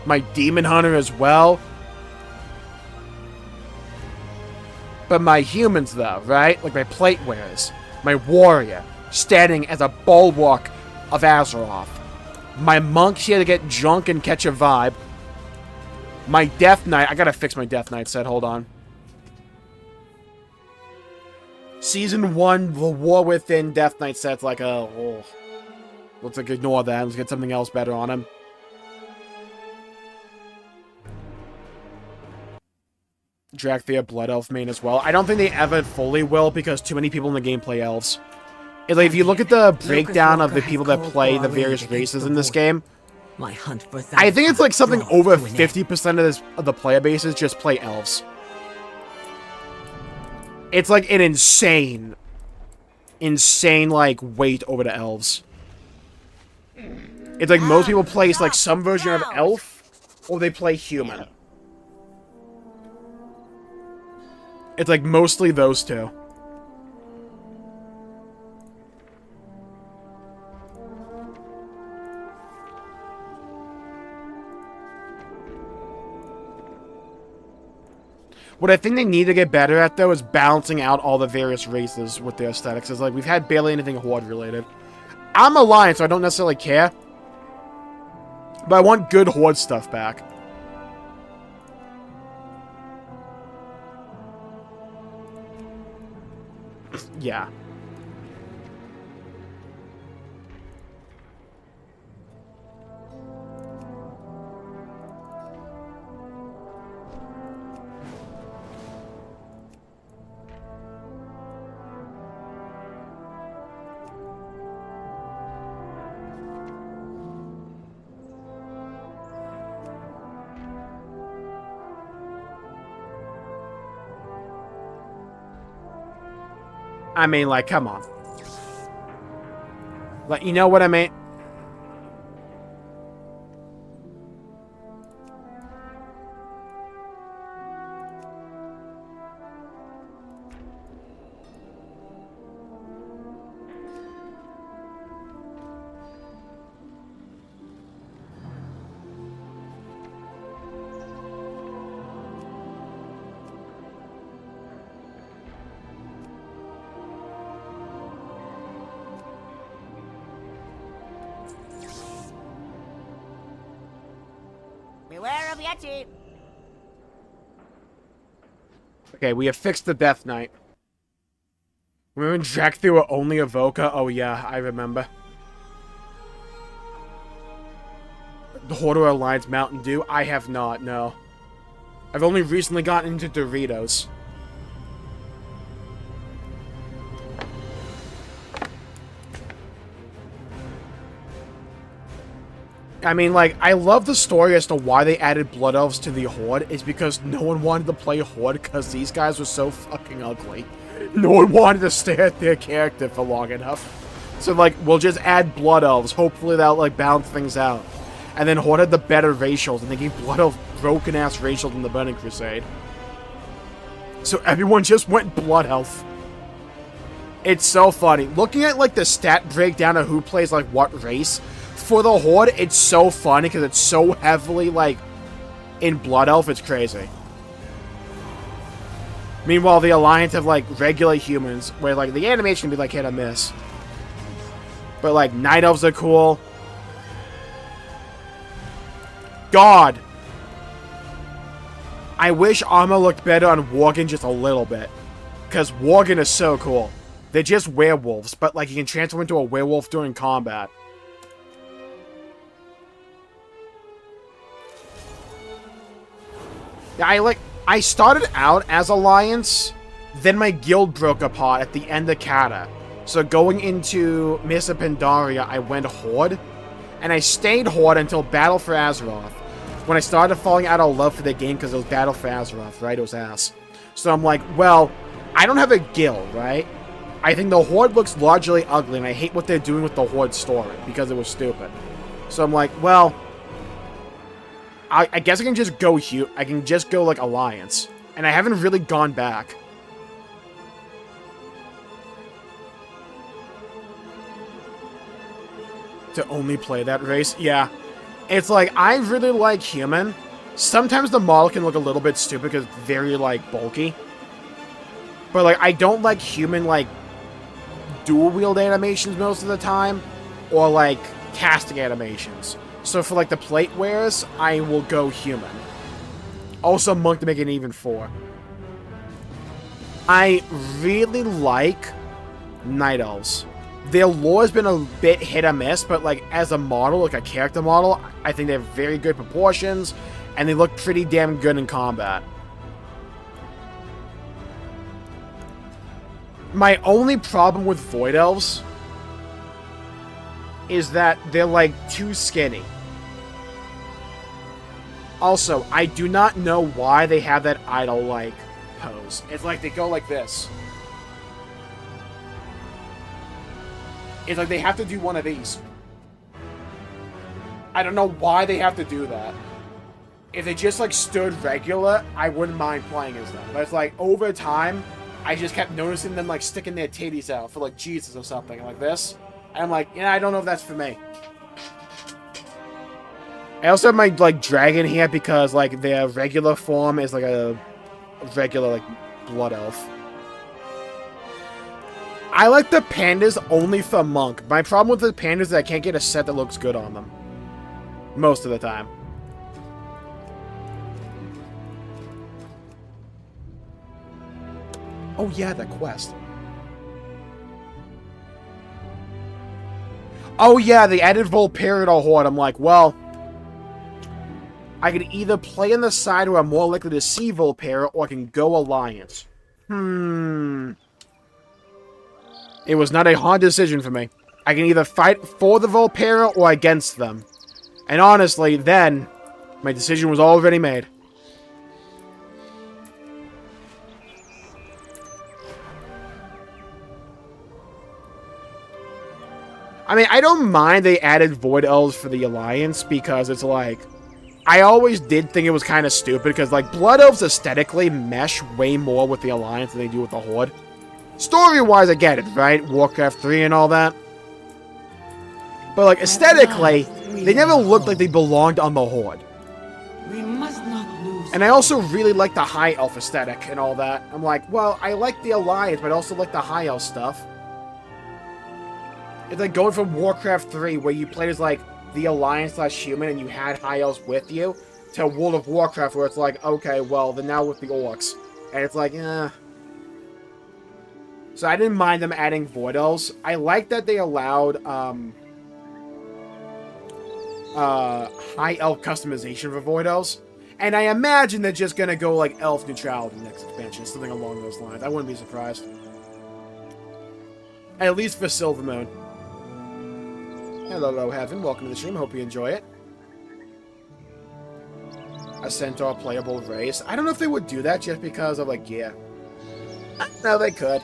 S1: My Demon Hunter as well. But my humans, though, right? Like my plate wearers. My warrior, standing as a bulwark of Azeroth. My monks here to get drunk and catch a vibe. My Death Knight. I gotta fix my Death Knight set. Hold on. Season 1, the War Within Death Knight set's like a... Oh. Let's, like, ignore that. Let's get something else better on him. Drakthea Blood Elf main as well. I don't think they ever fully will because too many people in the game play elves. It's like, if you look at the breakdown of the people that play the various races in this game, I think it's like something over 50% of the player bases just play elves. It's like an insane, like, weight over the elves. It's like most people play like some version of elf, or they play human. It's like mostly those two. What I think they need to get better at, though, is balancing out all the various races with their aesthetics. It's like, we've had barely anything Horde-related. I'm Alliance, so I don't necessarily care. But I want good Horde stuff back. Yeah. I mean, like, come on. Like, you know what I mean?
S13: Beware of Yeti.
S1: Okay, we have fixed the Death Knight. Remember when Drakthea were only Evoca? Oh yeah, I remember. The Horde Alliance Mountain Dew? I have not, no. I've only recently gotten into Doritos. I mean, like, I love the story as to why they added Blood Elves to the Horde. Is because no one wanted to play Horde because these guys were so fucking ugly. No one wanted to stare at their character for long enough. So, like, we'll just add Blood Elves. Hopefully that'll, like, balance things out. And then Horde had the better racials, and they gave Blood Elf broken-ass racials in the Burning Crusade. So everyone just went Blood Elf. It's so funny. Looking at, like, the stat breakdown of who plays, like, what race, for the Horde, it's so funny because it's so heavily, like, in Blood Elf, it's crazy. Meanwhile, the Alliance have, like, regular humans, where, like, the animation can be, like, hit or miss. But, like, Night Elves are cool. God! I wish armor looked better on Worgen just a little bit. Because Worgen is so cool. They're just werewolves, but, like, you can transform into a werewolf during combat. Yeah, I started out as Alliance, then my guild broke apart at the end of Kata. So going into Misa Pandaria, I went Horde, and I stayed Horde until Battle for Azeroth. When I started falling out of love for the game because it was Battle for Azeroth, right? It was ass. So I'm like, well, I don't have a guild, right? I think the Horde looks largely ugly, and I hate what they're doing with the Horde story because it was stupid. So I'm like, well, I guess I can just go I can just go, like, Alliance. And I haven't really gone back. To only play that race? Yeah. It's like, I really like human. Sometimes the model can look a little bit stupid because it's very, like, bulky. But, like, I don't like human, like, dual-wield animations most of the time. Or, like, casting animations. So for, like, the plate wears, I will go human. Also monk to make it an even 4. I really like Night Elves. Their lore has been a bit hit or miss, but, like, as a model, like a character model, I think they have very good proportions, and they look pretty damn good in combat. My only problem with Void Elves is that they're, like, too skinny. Also, I do not know why they have that idol-like pose. It's like they go like this. It's like they have to do one of these. I don't know why they have to do that. If they just, like, stood regular, I wouldn't mind playing as them. But it's like, over time, I just kept noticing them, like, sticking their titties out for, like, Jesus or something, like this. And I'm like, yeah, I don't know if that's for me. I also have my, like, dragon here because, like, their regular form is, like, a regular, like, blood elf. I like the pandas only for monk. My problem with the pandas is I can't get a set that looks good on them. Most of the time. Oh yeah, that quest. Oh yeah, they added Volpera to Horde. I'm like, well, I can either play on the side where I'm more likely to see Volpera, or I can go Alliance. It was not a hard decision for me. I can either fight for the Volpera or against them. And honestly, then, my decision was already made. I mean, I don't mind they added Void Elves for the Alliance, because it's like, I always did think it was kind of stupid, because, like, Blood Elves aesthetically mesh way more with the Alliance than they do with the Horde. Story-wise, I get it, right? Warcraft 3 and all that. But, like, aesthetically, they never looked like they belonged on the Horde.
S4: We must not lose.
S1: And I also really like the High Elf aesthetic and all that. I'm like, well, I like the Alliance, but I also like the High Elf stuff. It's like going from Warcraft 3, where you played as, like, the Alliance/human and you had High Elves with you, to World of Warcraft, where it's like, okay, well, they're now with the Orcs. And it's like, So I didn't mind them adding Void Elves. I like that they allowed, High Elf customization for Void Elves. And I imagine they're just gonna go, like, Elf neutrality next expansion, something along those lines. I wouldn't be surprised. At least for Silvermoon. Hello, Heaven. Welcome to the stream. Hope you enjoy it. a centaur playable race. I don't know if they would do that just because of, like, gear. No, they could.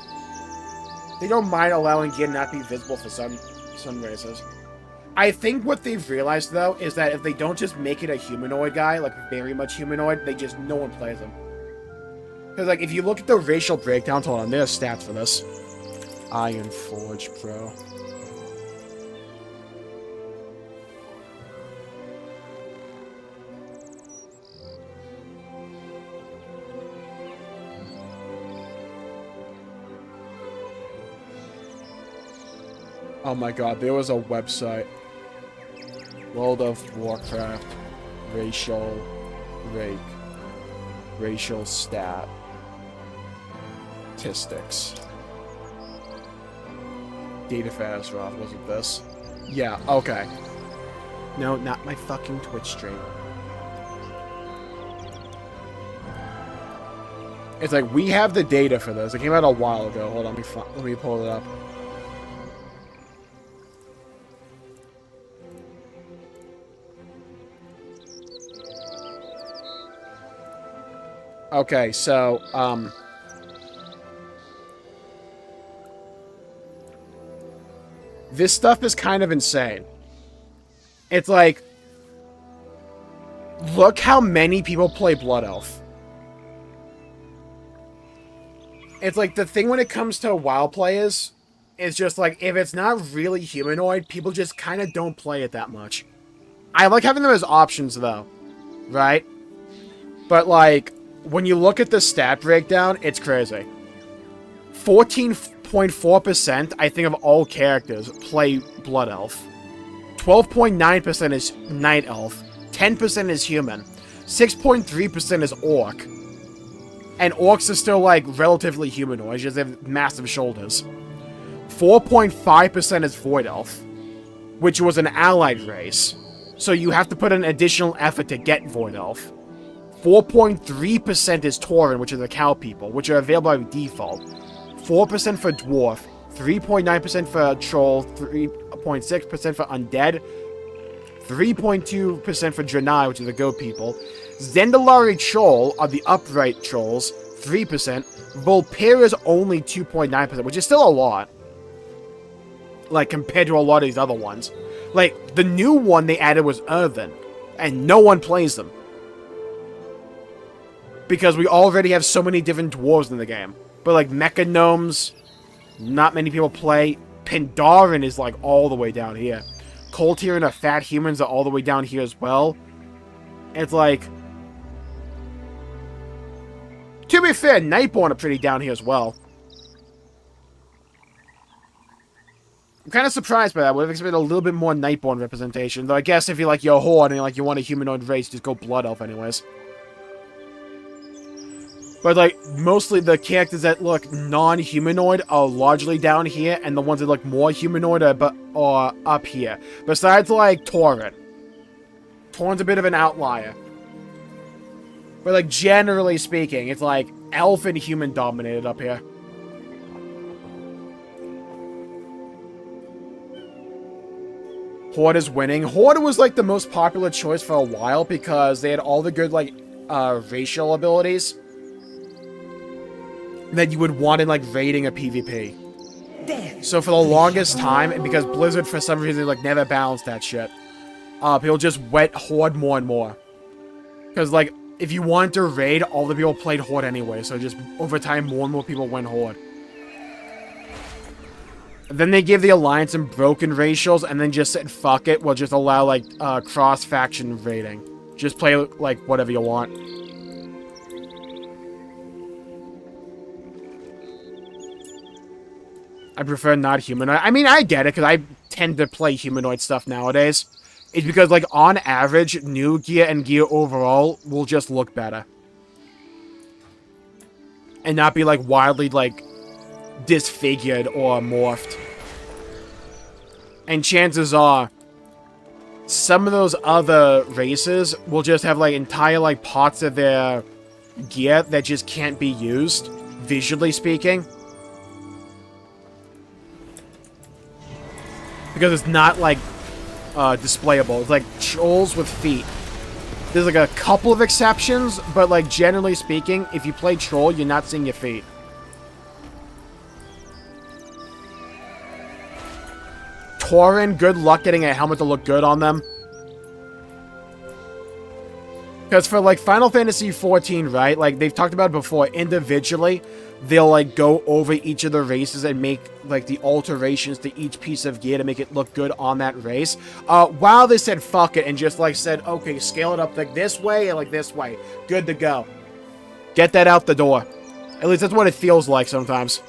S1: They don't mind allowing gear not be visible for some races. I think what they've realized, though, is that if they don't just make it a humanoid guy, like, very much humanoid, no one plays them. Because, like, if you look at the racial breakdowns, hold on, there's stats for this. Iron Forge Pro. Oh my god, there was a website. World of Warcraft. Racial stat. Statistics. Data for Azeroth, wasn't this? Yeah, okay. No, not my fucking Twitch stream. It's like, we have the data for this. It came out a while ago. Hold on, let me pull it up. Okay, so, this stuff is kind of insane. It's like, look how many people play Blood Elf. It's like, the thing when it comes to WoW players is just like, if it's not really humanoid, people just kind of don't play it that much. I like having them as options, though. Right? But, like, when you look at the stat breakdown, it's crazy. 14.4%, I think, of all characters play Blood Elf. 12.9% is Night Elf. 10% is Human. 6.3% is Orc. And Orcs are still, like, relatively humanoid, just they have massive shoulders. 4.5% is Void Elf, which was an allied race. So you have to put an additional effort to get Void Elf. 4.3% is Tauren, which are the cow people, which are available by default. 4% for Dwarf, 3.9% for Troll, 3.6% for Undead, 3.2% for Draenei, which are the goat people. Zendalari Troll are the upright trolls, 3%. Volpera is only 2.9%, which is still a lot. Like, compared to a lot of these other ones. Like, the new one they added was Earthen, and no one plays them. Because we already have so many different dwarves in the game. But, like, Mecha Gnomes, not many people play. Pandaren is, like, all the way down here. Koltir and the Fat Humans are all the way down here as well. It's like... To be fair, Nightborn are pretty down here as well. I'm kind of surprised by that. I would have expected a little bit more Nightborn representation. Though I guess if you like your Horde and like you want a humanoid race, just go Blood Elf anyways. But, like, mostly the characters that look non-humanoid are largely down here, and the ones that look more humanoid are up here. Besides, like, Tauren. Tauren's a bit of an outlier. But, like, generally speaking, it's, like, elf and human dominated up here. Horde is winning. Horde was, like, the most popular choice for a while because they had all the good, like, racial abilities that you would want in, like, raiding a PvP. So for the longest time, and because Blizzard, for some reason, like, never balanced that shit, people just went Horde more and more. Because, like, if you wanted to raid, all the people played Horde anyway, so just, over time, more and more people went Horde. And then they gave the Alliance and broken racials, and then just said, fuck it, we'll just allow, like, cross-faction raiding. Just play, like, whatever you want. I prefer not humanoid. I mean, I get it, because I tend to play humanoid stuff nowadays. It's because, like, on average, new gear and gear overall will just look better. And not be, like, wildly, like, disfigured or morphed. And chances are, some of those other races will just have, like, entire, like, parts of their gear that just can't be used, visually speaking. Because it's not, like, displayable. It's like trolls with feet. There's like a couple of exceptions, but like generally speaking, if you play Troll, you're not seeing your feet. Tauren, good luck getting a helmet to look good on them. Because for like Final Fantasy XIV, right, like they've talked about it before, individually, they'll like go over each of the races and make like the alterations to each piece of gear to make it look good on that race. While they said fuck it and just like said, okay, scale it up like this way and like this way. Good to go. Get that out the door. At least that's what it feels like sometimes.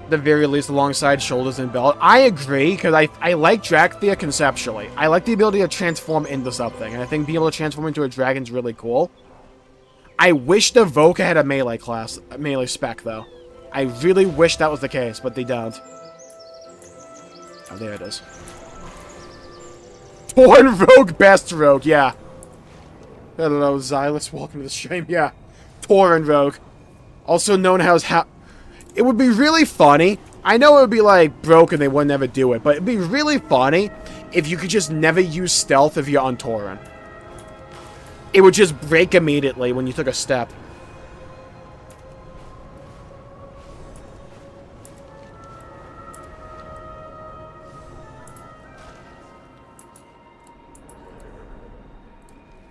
S1: The very least alongside shoulders and belt. I agree, because I like Dracthea conceptually. I like the ability to transform into something, and I think being able to transform into a dragon's really cool. I wish the Voka had a melee class, a melee spec, though. I really wish that was the case, but they don't. Oh, there it is. Torn Rogue, best Rogue, yeah. I don't know, Xylus, welcome to the stream, yeah. Torn Rogue. Also known as it would be really funny. I know it would be like broken, they would never do it, but it'd be really funny if you could just never use stealth if you're on Tauren. It would just break immediately when you took a step.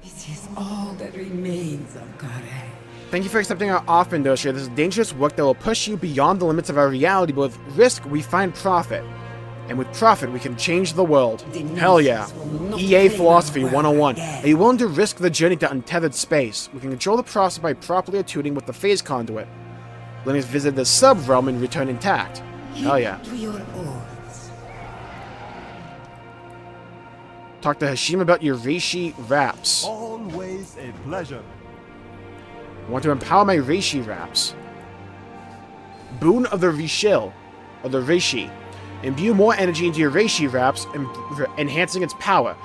S4: This is all that remains of Kare.
S1: Thank you for accepting our offer, Industria. This is dangerous work that will push you beyond the limits of our reality, but with risk, we find profit. And with profit, we can change the world. Hell yeah. EA Philosophy 101. Are you willing to risk the journey to untethered space? We can control the process by properly attuning with the phase conduit. Let us visit the sub-realm and return intact. Hell yeah. Talk to Hashim about your Rishi wraps.
S7: Always a pleasure.
S1: I want to empower my Rishi wraps. Boon of the Rishil, or the Rishi. Imbue more energy into your Rishi wraps, enhancing its power.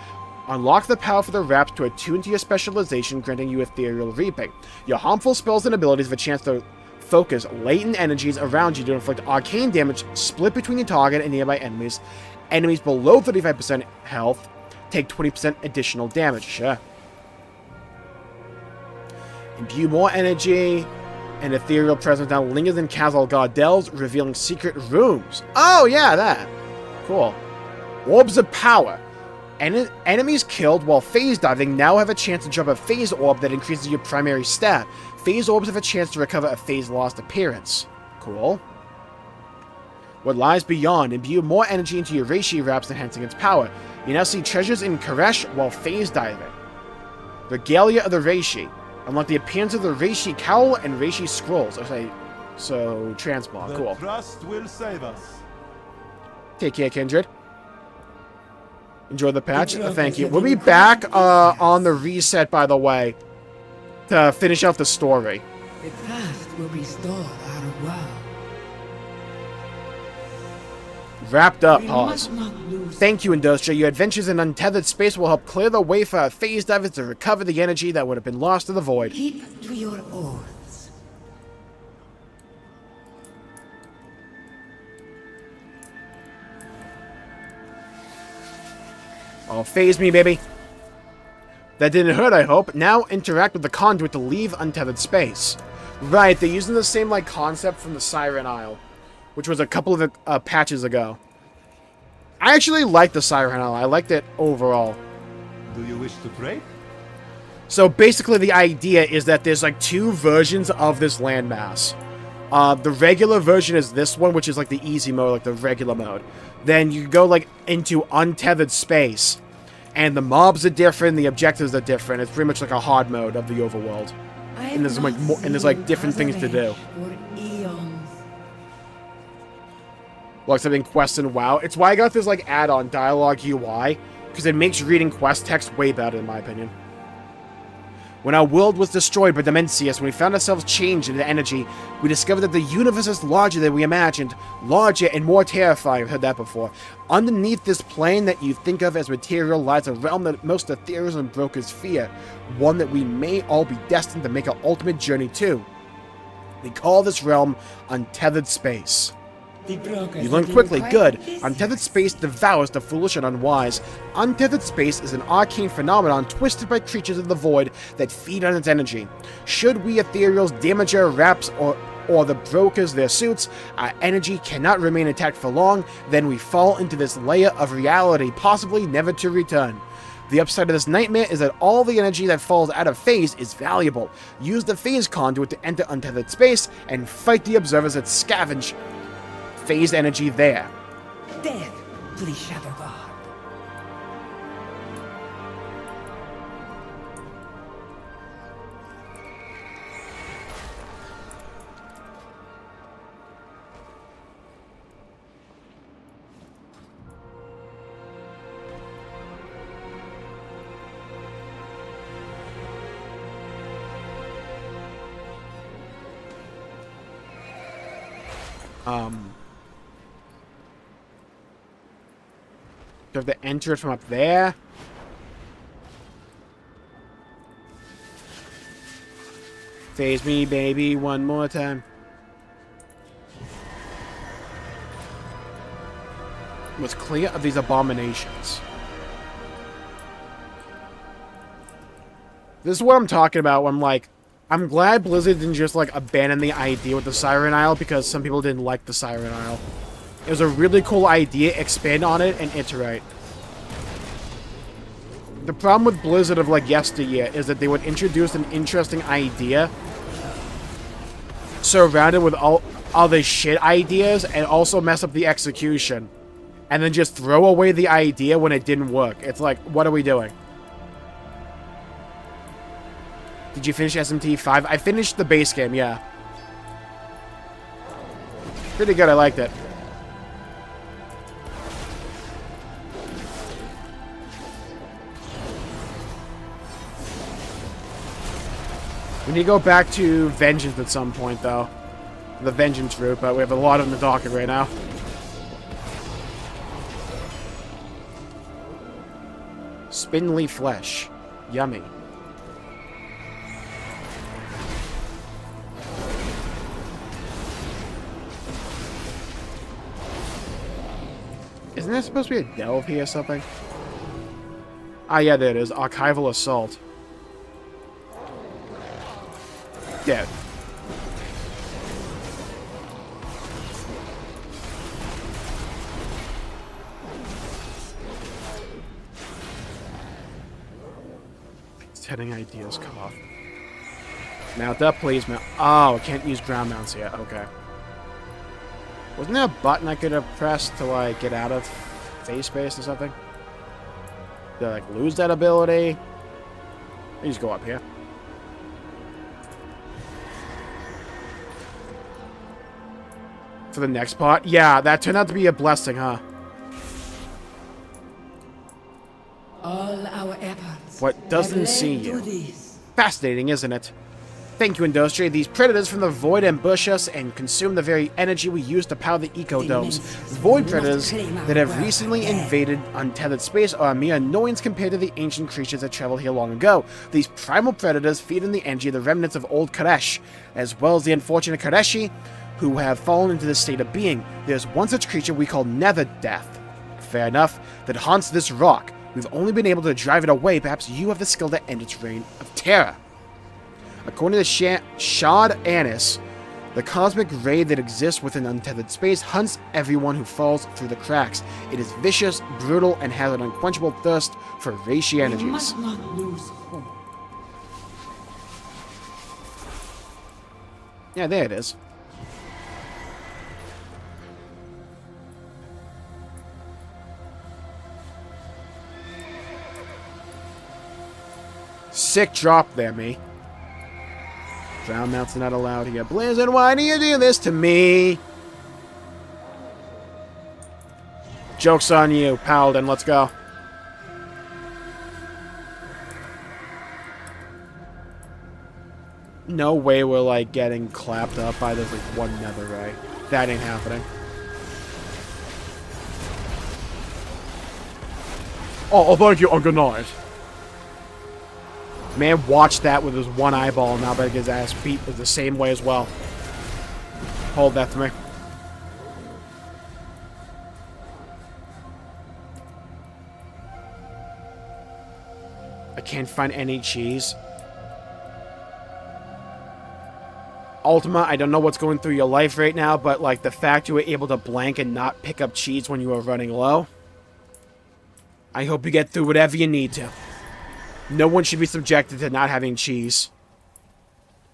S1: Unlock the power for the wraps to attune to your specialization, granting you ethereal reaping. Your harmful spells and abilities have a chance to focus latent energies around you to inflict arcane damage split between your target and nearby enemies. Enemies below 35% health take 20% additional damage. Sure. Imbue more energy. An ethereal presence now lingers in Castle Gardel's, revealing secret rooms. Oh, yeah, that. Cool. Orbs of power. Enemies killed while phase diving now have a chance to drop a phase orb that increases your primary stat. Phase orbs have a chance to recover a phase lost appearance. Cool. What lies beyond. Imbue more energy into your Rishi wraps, enhancing its power. You now see treasures in Koresh while phase diving. Regalia of the Rishi. Unlock the appearance of the Rishi cowl and Rishi scrolls. Okay, so transmog. Cool.
S7: The trust will save us.
S1: Take care, Kindred. Enjoy the patch. Thank you. We'll be back on the reset, by the way, to finish out the story.
S4: The past will restore our world.
S1: Wrapped up. Pause. Thank you, Industria. Your adventures in untethered space will help clear the way for our phase divers to recover the energy that would have been lost to the void.
S4: Keep to your oaths.
S1: Oh, phase me, baby. That didn't hurt, I hope. Now interact with the conduit to leave untethered space. Right, they're using the same like concept from the Siren Isle, which was a couple of patches ago. I actually like the Siren Isle. I liked it overall.
S7: Do you wish to pray?
S1: So basically the idea is that there's like two versions of this landmass. The regular version is this one, which is like the easy mode, like the regular mode. Then you go like into untethered space, and the mobs are different, the objectives are different. It's pretty much like a hard mode of the overworld. And there's like more, and there's like different things to do. Well, except in Quest and WoW. It's why I got this like add-on dialogue UI, because it makes reading quest text way better in my opinion. When our world was destroyed by Dimensius, when we found ourselves changed into energy, we discovered that the universe is larger than we imagined, larger and more terrifying. I've heard that before. Underneath this plane that you think of as material lies a realm that most ethereals and brokers fear, one that we may all be destined to make our ultimate journey to. We call this realm untethered space. You learn quickly, good. Untethered space devours the foolish and unwise. Untethered space is an arcane phenomenon twisted by creatures of the void that feed on its energy. Should we ethereals damage our wraps or the brokers their suits, our energy cannot remain intact for long, then we fall into this layer of reality, possibly never to return. The upside of this nightmare is that all the energy that falls out of phase is valuable. Use the phase conduit to enter untethered space and fight the observers that scavenge phased energy there.
S5: Death to the Shadow God.
S1: Do I have to enter it from up there? Phase me, baby, one more time. What's clear of these abominations? This is what I'm talking about when I'm like, I'm glad Blizzard didn't just like abandon the idea with the Siren Isle because some people didn't like the Siren Isle. It was a really cool idea, expand on it, and iterate. The problem with Blizzard of like yesteryear is that they would introduce an interesting idea surrounded with all other shit ideas and also mess up the execution. And then just throw away the idea when it didn't work. It's like, what are we doing? Did you finish SMT 5? I finished the base game, yeah. Pretty good, I liked it. We need to go back to Vengeance at some point, though. The Vengeance route, but we have a lot on the docket right now. Spindly flesh. Yummy. Isn't there supposed to be a delve here or something? Ah, yeah, there it is. Archival Assault. Dead. Heading ideas cough. Mount up, please. Mount. Oh, I can't use ground mounts yet. Okay. Wasn't there a button I could have pressed to like get out of phase space or something? Did I like lose that ability? I just go up here. For the next part? Yeah, that turned out to be a blessing, huh?
S10: All our efforts.
S1: What doesn't see you? Fascinating, isn't it? Thank you, Industry. These predators from the void ambush us and consume the very energy we use to power the ecodomes. Void predators that have recently invaded untethered space are a mere annoyance compared to the ancient creatures that traveled here long ago. These primal predators feed on the energy of the remnants of old Kadesh, as well as the unfortunate Kadeshi who have fallen into this state of being. There's one such creature we call Nether Death. Fair enough, that haunts this rock. We've only been able to drive it away. Perhaps you have the skill to end its reign of terror. According to Shad Anis, the cosmic ray that exists within untethered space hunts everyone who falls through the cracks. It is vicious, brutal, and has an unquenchable thirst for Rishi energies.
S10: We must not lose hope.
S1: Yeah, there it is. Sick drop there, me. Ground mounts are not allowed here. Blizzard, why do you do this to me? Joke's on you, Paladin. Let's go. No way we're, like, getting clapped up by this, like, one nether ray. That ain't happening. Oh, thank you. Oh, good night. Man watched that with his one eyeball, and now that his ass beat was the same way as well. Hold that for me. I can't find any cheese. Ultima, I don't know what's going through your life right now, but like the fact you were able to blank and not pick up cheese when you were running low. I hope you get through whatever you need to. No one should be subjected to not having cheese.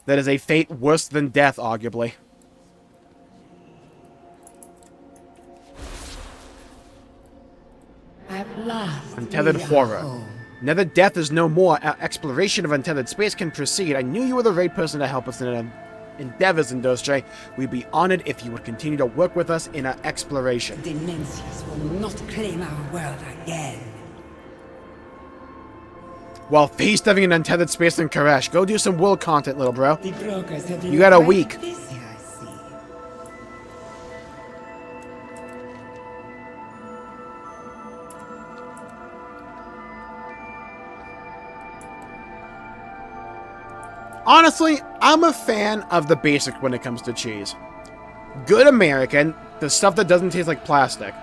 S1: That is a fate worse than death, arguably.
S10: At last,
S1: Untethered horror. Now that death is no more, our exploration of untethered space can proceed. I knew you were the right person to help us in our endeavors, Industry. We'd be honored if you would continue to work with us in our exploration.
S4: Demencius will not claim our world again.
S1: Well, feast having an untethered space in Koresh. Go do some world content, little bro.
S4: The brokers have
S1: You got a week.
S4: busy, I see.
S1: Honestly, I'm a fan of the basic when it comes to cheese. Good American, the stuff that doesn't taste like plastic.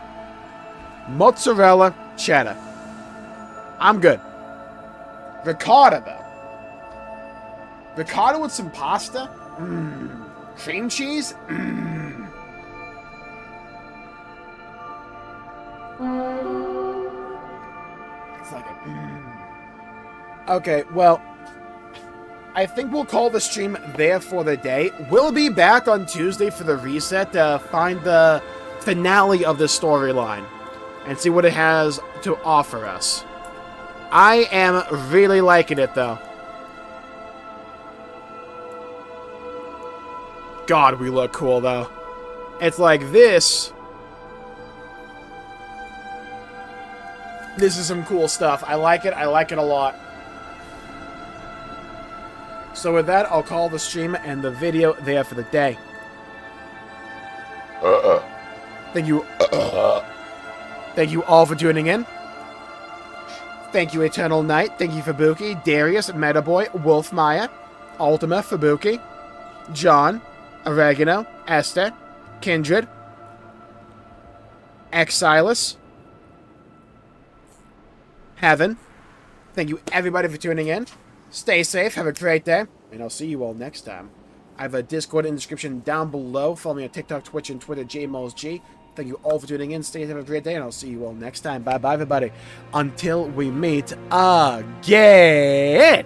S1: Mozzarella, cheddar. I'm good. Ricotta, though. Ricotta with some pasta? Mmm. Cream cheese? Mmm. It's like a mmm. Okay, well, I think we'll call the stream there for the day. We'll be back on Tuesday for the reset to find the finale of the storyline and see what it has to offer us. I am really liking it, though. God, we look cool, though. It's like this. This is some cool stuff. I like it. I like it a lot. So with that, I'll call the stream and the video there for the day. Thank you. Thank you all for tuning in. Thank you, Eternal Knight. Thank you, Fabuki, Darius, Metaboy, Wolfmaya, Ultima, Fabuki, John, Oregano, Esther, Kindred, Exilus, Heaven. Thank you, everybody, for tuning in. Stay safe, have a great day, and I'll see you all next time. I have a Discord in the description down below. Follow me on TikTok, Twitch, and Twitter, Jmulls G. Thank you all for tuning in. Stay safe, have a great day, and I'll see you all next time. Bye-bye, everybody. Until we meet again.